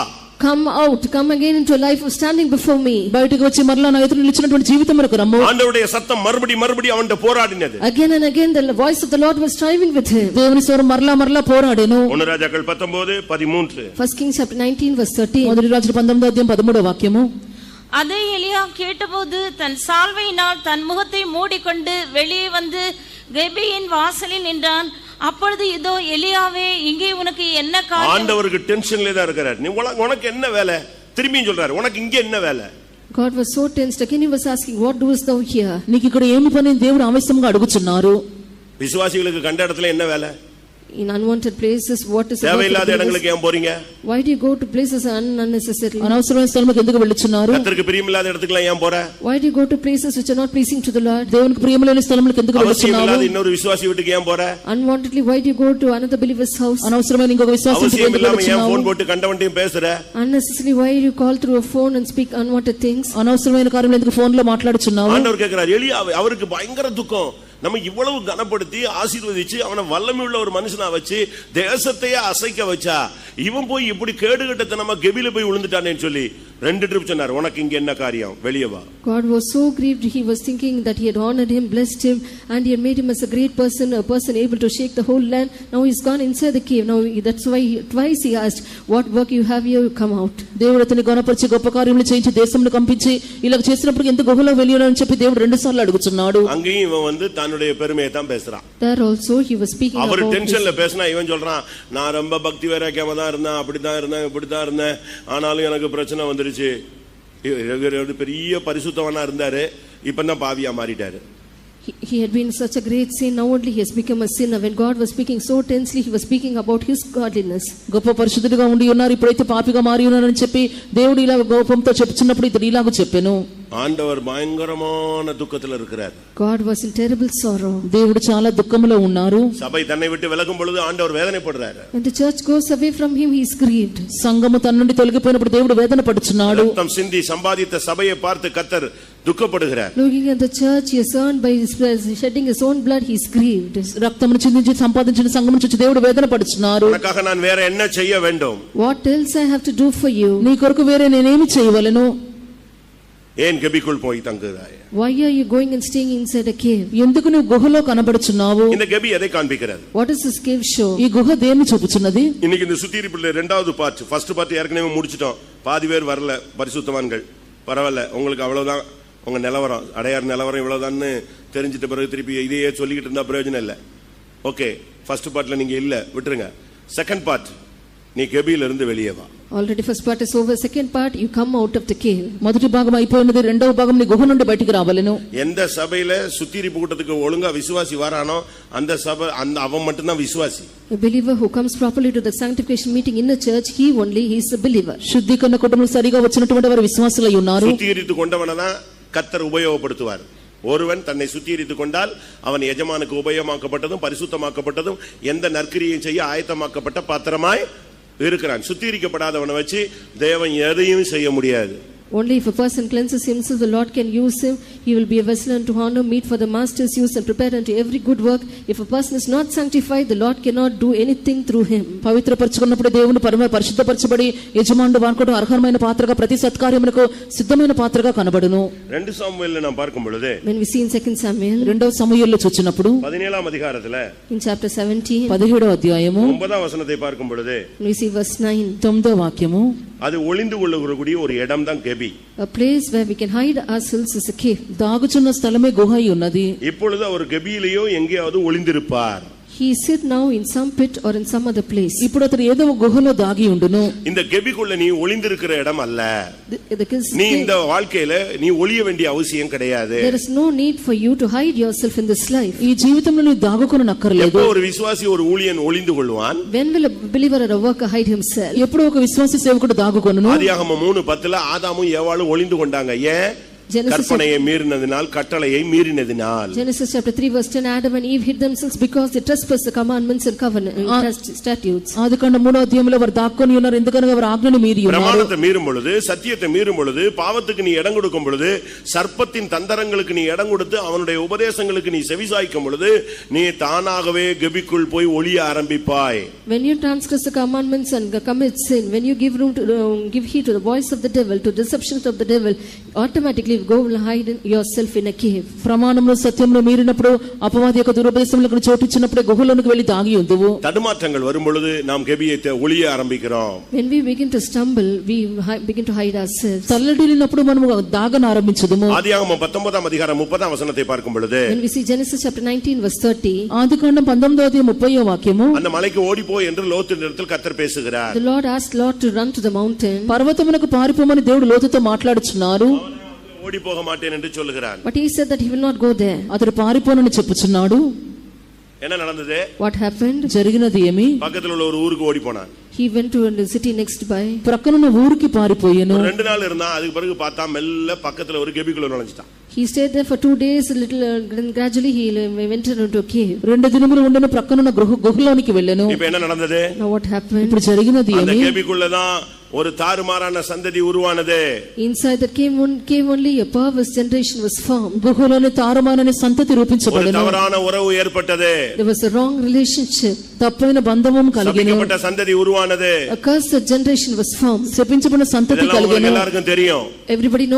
Come out, come again into a life of standing before me. బయటికి వచ్చి మరలా నా ఎదుట నిలిచినటువంటి జీవితములకు రమ్ము. ஆண்டவருடைய சத்தம் மறுபடி அவன்கிட்ட போராடினது. Again and again the voice of the Lord was striving with him. దేవుని స్వరం మరలా పోరాడెను. 1 రాజాக்கள் 19:13. 1 Kings chapter 19 verse 13. మొదటి రాజుల 19:13 వాక్యము. அதை எலியா கேட்டபோது தன் சால்வையினால் தன் முகத்தை மூடிக்கொண்டு வெளியே வந்து கெபியின் வாசலில் நின்றான். அப்பொழுது இதோ எலியாவே, இங்கே உனக்கு என்ன காரியம்? ஆண்டவருக்கு டென்ஷன்ல தான் இருக்காரு. நீ உனக்கு என்ன வேலை? திரும்பியும் சொல்றாரு, உனக்கு இங்க என்ன வேலை? God was so tensed. Again he was asking, what doest thou here? నీకు ఇక్కడ ఏమి పని? దేవుడు ఆవేశంగా అడుగుచున్నారు. விசுவாசிகளுக்கு கண்ட இடத்துல என்ன வேலை? In unwanted places, what is the work of தேவையில்லாத the இடங்களுக்கு ஏன் போறீங்க? Why do you go to places unnecessarily? అనవసరమైన స్థలములకు ఎందుకు వెళ్ళుచున్నారు? கர்த்தருக்கு பிரியமில்லாத இடத்துக்குலாம் ஏன் போற? Why do you go to places which are not pleasing to the Lord? దేవునికి ప్రియమైన స్థలములకు ఎందుకు వెళ్ళుచున్నారు? அவசியமில்லாத இன்னொரு விசுவாசி வீட்டுக்கு ஏன் போற? Unwantedly, why do you go to another believer's house? అనవసరమైన ఇంకొక విశ్వాసం ఎందుకు அவசியமில்லாம ஏன் వెళ్ళుచున్నారు? போன் போட்டு கண்டவன்டையும் பேசுற? Unnecessarily, why do you call through a phone and speak unwanted things? అనవసరమైన కార్యములు ఎందుకు ఫోన్ లో మాట్లాడుచున్నావు? ஆண்டவர் கேக்குறார், எலியா அவருக்கு பயங்கர துக்கம். நம்ம இவ்வளவு கனப்படுத்தி ஆசீர்வதிச்சு அவனை வல்லமை உள்ள ஒரு மனுஷனா வச்சு தேசத்தையே அசைக்க வச்சா இவன் போய் இப்படி கேடுகட்டத்தனமா கெபில போய் விழுந்துட்டானேன்னு சொல்லி 2 ட்ரிப் சொன்னார். உனக்கு இங்க என்ன காரியம்? வெளியே வா. God was so grieved. He was thinking that he had honored him, blessed him, and he had made him as a great person, a person able to shake the whole land. Now he's gone inside the cave. Now that's why twice he asked, what work you have here? Come out. దేవుడు అతని గణపరిచి గొప్ప కార్యములు చేయించి దేశంలో కంపించి ఇలా చేసినప్పుడు ఎందుకు గుహలో వెళ్ళాలని చెప్పి దేవుడు 2 సార్లు అడుగుచున్నాడు. அங்கேயும் இவன் வந்து தன்னுடைய பெருமையை தான் பேசுறான். There also he was speaking our about டென்ஷன்ல பேசினா இவன் சொல்றான், நான் ரொம்ப பக்தி வைராக்கியமா தான் இருந்தேன், அப்படிதான் இருந்தேன், இப்படிதான் இருந்தேன், ஆனாலும் எனக்கு பிரச்சனை வந்துருச்சு. பெரிய பரிசுத்தவனா இருந்தாரு, இப்பதான் பாவியா மாறிட்டாரு. He had been such a great sin. Now only he has become a sinner. When God was speaking so tensely, he was speaking about his godliness. గొప్ప పరిశుద్ధుడిగా ఉండి ఉన్నారు, ఇప్పుడైతే పాపిగా మారి ఉన్నారని చెప్పి దేవుడు ఇలా గోపంతో చెప్పుచున్నప్పుడు ఇతడు ఇలాగ చెప్పెను. ஆண்டவர் பயங்கரமான துக்கத்துல இருக்கிறார். God was in terrible sorrow. దేవుడు చాలా దుఃఖములో ఉన్నారు. சபை தன்னை விட்டு விலகும் பொழுது ஆண்டவர் வேதனைப்படுறாரு. When the church goes away from him, he is grieved. సంఘము తన నుండి తొలగిపోయినప్పుడు దేవుడు వేదన పడుచున్నాడు. ரத்தம் சிந்தி சம்பாதித்த சபையை பார்த்து கர்த்தர் துக்கப்படுகிறார். Looking at the church, he is earned by his shedding his own blood, he is grieved. రక్తమును చిందించి సంపాదించిన సంఘం నుంచి దేవుడు వేదన పడుచున్నారు. உனக்காக நான் வேற என்ன செய்ய வேண்டும்? What else I have to do for you? నీ కొరకు వేరే నేనేమి చేయవలెను? ஏன் கெபிக்குள் போய் தங்குகிறாய்? Why are you going and staying inside a cave? ఎందుకు నువ్వు గుహలో కనబడుచున్నావు? இந்த கெபி எதை காண்பிக்கிறது? What does this cave show? ఈ గుహ దేన్ని చూపుచున్నది? இன்னைக்கு இந்த சுத்திகரிப்புல இரண்டாவது பார்ட், ஃபர்ஸ்ட் பார்ட் ஏற்கனவே முடிச்சிட்டோம். பாதி பேர் வரல பரிசுத்தவான்கள். பரவாயில்ல, உங்களுக்கு அவ்வளவுதான் உங்க நிலவரம், அடையார் நிலவரம் இவ்வளவுதான்னு தெரிஞ்சிட்ட பிறகு திருப்பி இதையே சொல்லிக்கிட்டு இருந்தா பிரயோஜனம் இல்லை. ஓகே, ஃபர்ஸ்ட் பார்ட்ல நீங்க இல்ல, விட்டுருங்க. செகண்ட் பார்ட், நீ கெபியில இருந்து வெளியே வா. Already first part is over. Second part, you come out of the cave. మొదటి భాగం అయిపోయినది, రెండవ భాగం నీ గుహ నుండి బయటికి రావాలను. எந்த சபையில சுத்திகரிப்பு கூட்டத்துக்கு ஒழுங்கா விசுவாசி வரானோ அந்த சபை அவன் மட்டும் தான் விசுவாசி. A believer who comes properly to the sanctification meeting in the church, he only he is a believer. శుద్ధీకరణ కుటుంబం సరిగా వచ్చినటువంటి వారు విశ్వాసులై ఉన్నారు. சுத்திகரித்து கொண்டவனதான் கர்த்தர் உபயோகப்படுத்துவார். ஒருவன் தன்னை சுத்திகரித்துக் கொண்டால் அவன் எஜமானுக்கு உபயோகமாக்கப்பட்டதும் பரிசுத்தமாக்கப்பட்டதும் எந்த நற்கிரியை செய்ய ஆயத்தமாக்கப்பட்ட பாத்திரமாய் இருக்கிறான். சுத்திகரிக்கப்படாதவனை வச்சு தேவன் எதையும் செய்ய முடியாது. Only if a person cleanses himself, the Lord can use him. He will be a vessel unto honor, meet for the master's use and prepared unto every good work. If a person is not sanctified, the Lord cannot do anything through him. పవిత్రపరచుకున్నప్పుడు దేవుని పరిశుద్ధపరచబడి యజమానుడు వాడుకోవడం అర్హమైన పాత్రగా ప్రతి సత్కార్యములకు సిద్ధమైన పాత్రగా కనబడును. 2 సాముయేలులో நாம் பார்க்கும் பொழுது, When we see in 2 Samuel, రెండవ సమూయేలులో చూచినప్పుడు 17వ అధికారத்துல 17వ అధ్యాయము 9వ వசனத்தை பார்க்கும் பொழுது, we see verse 9. 9వ వాక్యము, அது ஒளிந்து கொள்ளக்கூடிய ஒரு இடம் தான் கெபி. A place where we can hide ourselves is a cave. దాగుచున్న స్థలమే గుహ అయి ఉన్నది. இப்பொழுது அவர் கெபியிலேயோ எங்கேயாவது ஒளிந்திருப்பார். He sit now in some pit or in some other place. ఇప్పుడు అతను ఏదో ఒక గుహలో దాగి ఉండును. இந்த கெபிக்குள்ள நீ ஒளிந்திருக்கிற இடம் அல்ல. நீ இந்த வாழ்க்கையில நீ ஒளிய வேண்டிய அவசியம் கிடையாது. There is no need for you to hide yourself in this life. ఈ జీవితంలో నీ దాగుకొనక్కర్లేదు. எப்போ ஒரு விசுவாசி ஒரு ஊழியன் ஒளிந்து கொள்வான்? When will a believer or a worker hide himself? ఎప్పుడు ఒక విశ్వాసి సేవకుడు దాగుకొనును? ஆதியாகமம் 3:10 ஆதாமும் ஏவாளும் ஒளிந்து கொண்டாங்க. ஏன்? கற்பனையை மீறினதினால், கட்டளையை மீறினதினால். Genesis chapter 3 verse 10, Adam and Eve hid themselves because they trespassed the commandments and statutes. ఆదికాండం 3వ అధ్యాయంలో వారు దాక్కుని ఉన్నారు ఎందుకనగా వారు ఆజ్ఞను మీరి ఉన్నారు. ప్రమాణத்தை மீறும் பொழுது, சத்தியத்தை மீறும் பொழுது, பாவத்துக்கு நீ இடம் கொடுக்கும் பொழுது, சர்ப்பத்தின் தந்திரங்களுக்கு நீ இடம் கொடுத்து அவனுடைய உபதேசங்களுக்கு நீ செவிசாய்க்கும் பொழுது, நீ தானாகவே கெபிக்குள் போய் ஒளிய ஆரம்பிப்பாய். When you transgress the commandments and commit sin, when you give room to give heed to the voice of the devil, to deceptions of the devil, automatically go and hide yourself in a cave. ప్రమాణంలో సత్యంలో మీరినప్పుడు అపవాది యొక్క దురుపదేశములకు చోటిచ్చినప్పుడు గుహలోనికి వెళ్లి దాగి ఉందువు. తడుమాற்றங்கள் வரும் பொழுது நாம் கெபியை ஒளிய ஆரம்பிக்கிறோம். When we begin to stumble, we begin to hide ourselves. తల్లడిల్లినప్పుడు మనము దాగన ఆరంభించదుము. ఆదియాగమం 19వ అధికారం 30వ వచనத்தை பார்க்கும் பொழுது, when we see Genesis chapter 19 verse 30, ఆదికాండం 19వ అధ్యాయం 30వ వాక్యము, அந்த மலைக்கு ஓடி போ என்று லோத்தினிடத்தில் கர்த்தர் பேசுகிறார். the Lord asked Lot to run to the mountain. పర్వతమునకు పారిపోమని దేవుడు లోతుతో మాట్లాడుచున్నారు. ஓடி போக மாட்டேன் என்று சொல்லுகிறார். But he said that he will not go there. అతడు పారిపోనని చెప్పుచున్నాడు. என்ன நடந்தது? What happened? జరిగినది ఏమి? பக்கத்துல உள்ள ஒரு ஊருக்கு ஓடி போனான். He went to the city next by. ప్రక్కనున్న ఊరికి పారిపోయెను. 2 நாள் இருந்தா அதுக்கு பிறகு பார்த்தா மெல்ல பக்கத்துல ஒரு கெபிக்குள்ள நுழைஞ்சிட்டான். He stayed there for 2 days. Little gradually he went into a cave. 2 దినములు ఉండన ప్రక్కనున్న గుహలోనికి వెళ్ళెను. இப்போ என்ன நடந்தது? Now what happened? ఇప్పుడు జరిగినది ఏమి? அந்த கெபிக்குள்ள தான் ஒரு தாறுமாறான சந்ததி உருவானது. Inside that cave only a perverse generation was formed. గుహలోని తారుమారని సంతతి రూపించబడెను. ஒரு தவறான உறவு ஏற்பட்டது. There was a wrong relationship. తప్పైన బంధము కలిగెను. శపించబడ్డ సంతతి ఉరువానది. A cursed generation was formed. శపించబడిన సంతతి కలిగెను. எல்லாருக்கும் தெரியும். Everybody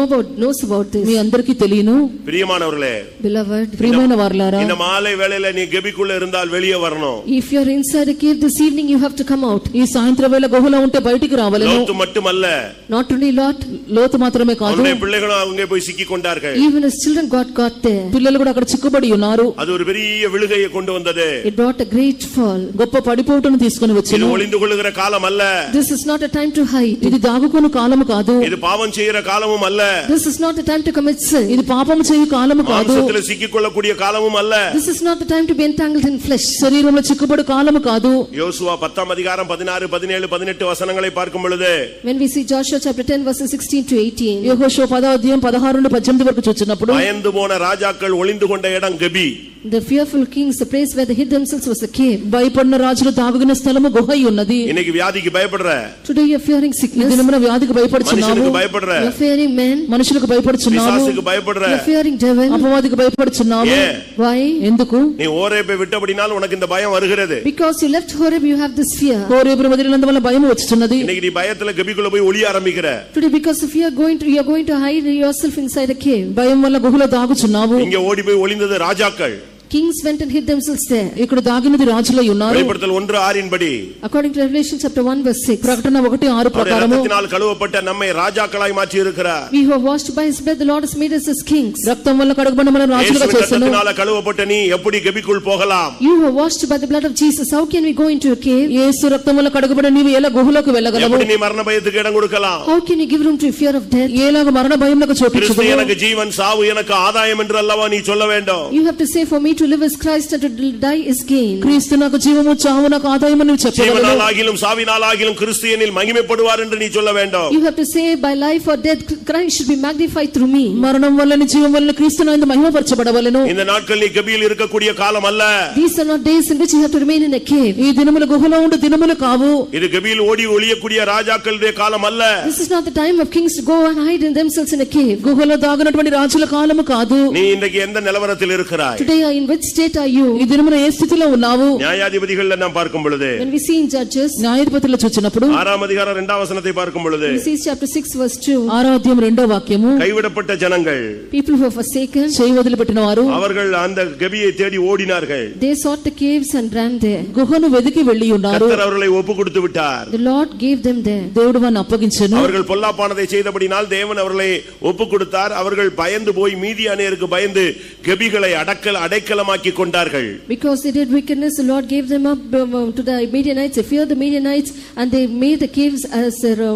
knows about this. మీ అందరికీ తెలియను. பிரியமானவர்களே, Beloved, ప్రియమైన వారలారా, இந்த மாலை வேளையில நீ கெபிக்குள்ள இருந்தால் வெளியே வரணும். if you are inside a cave this evening, you have to come out. ఈ సాయంత్రం వేళ గుహలో ఉంటే బయటికి రావాలను. లోతు மட்டுமல்ல, Not only Lot, లోతు మాత్రమే కాదు, அவனுடைய பிள்ளைகளும் அங்கே போய் சிக்கி கொண்டார்கள். even his children got there. పిల్లలు కూడా అక్కడ చిక్కుబడి ఉన్నారు. அது ஒரு பெரிய விழுகையை கொண்டு வந்தது. It brought a great fall. గొప్ప పడిపోటును తీసుకొని இது వచ్చెను. ஒளிந்து கொள்ளுகிற காலம் அல்ல. This is not a time to hide. ఇది దాగుకొను కాలము కాదు. இது பாவம் செய்யற காலமும் அல்ல. This is not the time to commit sin. ఇది పాపము చేయు కాలము కాదు. மாம்சத்தில் சிக்கிக் கொள்ளக்கூடிய காலமும் அல்ல. This is not the time to be entangled in flesh. శరీరంలో చిక్కుబడి కాలము కాదు. யோசுவா 10వ அதிகாரம் 16, 17, 18 వచనங்களை பார்க்கும் பொழுது, When we see Joshua chapter 10 verses 16 to 18, యెహోషువ 10వ అధ్యాయం 16 నుండి 18 వరకు చూచినప్పుడు, பயந்து போன ராஜாக்கள் ஒளிந்து கொண்ட இடம் கெபி. the fearful kings, the place where they hid themselves was a cave. భయపడిన రాజులు దాగుగిన స్థలము గుహ అయి ఉన్నది. இன்னைக்கு வியாதிக்கு பயப்படுற, Today you are fearing ఈ sickness. దినమున వ్యాధికి భయపడుచున్నావు. மனுஷனுக்கு பயப்படுற, You are fearing men. మనుషులకు భయపడుచున్నావు. பிசாசுக்கு பயப்படுற. You are fearing devil. అపవాదికి భయపడుచున్నావు. ஏன்? Why? ఎందుకు? நீ ஓரேபை விட்டபடினால் உனக்கு இந்த பயம் வருகிறது. Because you left Horeb, you have this fear. హోరేబును వదిలినందువల్ల భయం వచ్చుచున్నది. இன்னைக்கு நீ பயத்துல கெபிக்குள்ள போய் ஒளிய ஆரம்பிக்கிற. Today because if you are going to hide yourself inside a cave. భయం వల్ల గుహలో దాగుచున్నావు. இங்க ஓடி போய் ஒளிந்தது ராஜாக்கள். Kings went and hid themselves there. ఇక్కడ దాగినది రాజులై ఉన్నారు. வெளிப்படுத்தல் 1:6 படி, According to Revelation chapter 1 verse 6, ప్రకటన 1:6 ప్రకారము, ரத்தத்தினால் கழுவப்பட்ட நம்மை ராஜாக்களாய் மாற்றி இருக்கிறார். we who are washed by his blood, the Lord has made us as kings. రక్తం వల్ల కడగబడిన మనం రాజులుగా చేసెను. ரத்தத்தினால் கழுவப்பட்ட நீ எப்படி கெபிக்குள் போகலாம்? You who are washed by the blood of Jesus, how can we go into a cave? యేసు రక్తం వల్ల కడగబడిన నీవు ఎలా గుహలోకి వెళ్ళగలవు? எப்படி நீ மரண பயத்துக்கு இடம் கொடுக்கலாம்? How can you give room to fear of death? ఏలాగ మరణ భయములకు చోటించదు? கிறிஸ்து எனக்கு ஜீவன், சாவு எனக்கு ஆதாயம் என்று அல்லவா நீ சொல்ல வேண்டும். You have to say, for me to to live as Christ and to die is gain. క్రీస్తు నాకు జీవము చావు నాకు ఆదాయము అని చెప్పవలెను. జీవనాలాగిலும் సావినాలాగిலும் క్రీస్తు என்னில் மகிமைப்படுவார் என்று நீ சொல்ல வேண்டும். You have to say, by life or death Christ should be magnified through me. మరణం వల్లనే జీవం వల్ల క్రీస్తు నందు మహిమపరచబడవలెను. இந்த நாட்கள் நீ கபியில் இருக்கக்கூடிய காலம் அல்ல. These are not days in which you have to remain in a cave. ఈ దినములు గుహలో ఉండు దినములు కావు. இது கபியில் ஓடி ஒளியக்கூடிய ராஜாக்களுடைய காலம் அல்ல. This is not the time of kings to go and hide in themselves in a cave. గుహలో దాగినటువంటి రాజుల కాలము కాదు. நீ இன்றைக்கு எந்த நிலவரத்தில் இருக்கிறாய்? Today in which state are you? ఈ దినమున ఏ స్థితిలో ఉన్నావు? நியாயாதிபதிகளில் நாம் பார்க்கும் பொழுது, When we see in Judges, న్యాయాధిపతులను చూచినప్పుడు 6ஆம் அதிகாரம் 2ஆம் வசனத்தை பார்க்கும் பொழுது, we see chapter 6 verse 2. 6వ అధ్యాయం 2వ వాక్యము, கைவிடப்பட்ட ஜனங்கள், People who are forsaken, చేయి వదిలిపెట్టిన వారు அவர்கள் அந்த கபியை தேடி ஓடினார்கள். they sought the caves and ran there. గుహను వెదికి వెళ్ళి ఉన్నారు. கர்த்தர் அவர்களை ஒப்பு கொடுத்து விட்டார். The Lord gave them there. దేవుడు వారిని అప్పగించెను. அவர்கள் பொல்லாப்பானதை செய்தபடினால் தேவன் அவர்களை ஒப்பு கொடுத்தார். அவர்கள் பயந்து போய் மீதியானியருக்கு பயந்து கபிகளை அடைக்கலமாக்கி கொண்டார்கள். Because they did wickedness, the Lord gave them up to the Midianites. They feared the Midianites and they made the caves as their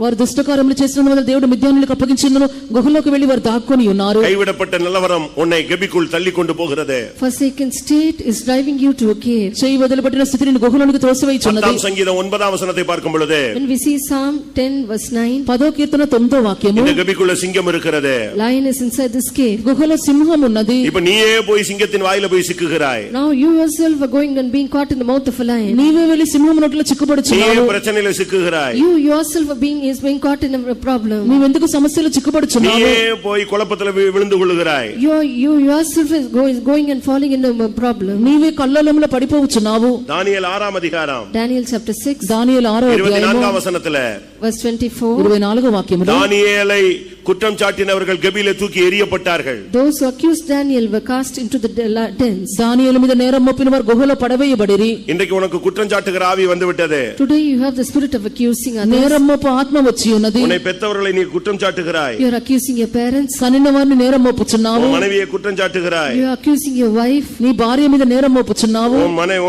వారు దుష్టకార్యములు చేసినందువల్ల దేవుడు మిద్యానులకు అప్పగించినను గుహలోకి వెళ్లి వారు దాక్కుని ఉన్నారు. கைவிடப்பட்ட நிலவரம் உன்னை கபிக்குள் தள்ளி கொண்டு போகிறது. Forsaken state is driving you to a cave. చేయి వదిలిపెట్టిన స్థితిని గుహలోనికి త్రోసివేయుచున్నది. 10వ సంగీతం 9వ వசனத்தை பார்க்கும் பொழுது, When we see Psalm 10 verse 9, 10వ కీర్తన 9వ వాక్యము, இந்த கபிக்குள்ள சிங்கம் இருக்கிறது. lion is inside this cave. గుహలో సింహం ఉన్నది. இப்ப நீயே போய் சிங்கத்தின் வாயில போய் சிக்குகிறாய். Now you yourself are going and being caught in the mouth of a lion. నీవే వెళ్లి సింహం నోట్లో చిక్కుపడుచున్నావు. நீயே பிரச்சனையில சிக்குகிறாய். You yourself are being caught in a problem. నీవెందుకు సమస్యలు చిక్కుపడుచున్నావు? நீயே போய் குழப்பத்துல விழுந்து கொள்ளுகிறாய். You yourself is going and falling in a problem. నీవే కల్లోలంలో పడిపోవచ్చున్నావు. தானியேல் 6ஆம் அதிகாரம் Daniel chapter 6 దానియేలు 6వ అధ్యాయము 24ஆம் వசனத்துல, verse 24, 24వ వాక్యములో, தானியேலை குற்றம் சாட்டினவர்கள் கபியிலே தூக்கி எறியப்பட்டார்கள். those who accused Daniel were cast into the dens. దానియేలు మీద నేరం మోపిన వారు గుహలో పడవేయబడిరి. இன்றைக்கு உனக்கு குற்றம் சாட்டுகிற ஆவி வந்து விட்டது. Today you have the spirit of accusing others. నేరం మోపు ఆత్మ వచ్చి ఉన్నది. உன்னை பெற்றவர்களை நீ குற்றம் சாட்டுகிறாய். You are accusing your parents. కనిన వారిని నేరం మోపుచున్నావు. உன் மனைவியை குற்றம் சாட்டுகிறாய். You are accusing your wife. నీ భార్య మీద నేరం మోపుచున్నావు.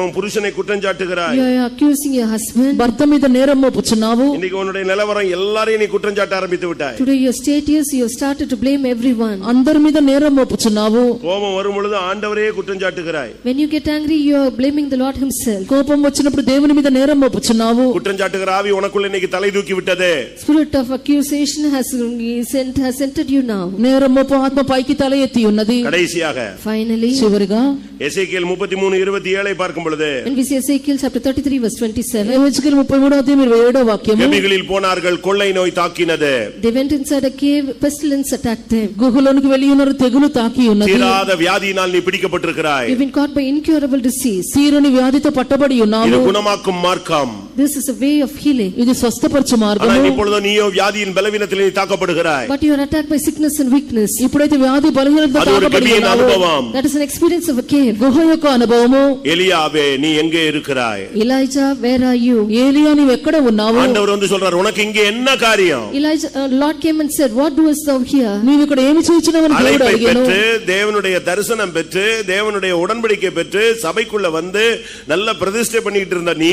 உன் புருஷனை குற்றம் சாட்டுகிறாய். You are accusing your husband. భర్త మీద నేరం మోపుచున్నావు. இன்னைக்கு உன்னுடைய நிலவரம் எல்லாரையும் நீ குற்றம் சாட்ட ஆரம்பித்து விட்டாய். Today your state is you have started to blame everyone. అందరి మీద నేరం మోపుచున్నావు. கோபம் வரும் பொழுது ஆண்டவரே குற்றம் சாட்டுகிறாய். When you get angry, you are blaming the Lord himself. కోపం వచ్చినప్పుడు దేవుని మీద నేరం మోపుచున్నావు. குற்றம் சாட்டுகிற ஆவி உனக்குள்ள இன்னைக்கு தலை தூக்கி விட்டது. Spirit of accusation has entered you now. నేరం మోపు ఆత్మ పైకి తల ఎత్తి ఉన్నది. கடைசியாக Finally, చివరిగా எசேக்கியேல் 33:27 பார்க்கும் பொழுது, when we see Ezekiel chapter 33 verse 27, Ezekiel 33వ అధ్యాయం 27వ వాక్యము, கபிகளில் போனார்கள், கொள்ளை நோய் தாக்கினது. they went inside a cave, pestilence attacked them. గుహలోనికి వెళ్ళి ఉన్నారు, తెగులు తాకి ఉన్నది. தீராத வியாதியினால் நீ பிடிக்கப்பட்டிருக்கிறாய். You've been caught by incurable disease. తీరని వ్యాధితో పట్టబడి இது ఉన్నావు. குணமாக்கும் மார்க்கம். This is a way of healing. ఇది స్వస్థపరచు ஆனால் మార్గము. இப்பொழுது நீயோ வியாதியின் பலவீனத்தில் நீ தாக்கப்படுகிறாய். But you are attacked by sickness and weakness. ఇప్పుడైతే వ్యాధి బలహీనతతో அது ஒரு తాకబడి கபியின் ఉన్నావు. அனுபவம். That is an experience of a cave. గుహ యొక్క అనుభవము. எலியாவே நீ எங்கே இருக்கிறாய்? Elijah, where are you? ఏలియా నీవు ఎక్కడ ఉన్నావు? ஆண்டவர் வந்து சொல்றார், உனக்கு இங்கே என்ன காரியம்? Elijah, Lord came and said, what doest thou here? నీవు ఇక్కడ ఏమి చేయించినవని దేవుడు அழைப்பை అడిగాను. பெற்று தேவனுடைய தரிசனம் பெற்று தேவனுடைய உடன்படிக்கை பெற்று சபைக்குள்ள வந்து நல்ல பிரதிஷ்டை பண்ணிட்டு இருந்த நீ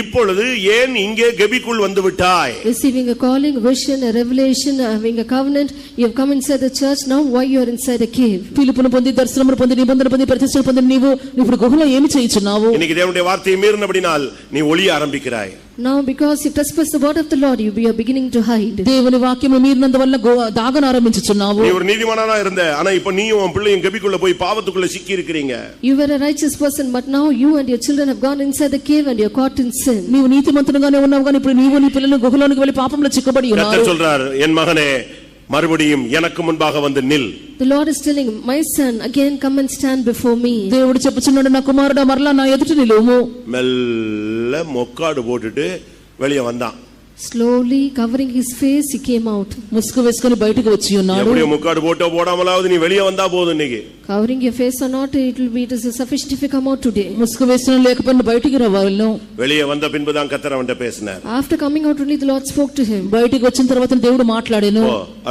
இப்பொழுது ஏன் இங்கே கபிக்குள் வந்து விட்டாய்? Receiving a calling, a vision, a revelation, having a covenant, you have come inside the church. Now why you are inside a cave? పిలుపును పొంది దర్శనమును పొంది నిబంధన పొంది ప్రతిష్ఠ పొంది నీవు ఇప్పుడు గుహలో ఏమి చేయించున్నావు? இன்னைக்கு தேவனுடைய வார்த்தையை மீறினபடினால் நீ ஒளிய ஆரம்பிக்கிறாய். Now because you trespass the word of the Lord, you are beginning to hide. దేవుని వాక్యము మీరినందువల్ల దాగన ఆరంభించుచున్నావు. நீ ஒரு நீதிமானா இருந்த, ஆனா இப்ப நீயும் உன் பிள்ளையும் கபிக்குள்ள போய் பாவத்துக்குள்ள சிக்கி இருக்கிறீங்க. You were a righteous person, but now you and your children have gone inside the cave and you are caught in sin. నీవు నీతిమంతునిగానే ఉన్నావు కానీ ఇప్పుడు నీవు నీ పిల్లలు గుహలోనికి వెళ్ళి పాపంలో చిక్కబడి ఉన్నారు. கர்த்தர் சொல்றார், என் மகனே மறுபடியும் எனக்கு முன்பாக வந்து நில். The Lord is telling, my son, again come and stand before me. దేవుడు చెప్పుచున్నాడు, నా కుమారుడా మరలా నా ఎదుట నిలువుము. மெல்ல மொக்காடு போட்டுட்டு வெளியே வந்தான். Slowly covering his face, he came out. ముసుగు వేసుకొని బయటకు వచ్చి ఉన్నాడు. எப்படியோ முக்காடு போட்டோ போடாமலாவது நீ வெளியே வந்தா போதும். இன்னைக்கு Covering your face or not, it is sufficient if you come out today. ముసుగు వేసిన లేకపోయినా బయటికి రావాలను. வெளியே வந்த பின்புதான் கர்த்தர் அவன்கிட்ட பேசினார். After coming out only the Lord spoke to him. బయటికి వచ్చిన తర్వాత దేవుడు మాట్లాడాను.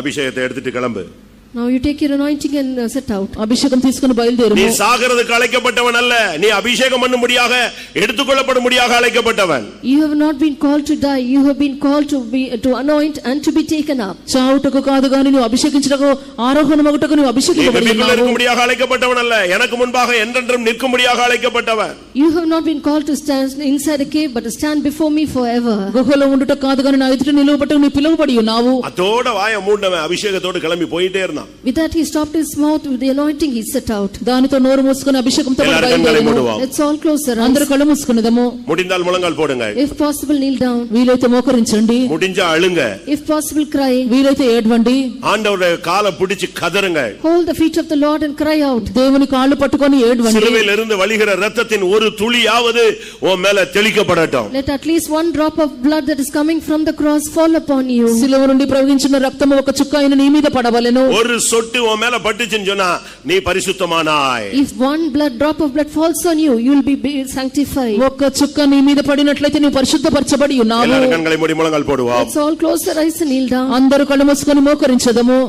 அபிஷேகத்தை எடுத்துட்டு கிளம்பு. Now you take your anointing and set out. అభిషేకం తీసుకుని நீ బయలుదేరుము. சாகிறதுக்கு அழைக்கப்பட்டவன் அல்ல, நீ அபிஷேகம் பண்ணும்படியாக எடுத்துக்கொள்ளப்படும்படியாக அழைக்கப்பட்டவன். You have not been called to die, you have been called to anoint and to be taken up. చావుటకు కాదు గాని నువ్వు అభిషేకించుటకు ఆరోహణమగుటకు నువ్వు అభిషేకించబడి நீ ఉన్నావు. இருக்கும்படியாக அழைக்கப்பட்டவன் அல்ல, எனக்கு முன்பாக என்றென்றும் நிற்கும்படியாக அழைக்கப்பட்டவன். You have not been called to stand inside a cave but to stand before me forever. గుహలో ఉండుట కాదు గాని నా ఎదుట నిలువబడటకు నీ పిలువబడి ఉన్నావు. அதோட வாயை மூண்டவன் அபிஷேகத்தோடு கிளம்பி போயிட்டே இருந்தான். With that he stopped his mouth, with the anointing he set out. దానితో నోరు మూసుకొని అభిషేకంతో బయలుదేరాను. Let's all close our eyes. అందరూ కళ్ళు మూసుకునేదము. முடிந்தால் முழங்கால் போடுங்க. If possible kneel down. వీలైతే మోకరించండి. முடிஞ்சா அழுங்க. If possible cry. వీలైతే ఏడవండి. ஆண்டவருடைய காலை பிடிச்சு கதறுங்க. Hold the feet of the Lord and cry out. దేవుని కాళ్ళు పట్టుకొని ఏడవండి. சிலுவையில் இருந்து வழிகிற இரத்தத்தின் ஒரு துளியாவது உன் மேல தெளிக்கப்படட்டும். Let at least one drop of blood that is coming from the cross fall upon you. సిలువ నుండి ప్రవహించిన రక్తము ఒక చుక్క అయిన నీ మీద పడవలెను. ஒரு சொட்டு உன் மேல பட்டுச்சுன்னு சொன்னா நீ பரிசுத்தமானாய். If one drop of blood falls on you, you will be sanctified. ఒక చుక్క నీ మీద పడినట్లయితే నీవు పరిశుద్ధపరచబడి ఉన్నావు. எல்லாரும் கண்களை மூடி முழங்கால் போடுவோம். Let's all close our eyes and kneel down. అందరూ కళ్ళు మూసుకొని మోకరించదము.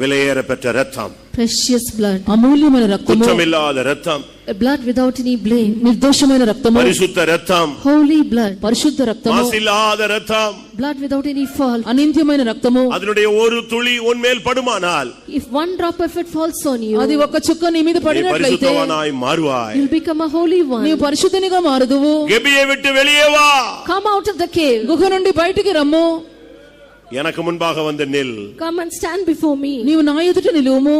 விலையேற பெற்ற இரத்தம், Precious blood, అమూల్యమైన రక్తము, குற்றமில்லாத இரத்தம், a blood without any blame, నిర్దోషమైన రక్తము, பரிசுத்த இரத்தம், holy blood, పరిశుద్ధ రక్తము, மாசில்லாத இரத்தம், blood without any fault. అనింద్యమైన రక్తము. அதனுடைய ஒரு துளி உன் மேல் படுமானால் If one drop of it falls on you, అది ఒక చుక్క నీ మీద நீ పడినట్లయితే பரிசுத்தவானாய் மாறுவாய். you'll become a holy one. నీవు పరిశుద్ధనిగా మారుదువు. கெபியை விட்டு வெளியே வா. Come out of the cave. గుహ నుండి బయటికి రమ్ము. எனக்கு முன்பாக வந்து நில். Come and stand before me. నీవు నా ఎదుట నిలువుము.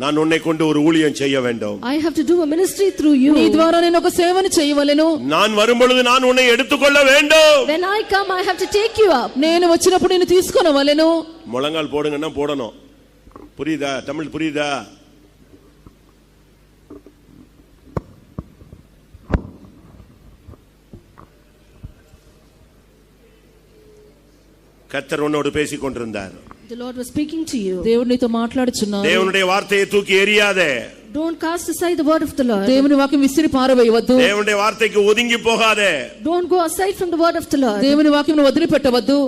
நான் உன்னை கொண்டு ஒரு ஊழியம் செய்ய வேண்டும். I have to do a ministry through you. నీ ద్వారా నేను ఒక సేవను చేయవలెను. நான் வரும்பொழுது நான் உன்னை எடுத்துக்கொள்ள வேண்டும். When I come, I have to take you up. నేను వచ్చినప్పుడు నేను తీసుకొనవలెను. முழங்கால் போடுங்கன்னா போடணும். புரியுதா? தமிழ் புரியுதா? கர்த்தர் உன்னோடு பேசிக் கொண்டிருந்தார். The Lord was speaking to you. దేవుడు నీతో మాట్లాడుచున్నాడు. தேவனுடைய வார்த்தையை தூக்கி எறியாதே. Don't cast aside the word of the Lord. దేవుని వాక్యం విసిరి పారవేయవద్దు. தேவனுடைய வார்த்தைக்கு ஒதுங்கி போகாதே. Don't go aside from the word of the Lord. దేవుని వాక్యం వదిలిపెట్టవద్దు.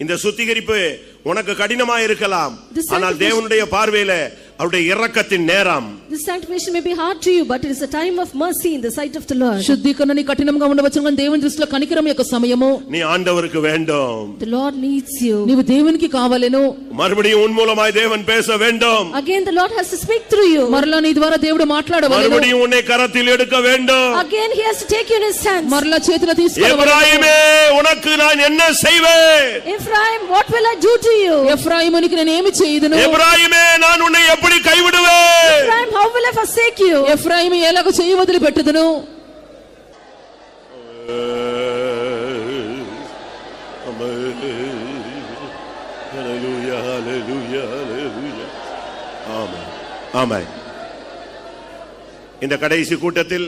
இந்த சுத்திகரிப்பு உனக்கு கடினமா இருக்கலாம், ஆனால் தேவனுடைய பார்வையில அவருடைய இரக்கத்தின் நேரம். This sanctification may be hard to you, but it is a time of mercy in the sight of the Lord. శుద్ధీకరణ నీ కఠినంగా ఉండవచ్చు కానీ దేవుని దృష్టిలో కనికరం యొక్క సమయము. நீ ఆண்டவருக்கு வேண்டும். The Lord needs you. నీవు దేవునికి కావాలెను. மறுபடியும் உன் மூலமாய் தேவன் பேச வேண்டும். Again the Lord has to speak through you. మరలా నీ ద్వారా దేవుడు మాట్లాడవలెను. மறுபடியும் உன்னை கரத்தில் எடுக்க வேண்டும். Again he has to take you in his hands. మరలా చేతుల తీసుకోవాలి. எபிராயிமே உனக்கு நான் என்ன செய்வேன்? Ephraim, what will I do to you? ఎఫ్రాయిమునికి నేను ఏమి చేయదును? எபிராயிமே நான் உன்னை எப்படி கைவிடுவேன்? Ephraim, how will I forsake you? ఎఫ్రాయిము ఎలాగ చేయి వదిలిపెట్టుదును? ஹalleluya ஹalleluya ஹalleluya. ஆமென் ஆமென். இந்த கடைசி கூட்டத்தில்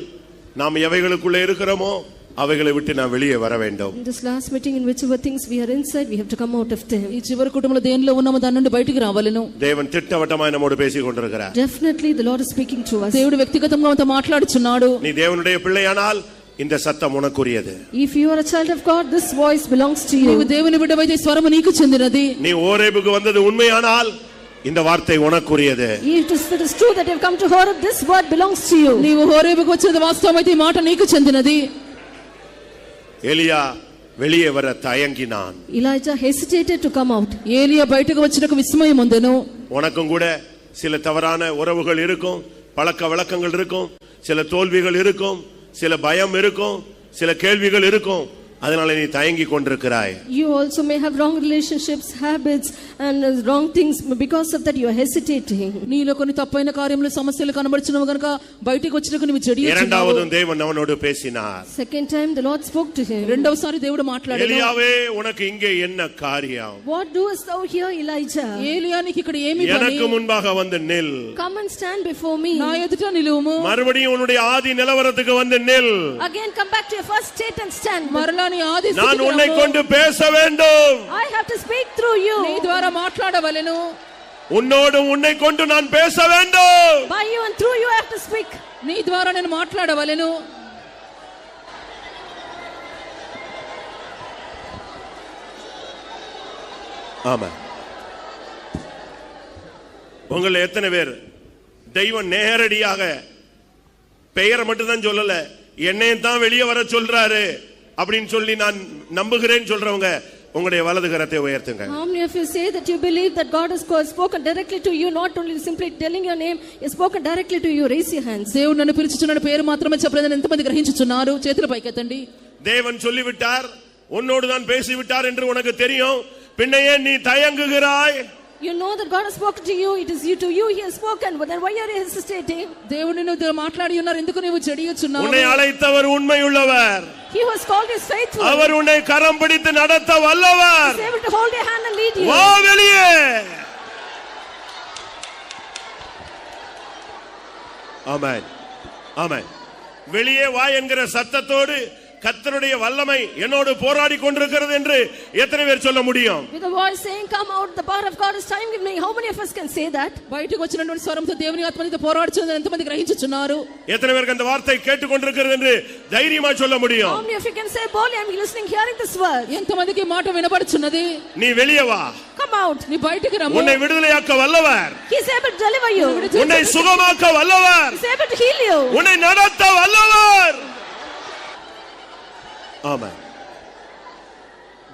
நாம் எவைகளுக்குள்ளே இருக்கிறோமோ அவைகளை விட்டு நாம் வெளியே வர வேண்டும். In this last meeting, in whichever things we are inside, we have to come out of them. ఈ చివరి కుటుంబంలో దేనిలో ఉన్నామో దాని నుండి బయటికి రావాలను. தேவன் திட்டவட்டமாய் நம்மோடு பேசிக் கொண்டிருக்கிறார். Definitely the Lord is speaking to us. దేవుడు వ్యక్తిగతంగా మనతో మాట్లాడుచున్నాడు. நீ தேவனுடைய பிள்ளையானால் இந்த சத்தம் உனக்குரியது. If you are a child of God, this voice belongs to you. నీవు దేవుని బిడ్డవైతే స్వరము నీకు చెందినది. நீ ஓரேபுக்கு வந்தது உண்மையானால் இந்த வார்த்தை உனக்குரியது. If it is true that you have come to Horeb, this word belongs to you. నీవు హోరేబుకు వచ్చేది వాస్తవమైతే ఈ మాట నీకు చెందినది. எலியா வெளியே வர தயங்கினான். Elijah hesitated to come out. ఏలియా బయటకు వచ్చినకు విస్మయం ఉందెను. உனக்கும் கூட சில தவறான உறவுகள் இருக்கும், பழக்க வழக்கங்கள் இருக்கும், சில தோல்விகள் இருக்கும், சில பயம் இருக்கும், சில கேள்விகள் இருக்கும். அதனால நீ தயங்கி கொண்டிருக்கிறாய். You also may have wrong relationships, habits and wrong things. Because of that you are hesitating. నీలో కొన్ని తప్పైన కార్యములు సమస్యలు కనబడుచున్నవి గనుక బయటికి వచ్చినకు నీవు జడియచున్నావు. இரண்டாவது தேவன் அவனோடு பேசினார். Second time the Lord spoke to him. రెండవసారి దేవుడు మాట్లాడాడు. எலியாவே உனக்கு இங்கே என்ன காரியம்? What doest thou here, Elijah? ఏలియా నీకు ఇక్కడ ఏమి పని? எனக்கு முன்பாக வந்து நில். Come and stand before me. నా ఎదుట నిలువుము. மறுபடியும் உன்னுடைய ஆதி நிலவரத்துக்கு வந்து நில். Again come back to your first state and stand. మరలా నీ ఆది நான் స్థితికి உன்னை రమ్ము. கொண்டு பேச வேண்டும். I have to speak through you. నీ ద్వారా మాట్లాడవలెను. உன்னோடு உன்னை கொண்டு நான் பேச வேண்டும். By you and through you I have to speak. నీ ద్వారా నేను మాట్లాడవలెను. ஆமா. உங்களை எத்தனை பேர் தெய்வம் நேரடியாக பெயரை மட்டும்தான் சொல்லல, என்னையும் தான் வெளியே வர சொல்றாரு அப்படின்னு சொல்லி நான் நம்புகிறேன்னு சொல்றவங்க உங்களுடைய வலது கரத்தை உயர்த்துங்க. How many of you say that you believe that God has spoken directly to you, not only simply telling your name, he has spoken directly to you? Raise your hands. దేవుడు నన్ను పిలుచుచున్నాడు, పేరు మాత్రమే చెప్పలేదని ఎంతమంది గ్రహించుచున్నారు? చేతులు పైకెత్తండి. தேவன் சொல்லிவிட்டார், உன்னோடு தான் பேசிவிட்டார் என்று உனக்கு தெரியும், பின்னையே நீ தயங்குகிறாய்? You know that God has spoken to you, it is you to you he has spoken, but then why are you hesitating? దేవుడు నిన్ను మాట్లాడి ఉన్నారు, ఎందుకు నీవు చెడియొచ్చున్నావు? உன்னை அழைத்தவர் உண்மையுள்ளவர், he was called is faithful, அவர் உன்னை கரம் பிடித்து நடத்த வல்லவர், he is able to hold your hand and lead you. வா வெளியே. ஆமென் ஆமென். வெளியே வா என்கிற சத்தத்தோடு கர்த்தருடைய வல்லமை என்னோடு போராடி கொண்டிருக்கிறது என்று எத்தனை பேர் சொல்ல முடியும்? With a voice saying come out, the power of God is trying with me. How many of us can say that? బయటికి వచ్చినటువంటి స్వరంతో దేవుని ఆత్మతో పోరాడుచున్నదని ఎంతమంది గ్రహించుచున్నారు? எத்தனை பேருக்கு அந்த வார்த்தை கேட்டுக்கொண்டிருக்கிறது என்று தைரியமா சொல்ல முடியும்? How many of you can say boldly, I am listening, hearing this word? ఎంతమందికి మాట వినబడుచున్నది? நீ வெளியே வா, Come out. నీ బయటికి రమ్ము. உன்னை விடுதலையாக்க வல்லவர், He is able to deliver you, உன்னை சுகமாக்க வல்லவர், he is able to heal you, உன்னை நடத்த வல்லவர். ஆமென்.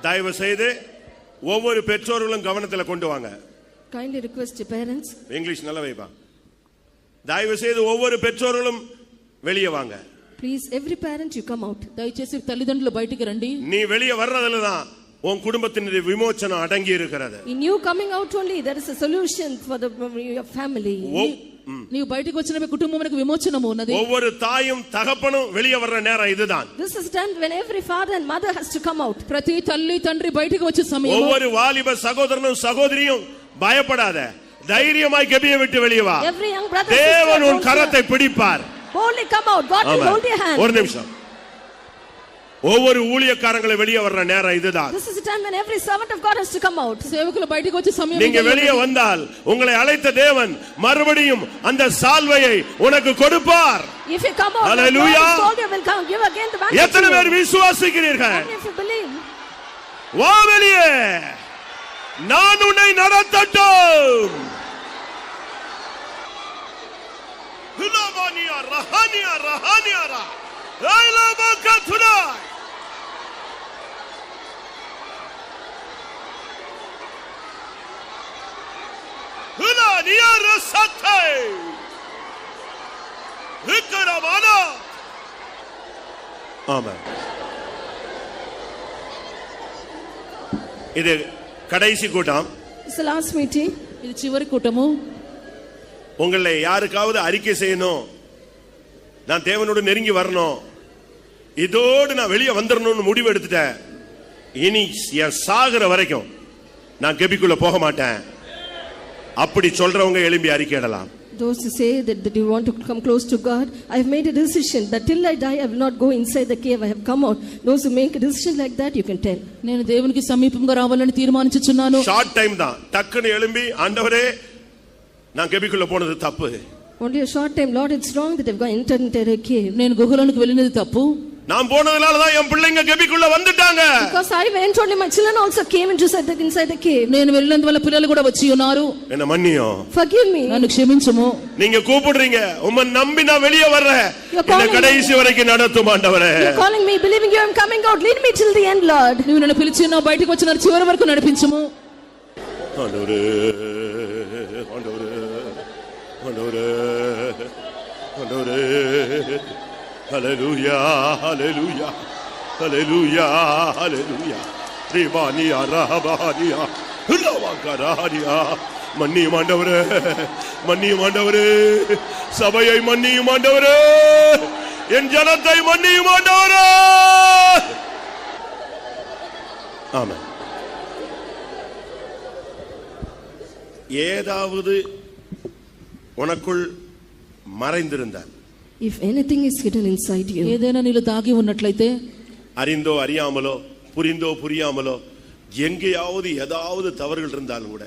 தயவு செய்து ஒவ்வொரு பெற்றோர்களும் கவனத்தில் கொண்டு வாங்க. kindly request your parents, English நல்ல வைப்பா. தயவு செய்து ஒவ்வொரு பெற்றோர்களும் வெளியே வாங்க. please every parent you come out. దయచేసి తల్లిదండ్రులు బయటికి రండి. நீ வெளியே வர்றதுல தான் உன் குடும்பத்தினுடைய விமோசனம் அடங்கி இருக்கிறது. In you coming out only there is a solution for your family. నీవు బయటికి వచ్చిన మీ కుటుంబమునకు విమోచనము ఉన్నది. ஒவ்வொரு தாயும் தகப்பனும் வெளியே வர்ற நேரம் இதுதான். This is time when every father and mother has to come out. ప్రతి తల్లి తండ్రి బయటికి వచ్చే సమయం. ஒவ்வொரு வாலிப சகோதரனும் சகோதரியும் பயப்படாத, தைரியமாய் கெபியை விட்டு வெளியே வா. Every young brother, தேவன் உன் கரத்தை பிடிப்பார். boldly come out, God will hold your hand. ஒரு நிமிஷம். ஒவ்வொரு ஊழியக்காரங்களை வெளியே வர்ற நேரம் இதுதான். This is the time when every servant of God has to come out. சேவకులు బయటికి వచ్చే సమయం. நீங்க வெளியே வந்தால் உங்களை அழைத்த தேவன் மறுபடியும் அந்த சால்வையை உனக்கு கொடுப்பார். If you come out, Hallelujah. God told you will come give again the mantle. எத்தனை பேர் விசுவாசிக்கிறீர்கள்? If you believe, வா வெளியே, நான் உன்னை நடத்தட்டும். ஹுலமானியா ரஹானியா ரஹானியாரா ரைலபகதுனா. ஹுலானியா ரசத்தை ஹிக்கரமானா. ஆமென். இது கடைசி கூட்டம். it's the last meeting. ఇది చివరి కూటము. உங்களை யாருக்காவது அறிக்கை செய்யணும், நான் தேவனோடு நெருங்கி வரணும், இதோடு நான் வெளியே வந்துடணும்னு முடிவு எடுத்துட்டேன், இனி என் சாகிற வரைக்கும் நான் கெபிக்குள்ள போக மாட்டேன், அப்படி சொல்றவங்க எழும்பி அறிக்கையிடலாம். Those who say that you want to come close to God, I have made a decision that till I die I will not go inside the cave, I have come out. Those who make a decision like that, you can tell. నేను దేవునికి సమీపంగా రావాలని తీర్మానించుచున్నాను. Short time தான், டக்குன்னு எழும்பி ஆண்டவரே நான் கெபிக்குள்ள போனது தப்பு. Only a short time, Lord, it's wrong that I've gone entered into a cave. నేను గుహలోనికి వెళ్ళినది తప్పు. நான் போனதனால தான் என் பிள்ளைங்க கெபிக்குள்ள வந்துட்டாங்க. Because I went, only my children also came inside the cave. నేను వెళ్ళినందువల్ల పిల్లలు కూడా వచ్చి ఉన్నారు. என்ன மன்னியும். Forgive me. నన్ను క్షమించుము. நீங்க கூப்பிடுறீங்க, உம்மை நம்பி நான் வெளியே வர்றேன், என்ன கடைசி வரைக்கும் நடத்தும் ஆண்டவரே. You're calling me, believing you, I'm coming out, lead me till the end, Lord. నీవు నన్ను పిలిచి నా బయటికి వచ్చిన చివరి వరకు నడిపించుము. ஆண்டவரே ஆண்டவரே ஆண்டவரே ஆண்டவரே. ஹல்லேலூயா ஹல்லேலூயா ஹல்லேலூயா ஹல்லேலூயா. ரிபானியா ரஹபானியா ஹுலவாகரானியா. மன்னியும் ஆண்டவரே, மன்னியும் ஆண்டவரே, சபையை மன்னியும் ஆண்டவரே, என் ஜனத்தை மன்னியும் ஆண்டவரே. ஆமென். ஏதாவது உனக்குள் மறைந்திருந்தால், If anything is hidden inside you, ఏదైనా నీలో దాగి ఉన్నట్లయితే, அறிந்தோ அறியாமலோ புரிந்தோ புரியாமலோ எங்கேயாவது ஏதாவது தவறுகள் இருந்தாலும் கூட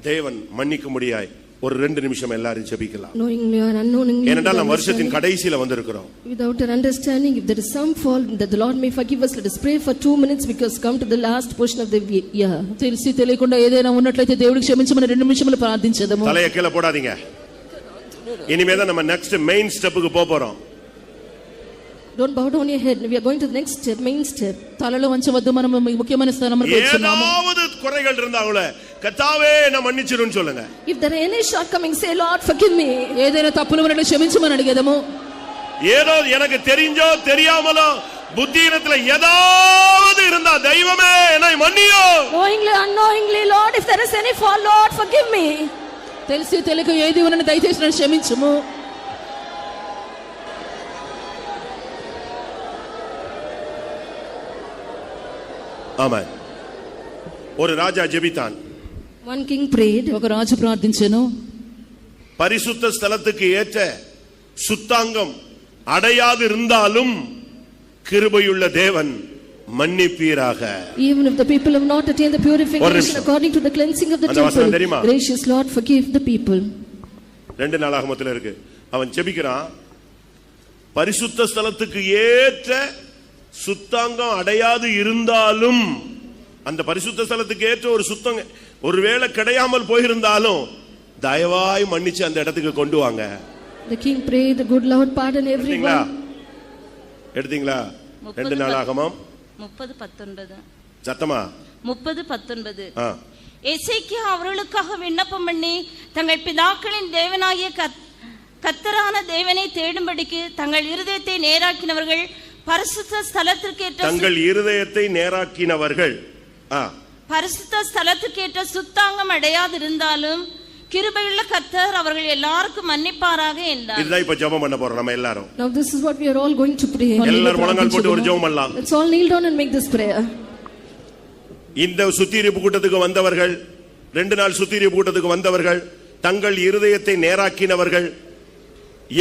தேவன் மன்னிக்க முடியாய் ஒரு 2 நிமிஷம் எல்லாரும் ஜெபிக்கலாம். Knowingly or unknowingly, ஏனென்றால் நாம் வருஷத்தின் கடைசியில வந்திருக்கிறோம். without an understanding, if there is some fault that the Lord may forgive us, let us pray for 2 minutes because come to the last portion of the year. తెలిసి తెలియకుండా ఏదైనా ఉన్నట్లయితే దేవుడికి క్షమించమని 2 నిమిషములు ప్రార్థించదము. தலையை கீழ போடாதீங்க. இனிமேதான் நம்ம நெக்ஸ்ட் மெயின் ஸ்டெப்புக்கு போறோம். Don't bow down your head. We are going to the next step, main step. తలలో వంచవద్దు, మనం ముఖ్యమైన స్థానంలో కూర్చున్నాము. ఏதாவது குறைகள் இருந்தாங்களே கர்த்தாவே நான் மன்னிச்சிருன்னு சொல்லுங்க. If there are any shortcomings, say Lord forgive me. ఏదైనా తప్పులు ఉన్నట్లయితే క్షమించమని అడిగేదము. ஏதோ எனக்கு தெரிஞ்சோ தெரியாமலோ புத்தியினத்துல ஏதாவது இருந்தா தெய்வமே என்னை மன்னியோ. Knowingly unknowingly, Lord, if there is any fault, Lord forgive me. తెలిసి తెలియక ఏది ఉన్నని దయచేసి నన్ను క్షమించుము. ஆமென். ஒரு ராஜா ஜெபித்தான். One king prayed. ఒక రాజు ప్రార్థించెను. பரிசுத்த ஸ்தலத்துக்கு ஏற்ற சுத்தாங்கம் அடையாது இருந்தாலும் கிருபையுள்ள தேவன் மன்னிப்பீராக. Even if the people have not attained the purification according to the cleansing of the temple, gracious Lord forgive the people. 2 நாளாகமத்தில் இருக்கு. அவன் ஜெபிக்கிறான், பரிசுத்த ஸ்தலத்துக்கு ஏற்ற சுத்தாங்கம் அடையாது இருந்தாலும், அந்த பரிசுத்த ஸ்தலத்துக்கு ஏற்ற ஒரு சுத்தம் ஒருவேளை கிடையாமல் போயிருந்தாலும் தயவாய் மன்னிச்சு அந்த இடத்துக்கு கொண்டு வாங்க. The king prayed, the good Lord pardon everyone. எடுத்தீங்களா? 2 நாளாகமம் 30:19. சத்தமா 30:19. எசேக்கியா அவர்களுக்காக விண்ணப்பம் பண்ணி தங்கள் பிதாக்களின் தேவனாகிய கர்த்தரான தேவனை தேடும்படிக்கு தங்கள் இருதயத்தை நேராக்கினவர்கள் பரிசுத்த ஸ்தலத்திற்கேற்ற தங்கள் இருதயத்தை நேராக்கினவர்கள் பரிசுத்த ஸ்தலத்திற்கேற்ற சுத்தாங்கம் அடையாதிருந்தாலும் கிருபையுள்ள கர்த்தர் அவர்கள் எல்லாருக்கும் மன்னிப்பாராக என்றார். இதுதான் இப்ப ஜெபம் பண்ண போறோம் நம்ம எல்லாரும். Now this is what we are all going to pray. எல்லாரும் முழங்கால் போட்டு ஒரு ஜெபம் பண்ணலாம். Let's all kneel down and make this prayer. இந்த சுத்திகரிப்பு கூட்டத்துக்கு வந்தவர்கள், 2 நாள் சுத்திகரிப்பு கூட்டத்துக்கு வந்தவர்கள், தங்கள் இருதயத்தை நேராக்கினவர்கள்,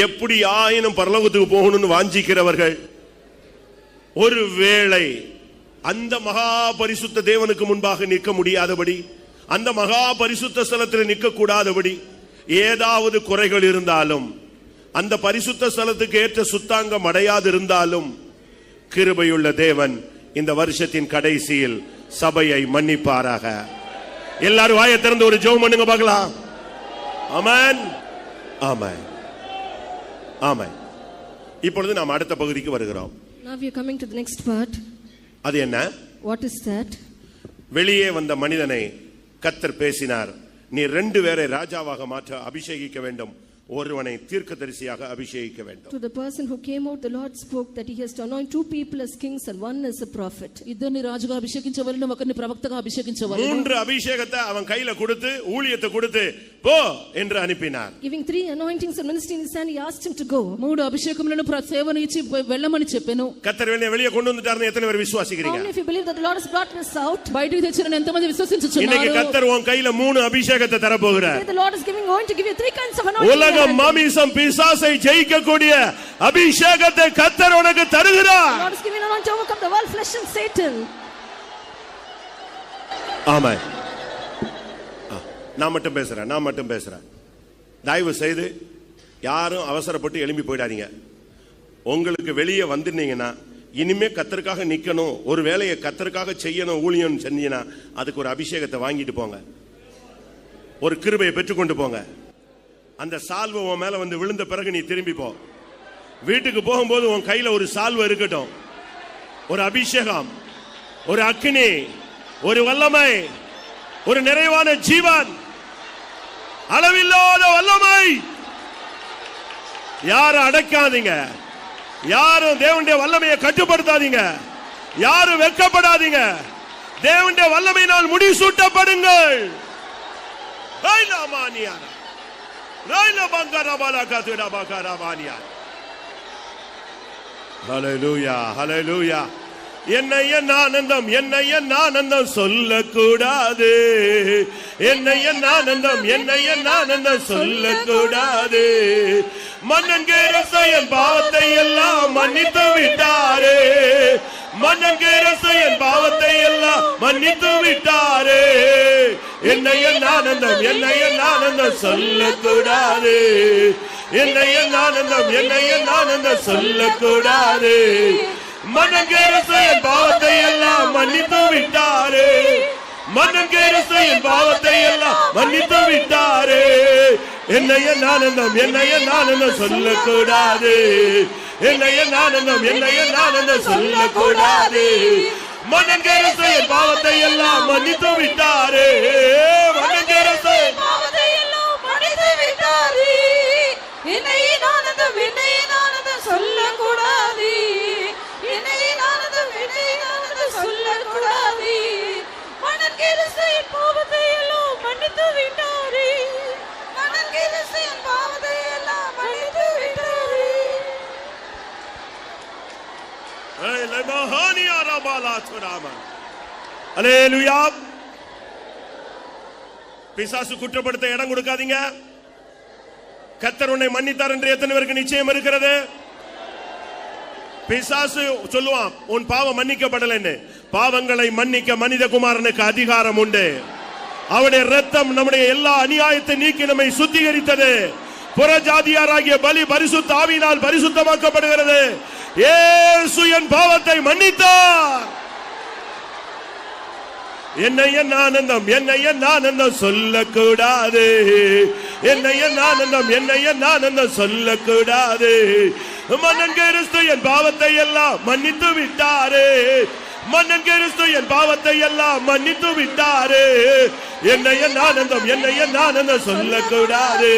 எப்படி ஆயினும் பரலோகத்துக்கு போகணும்னு வாஞ்சிக்கிறவர்கள், ஒருவேளை அந்த மகா பரிசுத்த தேவனுக்கு முன்பாக நிற்க முடியாதபடி, அந்த மகா பரிசுத்த ஸ்தலத்தில் நிற்க கூடாதபடி ஏதாவது குறைகள் இருந்தாலும், அந்த பரிசுத்த ஸ்தலத்துக்கு ஏற்ற சுத்தாங்கம் அடையாது இருந்தாலும் கிருபையுள்ள தேவன் இந்த வருஷத்தின் கடைசியில் சபையை மன்னிப்பாராக. எல்லாரும் வாயை திறந்து ஒரு ஜெபம் பண்ணுங்க பார்க்கலாம். ஆமென், ஆமென், ஆமென். இப்பொழுது நாம் அடுத்த பகுதிக்கு வருகிறோம். Now we are coming to the next part. அது என்ன? What is that? வெளியே வந்த மனிதனை கர்த்தர் பேசினார், நீ 2 பேரை ராஜாவாக மாற்ற அபிஷேகிக்க வேண்டும், ஒருவனை தீர்க்கதரிசியாக அபிஷேகிக்க வேண்டும். To the person who came out, the Lord spoke that he has to anoint 2 people as kings and 1 as a prophet. ఇద్దరిని రాజుగా అభిషేకించవలెను, ఒకరిని ప్రవక్తగా అభిషేకించవలెను. 3 அபிஷேகத்தை அவன் கையில கொடுத்து ஊழியத்தை கொடுத்து போ என்று அனுப்பினார். Giving 3 anointings and ministry in his hand, he asked him to go. 3 అభిషేకములను సేవను ఇచ్చి వెళ్ళమని చెప్పెను. கர்த்தர் வெளியே கொண்டு வந்துட்டாருன்னு எத்தனை பேர் விசுவாசிக்கிறீங்க? Only if you believe that the Lord has brought us out. బయటికి తెచ్చినని ఎంతమంది విశ్వసించుచున్నారు? இன்னைக்கு கர்த்தர் உன் கையில 3 அபிஷேகத்தை தர போகிறார். The Lord is going to give you 3 kinds of anointing. உலகம் மாமிசம் பிசாசை ஜெயிக்கக்கூடிய அபிஷேகத்தை கர்த்தர் உனக்கு தருகிறார். The Lord is giving you anointing to overcome the world, flesh and Satan. ஆமென். நான் மட்டும் பேசுறேன். தயவு செய்து யாரும் அவசரப்பட்டு எழும்பி போயிடாதீங்க. உங்களுக்கு வெளியே வந்துட்டீங்கன்னா இனிமே கர்த்தருக்காக நிக்கணும், ஒரு வேலையை கர்த்தருக்காக செய்யணும், ஊழியம் செஞ்சீங்கன்னா அதுக்கு ஒரு அபிஷேகத்தை வாங்கிட்டு போங்க, ஒரு கிருபையை பெற்றுக்கொண்டு போங்க. அந்த சால்வை உன் மேல வந்து விழுந்த பிறகு நீ திரும்பி போ. வீட்டுக்கு போகும்போது உன் கையில ஒரு சால்வை இருக்கட்டும், ஒரு அபிஷேகம், ஒரு அக்கினி, ஒரு வல்லமை, ஒரு நிறைவான ஜீவன், அளவில்லாத வல்லமை. யாரும் அடக்காதீங்க, யாரும் தேவனுடைய வல்லமையை கட்டுப்படுத்தாதீங்க, யாரும் வெட்கப்படாதீங்க. தேவனுடைய வல்லமையினால் முடிசூட்டப்படுங்கள். ஹல்லேலூயா, ஹல்லேலூயா. என்னை என் ஆனந்தம் சொல்லக்கூடாது, என்னை என் ஆனந்தம் சொல்லக்கூடாது. மன்னன் கேரசையன் பாவத்தை எல்லாம் மன்னித்து விட்டாரே, மன்னங்கேரசு என் பாவத்தை எல்லாம் மன்னித்து விட்டாரே. என்னை என் ஆனந்தம் என்னை என் ஆனந்தம் சொல்லக்கூடாது. என்னை என் ஆனந்தம் என்னை என் ஆனந்தம் சொல்லக்கூடாது. மன்னங்கேரசு என் பாவத்தை எல்லாம் மன்னித்து விட்டாரே. மன்னங்கேரசு என் பாவத்தை எல்லாம் மன்னித்து விட்டாரே. என்னை என் ஆனந்தம் என்னை என் ஆனந்தம் சொல்லக்கூடாது. என்னை என் ஆனந்தம் என்னை என் ஆனந்தம் சொல்லக்கூடாது. மன்னங்கேரசு என் பாவத்தை எல்லாம் மன்னித்து விட்டாரே. மன்னங்கேரசு பாவத்தை எல்லாம் மன்னித்து விட்டாரே. என்னை என் ஆனந்தம் என்னை என் ஆனந்தம் சொல்லக்கூடாது. என்னை என் ஆனந்தம் என்னை என் ஆனந்தம் சொல்லக்கூடாது. மன்னங்கேரசு என் பாவத்தை எல்லாம் மன்னித்து விட்டாரே. மன்னங்கேரசு என் பாவத்தை எல்லாம் மன்னித்து விட்டாரே. அல்லேலூயா. பிசாசு குற்றப்படுத்த இடம் கொடுக்காதீங்க. கர்த்தர் உன்னை மன்னித்தார் என்று எத்தனை பேருக்கு நிச்சயம் இருக்கிறது? பிசாசு சொல்லுவான் உன் பாவம் மன்னிக்கப்படலன்னு. பாவங்களை மன்னிக்க மனிதகுமாரனுக்கு அதிகாரம் உண்டு. அவருடைய இரத்தம் நம்முடைய எல்லா அநியாயத்தை நீக்கி நம்மை சுத்திகரித்தது. புறஜாதியாராகிய பலி பரிசுத்த ஆவியினால் பரிசுத்தமாக்கப்படுகிறது. இயேசு என் பாவத்தை மன்னித்தார். என்னை என் ஆனந்தம் என்னை என் ஆனந்தம் சொல்லக்கூடாது. என்னை என் ஆனந்தம் என்னை என் ஆனந்தம் சொல்லக்கூடாது. மன்னங்கேரசு என் பாவத்தை எல்லாம் மன்னித்து விட்டாரே. மன்னங்கேரசு என் பாவத்தை எல்லாம் மன்னித்து விட்டாரே. என்னை என் ஆனந்தம் என்னை என் ஆனந்தம் சொல்லக்கூடாது.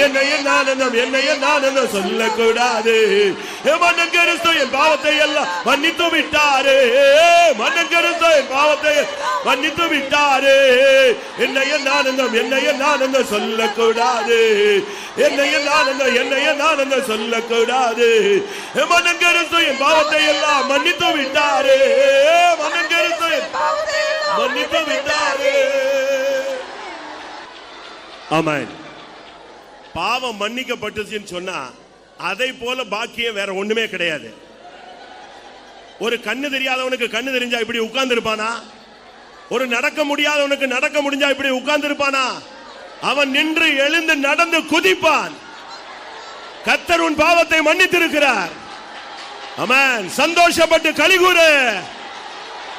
என்னை என் ஆனந்தம் என்னை என் ஆனந்தம் சொல்லக்கூடாது. மன்னங்கேரசு என் பாவத்தை எல்லாம் மன்னித்து விட்டாரே. மன்னங்கேரசு என் பாவத்தை மன்னித்து விட்டாரே. என்னை என் ஆனந்தம் என்னை என் ஆனந்தம் சொல்லக்கூடாது. என்னை என் ஆனந்தம் என்னை என் ஆனந்தம் சொல்லக்கூடாது. மன்னங்கேரசு என் பாவத்தை எல்லாம் மன்னித்து விட்டாரே. மன்னங்கேரசு என் பாவத்தை மன்னித்து விட்டாரே. ஆமென். பாவம் மன்னிக்கப்பட்டுச்சுன்னு சொன்னா அதை போல பாக்கியம் வேற ஒண்ணுமே கிடையாது. ஒரு கண்ணு தெரியாதவனுக்கு கண்ணு தெரிஞ்சா இப்படி உட்கார்ந்து இருப்பானா? ஒரு நடக்க முடியாதவனுக்கு நடக்க முடிஞ்சா இப்படி உட்கார்ந்து இருப்பானா? அவன் நின்று எழுந்து நடந்து குதிப்பான். கர்த்தர் உன் பாவத்தை மன்னித்திருக்கிறார். ஆமென். சந்தோஷப்பட்டு களிகூரு.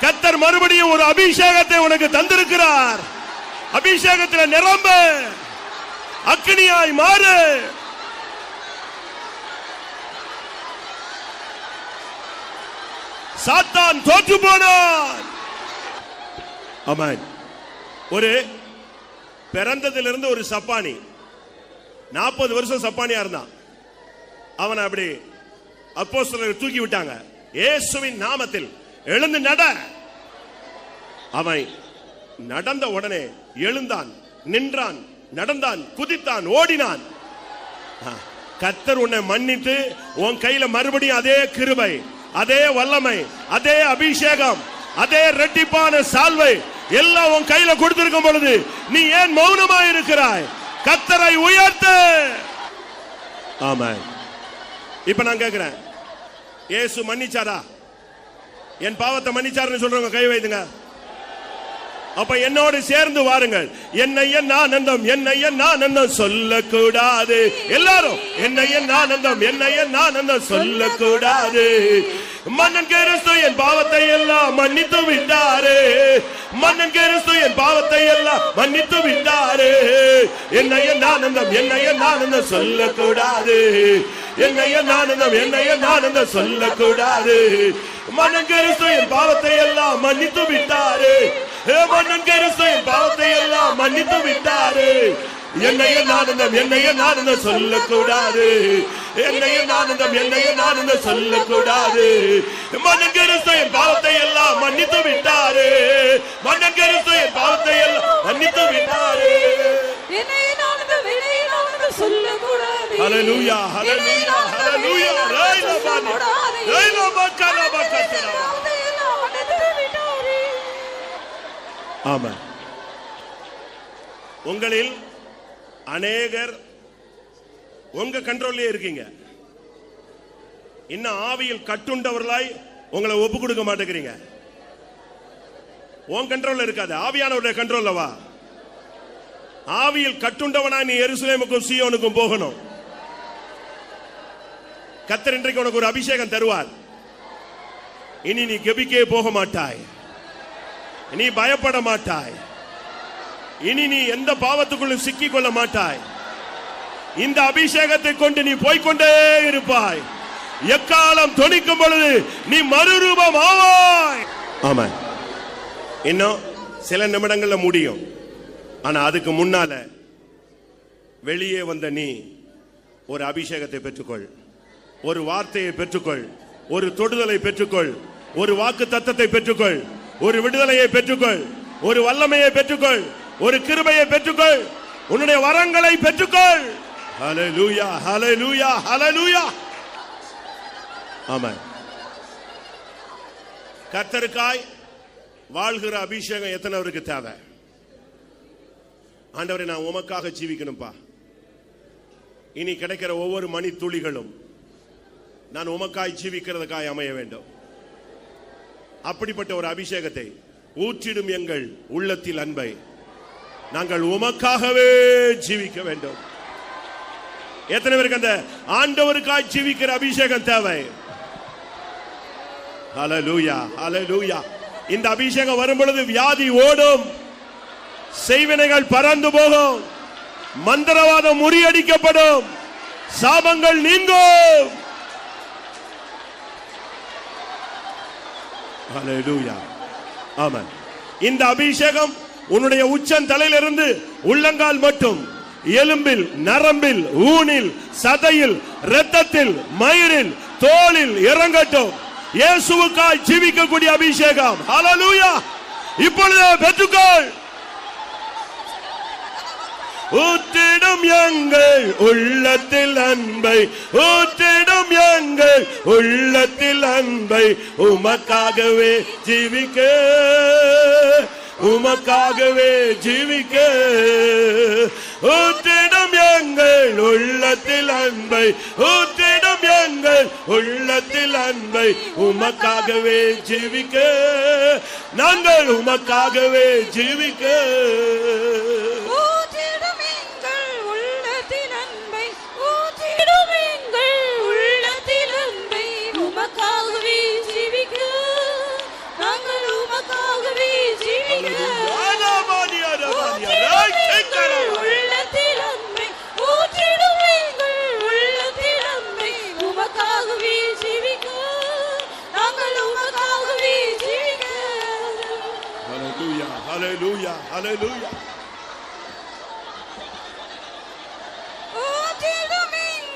கர்த்தர் மறுபடியும் ஒரு அபிஷேகத்தை உனக்கு தந்திருக்கிறார். அபிஷேகத்தில் நிரம்ப அக்கினியாய் மாறு. சாத்தான் தோற்று போனான். ஆமென். ஒரு பிறந்ததிலிருந்து ஒரு சப்பானி 40 வருஷம் சப்பானியா இருந்தான். அவனை அப்படி அப்போஸ்தலர்கள் தூக்கி விட்டாங்க. இயேசுவின் நாமத்தில் எழுந்து நட. அவன் நடந்த உடனே எழுந்தான், நின்றான், நடந்தான், குதித்தான், ஓடினான். கர்த்தர் உன்னை மன்னித்து உன் கையில மறுபடியும் அதே கிருபை, அதே வல்லமை, அதே அபிஷேகம், அதே இரட்டிப்பான சால்வை எல்லாம் உன் கையில கொடுத்திருக்கும் பொழுது நீ ஏன் மௌனமா இருக்கிறாய்? கர்த்தரை உயர்த்து. ஆமென். இப்ப நான் கேட்கிறேன், இயேசு மன்னிச்சாரா? என் பாவத்தை மன்னிச்சாருன்னு சொல்றவங்க கை வைத்துங்க. அப்ப என்னோடு சேர்ந்து வாருங்கள். என்னை என் ஆனந்தம் என்னை என் ஆனந்தம் சொல்லக்கூடாது. எல்லாரும் என்னை என் ஆனந்தம் என்னை என் ஆனந்தம் சொல்லக்கூடாது. மன்னங்கேரசு என் பாவத்தை எல்லாம் மன்னித்து விட்டாரே. மன்னங்கேரசு என் பாவத்தை எல்லாம் மன்னித்து விட்டாரே. என்னை என் ஆனந்தம் என்னை என் ஆனந்தம் சொல்லக்கூடாது. என்னை என் ஆனந்தம் என்னை என் ஆனந்தம் சொல்லக்கூடாது. மன்னங்கேரசு என் பாவத்தை எல்லாம் மன்னித்து விட்டாரே. மன்னங்கேரசு என் பாவத்தை எல்லாம் மன்னித்து விட்டாரே. என்னை என் ஆனந்தம் என்னை என் ஆனந்தம் சொல்லக்கூடாது. என்னை என் ஆனந்தம் என்னை என் ஆனந்தம் சொல்லக்கூடாது. மன்னங்கேரசு என் பாவத்தை எல்லாம் மன்னித்து விட்டாரே. மன்னங்கேரசு என் பாவத்தை எல்லாம் மன்னித்து விட்டாரே. என்னை என் ஆனந்தம் என்னை என் ஆனந்தம் சொல்லக்கூடாது. ஹல்லேலூயா ஹல்லேலூயா ஹல்லேலூயா. ஆமென். உங்களில் அநேகர் உங்க கண்ட்ரோல்லே இருக்கீங்க. இன்னும் ஆவியில் கட்டுண்டவர்களாய் உங்களை ஒப்பு கொடுக்க மாட்டேங்கிறீங்க. உன் கண்ட்ரோல்ல இருக்காது, ஆவியானவருடைய கண்ட்ரோல்ல வா. ஆவியில் கட்டுண்டவனா நீ எருசலேமுக்கும் சீயோனுக்கும் போகணும். கர்த்தர் இன்றைக்கு உனக்கு ஒரு அபிஷேகம் தருவார். இனி நீ கெபிக்கே போக மாட்டாய், நீ பயப்பட மாட்டாய், இனி நீ எந்த பாவத்துக்குள்ளும் சிக்கிக் கொள்ள மாட்டாய். இந்த அபிஷேகத்தை கொண்டு நீ போய்கொண்டே இருப்பாய். எக்காலம் தொனிக்கும் பொழுது நீ மறுரூபம் ஆவாய். ஆமாம், இன்னும் சில நிமிடங்கள்ல முடியும். ஆனா அதுக்கு முன்னால வெளியே வந்த நீ ஒரு அபிஷேகத்தை பெற்றுக்கொள், ஒரு வார்த்தையை பெற்றுக்கொள், ஒரு தொடுதலை பெற்றுக்கொள், ஒரு வாக்கு தத்தத்தை பெற்றுக்கொள், ஒரு விடுதலையை பெற்றுக்கொள், ஒரு வல்லமையை பெற்றுக்கொள், ஒரு கிருபையை பெற்றுக்கொள், உன்னுடைய வரங்களை பெற்றுக்கொள். ஹல்லேலூயா, ஹல்லேலூயா, ஹல்லேலூயா. ஆமென். கர்த்தருக்காய் வாழ்கிற அபிஷேகம் எத்தனைவருக்கு தேவை? ஆண்டவரே, நான் உமக்காக ஜீவிக்கணும்பா. இனி கிடைக்கிற ஒவ்வொரு மணி துளிகளும் நான் உமக்காய் ஜீவிக்கிறதுக்காய் அமைய வேண்டும். அப்படிப்பட்ட ஒரு அபிஷேகத்தை ஊற்றிடும் எங்கள் உள்ளத்தில் அன்பை நாங்கள் உமக்காகவே ஜீவிக்க வேண்டும். எத்தனை பேருக்கு அந்த ஆண்டவருக்காய் ஜீவிக்கிற அபிஷேகம் தேவை? ஹல்லேலூயா, ஹல்லேலூயா. இந்த அபிஷேகம் வரும் பொழுது வியாதி ஓடும், செய்வினைகள் பறந்து போகும், மந்திரவாதம் முறியடிக்கப்படும், சாபங்கள் நீங்கும். ஹல்லேலூயா. ஆமென். இந்த அபிஷேகம் உன்னுடைய உச்சன் தலையிலிருந்து உள்ளங்கால் மட்டும், எலும்பில், நரம்பில், ஊனில், சதையில், இரத்தத்தில், மயிரில், தோலில் இறங்கட்டும். இயேசுவுக்காய் ஜீவிக்கக்கூடிய அபிஷேகம். ஹல்லேலூயா. இப்பொழுது பெற்றுக்கொள். ஊற்றிடும் எங்கள் உள்ளத்தில் அன்பை, ஊற்றிடும் எங்கள் உள்ளத்தில் அன்பை உமக்காகவே ஜீவிக்க, உமக்காகவே ஜீவிக்க. ஊற்றிடும் எங்கள் உள்ளத்தில் அன்பை, ஊற்றிடும் எங்கள் உள்ளத்தில் அன்பை உமக்காகவே ஜீவிக்க, நாங்கள் உமக்காகவே ஜீவிக்க. Hallelujah, hallelujah.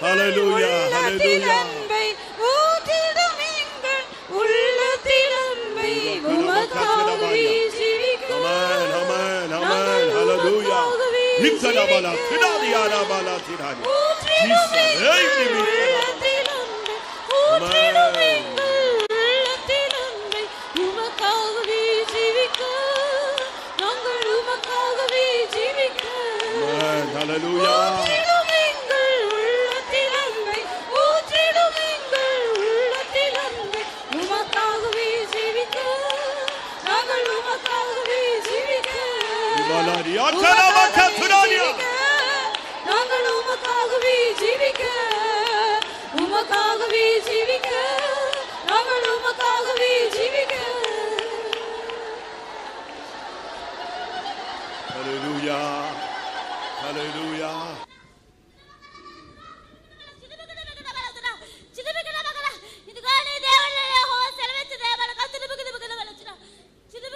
Hallelujah, hallelujah. Amen, amen, amen. Hallelujah. Nikadabala, kidadiyana bala tidani. Jesus, hallelujah. Hallelujah. Hallelujah.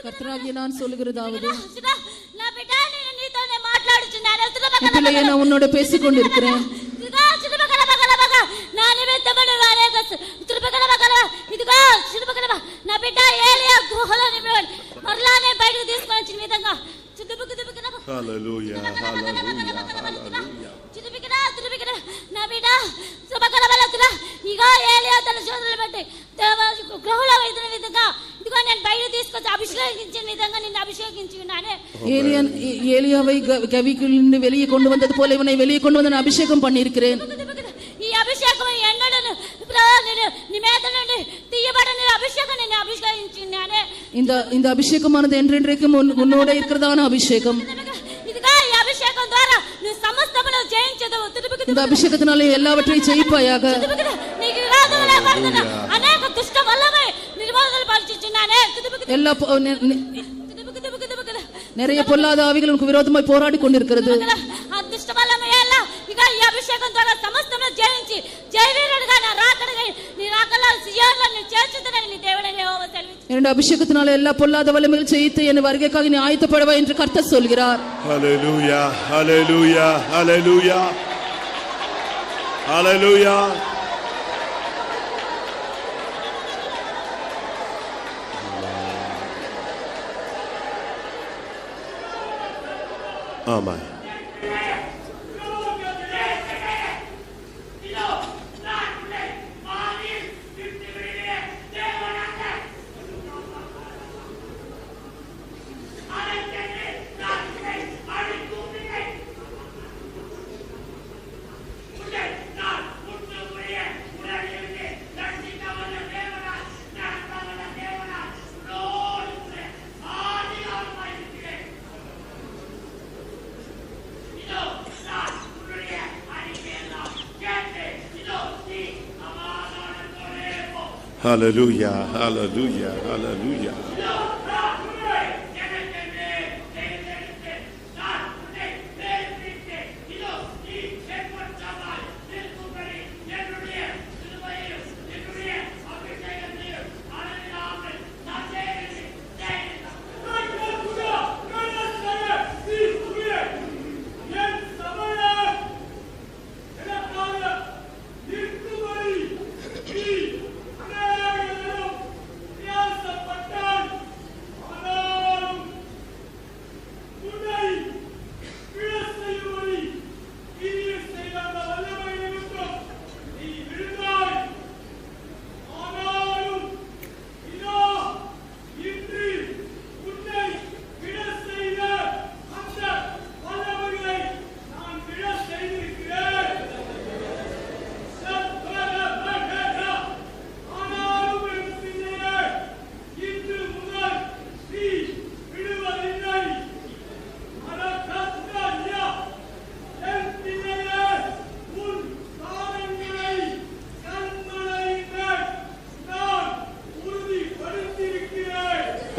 கர்த்தராகிய நான் சொல்லுகிறதாவது, இப்பொழுது நான் உன்னோட பேசிக் கொண்டிருக்கிறேன். Hallelujah, hallelujah. ஏலியாவை கவிக்குள்ளிருந்து வெளியே கொண்டு வந்தது போல இவனை வெளியே கொண்டு வந்து அபிஷேகம் பண்ணியிருக்கிறேன். ఈ అభిషేకం ఎన్నడను இந்த அபிஷேகமானது என்றென்றைக்கும் உன்னோட இருக்கிறதான அபிஷேகம். இந்த அபிஷேகத்தினாலே எல்லாவற்றையும் ஜெயிப்பாயாக. நிறைய பொல்லாத ஆவிகள் உனக்கு விரோதமாய் போராடி கொண்டிருக்கிறது. என்னுடைய அபிஷேகத்தினால எல்லா பொல்லாத வல்லமைகள் ஜெயித்து என் வருகைக்காக நீ ஆயத்தப்படவா என்று கர்த்தர் சொல்கிறார். ஹல்லேலூயா, ஹல்லேலூயா, ஹல்லேலூயா, ஹல்லேலூயா. ஆமாம். Hallelujah, hallelujah, hallelujah.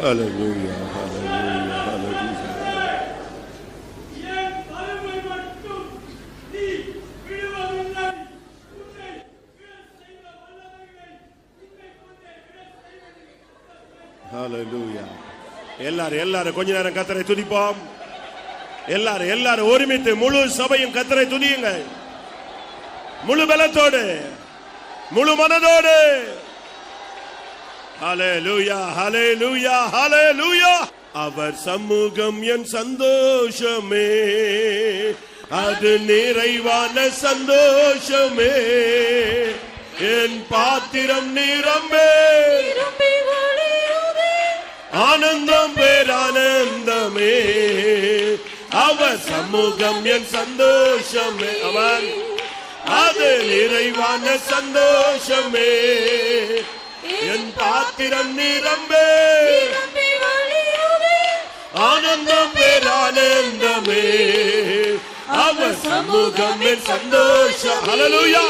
Hallelujah, hallelujah, hallelujah. Hallelujah. எல்லாரும் கொஞ்ச நேரம் கர்த்தரை துதிப்போம். எல்லாரும் ஒருமித்து முழு சபையும் கர்த்தரை துதியுங்கள். முழு பலத்தோடு, முழு மனதோடு. Hallelujah, hallelujah, hallelujah. அவர் சமூகம் என் சந்தோஷமே, அது நிறைவான சந்தோஷமே. என் பாத்திரம் நிரம்பே, ஆனந்தம் பேரானந்தமே. அவர் சமூகம் என் சந்தோஷமே, அவன் அது நிறைவான சந்தோஷமே. என் பாத்திரம் நிரம்பே, ஆனந்தம் பேரானந்தமே. அவர் சமூகம் என் சந்தோஷம். ஹல்லேலூயா.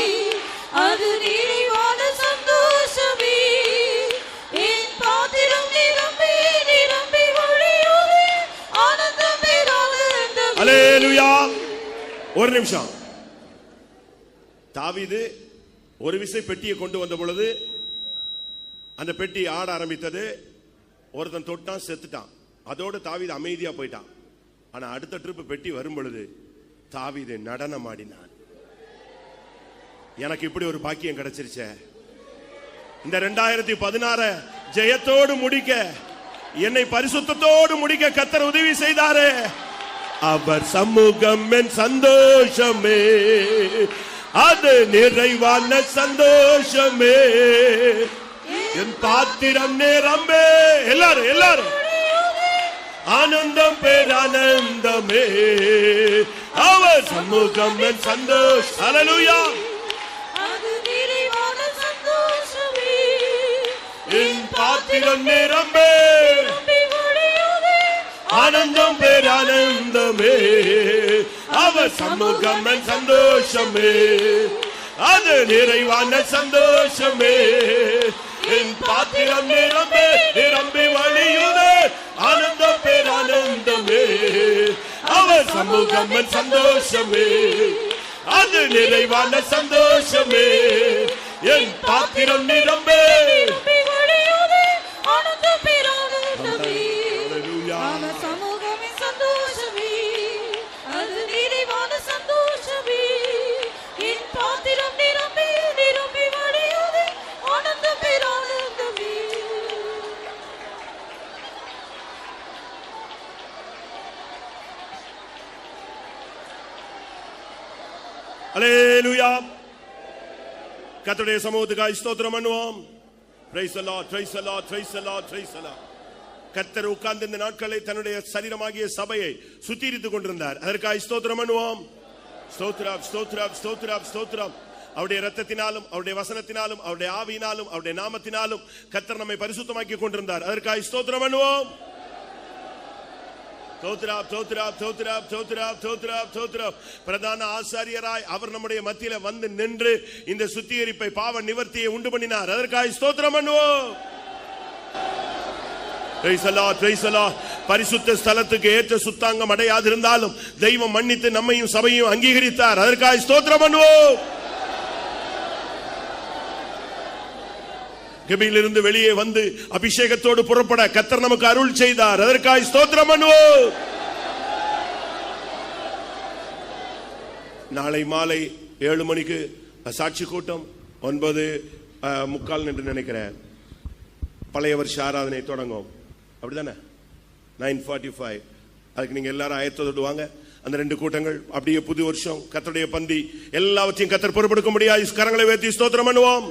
அது நிறைவான சந்தோஷமே. என் பாத்திரம் நிரம்பி நிரம்பி வழியுதே, ஆனந்தம் பேரானந்தமே. ஹல்லேலூயா. ஒரு நிமிஷம். தாவீது ஒரு விசை பெட்டியை கொண்டு வந்த பொழுது அந்த பெட்டி ஆட ஆரம்பித்தது. ஒருத்தன் தொட்டான், செத்துட்டான். அதோடு தாவீது அமைதியா போயிட்டான். ஆனா அடுத்த ட்ரிப் பெட்டி வரும் பொழுது தாவீது நடனம் ஆடினான். எனக்கு இப்படி ஒரு பாக்கியம் கிடைச்சிருச்சே. இந்த 2016 ஜெயத்தோடு முடிக்க, என்னை பரிசுத்தத்தோடு முடிக்க கர்த்தர் உதவி செய்தாரே. அவர் சமூகம் என் சந்தோஷமே, அது நிறைவான சந்தோஷமே. என் பாத்திரம் நிரம்பே, எல்லாரும் ஆனந்தம் பேரானந்தமே. அவர் சமூகம் என் சந்தோஷம். ஹல்லேலூயா. அது நிறைவான சந்தோஷமே. பாத்திரம் நிரம்பே ஆனந்தம் பேரானந்தமே அவர் சமூகம் சந்தோஷமே அது நிறைவான சந்தோஷமே என் பாத்திரம் நிரம்பே நிரம்பி வழியுதே ஆனந்தம் பேரானந்தமே அவர் சமூகம் சந்தோஷமே அது நிறைவான சந்தோஷமே என் பாத்திரம் நிரம்பே ஆனந்தம் பேரானந்தமே அவர் சமூகம் சந்தோஷமே அது நிறைவான சந்தோஷமே என் பாத்திரம் நிரம்பி நிரம்பி வழியுதே ஆனந்தம் பேரானந்தமே. அல்லேலூயா. கர்த்தருடைய சமூகத்துக்காய் ஸ்தோத்திரம் பண்ணுவோம். Praise the Lord, praise the Lord, praise the Lord, praise the Lord. கர்த்தர் உட்கார்ந்து இந்த நாட்களை தன்னுடைய சரீரமாகிய சபையை சுத்திரித்துக் கொண்டிருந்தார். அதற்காக ஸ்தோத்திரம் பண்ணுவோம். ஸ்தோத்திரம் ஸ்தோத்திரம் ஸ்தோத்திரம் ஸ்தோத்திரம். அவருடைய இரத்தத்தினாலும் அவருடைய வசனத்தினாலும் அவருடைய ஆவியினாலும் அவருடைய நாமத்தினாலும் கர்த்தர் நம்மை பரிசுத்தமாக்கி கொண்டிருந்தார். அதற்காக ஸ்தோத்திரம் பண்ணுவோம். பிரதான ஆசாரியராய் அவர் நம்முடைய மத்தியில வந்து நின்று இந்த சுத்திகரிப்பை பாவ நிவர்த்தியை உண்டு பண்ணினார். அதற்காக ஸ்தோத்திரம் பண்ணுவோம். பரிசுத்த ஸ்தலத்துக்கு ஏற்ற சுத்தாங்கம் அடையாதிருந்தாலும் தெய்வம் மன்னித்து நம்மையும் சபையும் அங்கீகரித்தார். அதற்காக ஸ்தோத்திரம் பண்ணுவோம். கெபியிலிருந்து வெளியே வந்து அபிஷேகத்தோடு புறப்பட கர்த்தர் நமக்கு அருள் செய்தார். அதற்காக ஸ்தோத்திரம் பண்ணுவோம். நாளை மாலை 7 மணிக்கு சாட்சி கூட்டம், 9:45 என்று நினைக்கிறேன் பழைய வருஷ ஆராதனை தொடங்கும். அப்படிதானே? 9:45. அதுக்கு நீங்க எல்லாரும் ஆயத்தத்தோடு வாங்க. அந்த 2 கூட்டங்கள் அப்படியே புது வருஷம் கர்த்தருடைய பந்தி எல்லாவற்றையும் கர்த்தர் பொறுப்பெடுக்க முடியாது. கரங்களை உயர்த்தி ஸ்தோத்திரம் பண்ணுவோம்.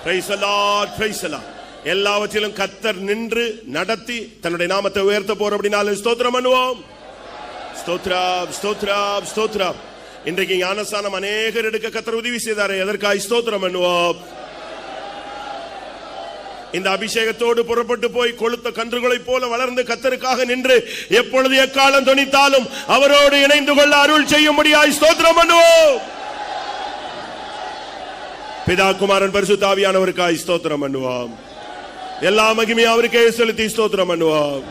Praise the Lord, praise the Lord. எல்லாவற்றிலும் கர்த்தர் நின்று நடத்தி தன்னுடைய நாமத்தை உயர்த்த போற அப்படினாலும் ஸ்தோத்திரம் பண்ணுவோம். ஸ்தோத்திரம் ஸ்தோத்திரம் ஸ்தோத்திரம். இன்றைக்கு ஞானஸ்நானம் அநேகர் எடுக்க கர்த்தர் உதவி செய்தாரே. அதற்காக ஸ்தோத்திரம் பண்ணுவோம். இந்த அபிஷேகத்தோடு புறப்பட்டு போய் கொளுத்த கன்றுகளை போல வளர்ந்து கர்த்தருக்காக நின்று எப்பொழுது எக்காலம் தொனித்தாலும் அவரோடு இணைந்து கொள்ள அருள் செய்யும்படியாய் ஸ்தோத்திரம் பண்ணுவோம். பிதா குமாரன் பரிசுத்த ஆவியானவருக்காய் ஸ்தோத்திரம் பண்ணுவோம். எல்லா மகிமையும் அவருக்கே செலுத்தி ஸ்தோத்திரம் பண்ணுவோம்.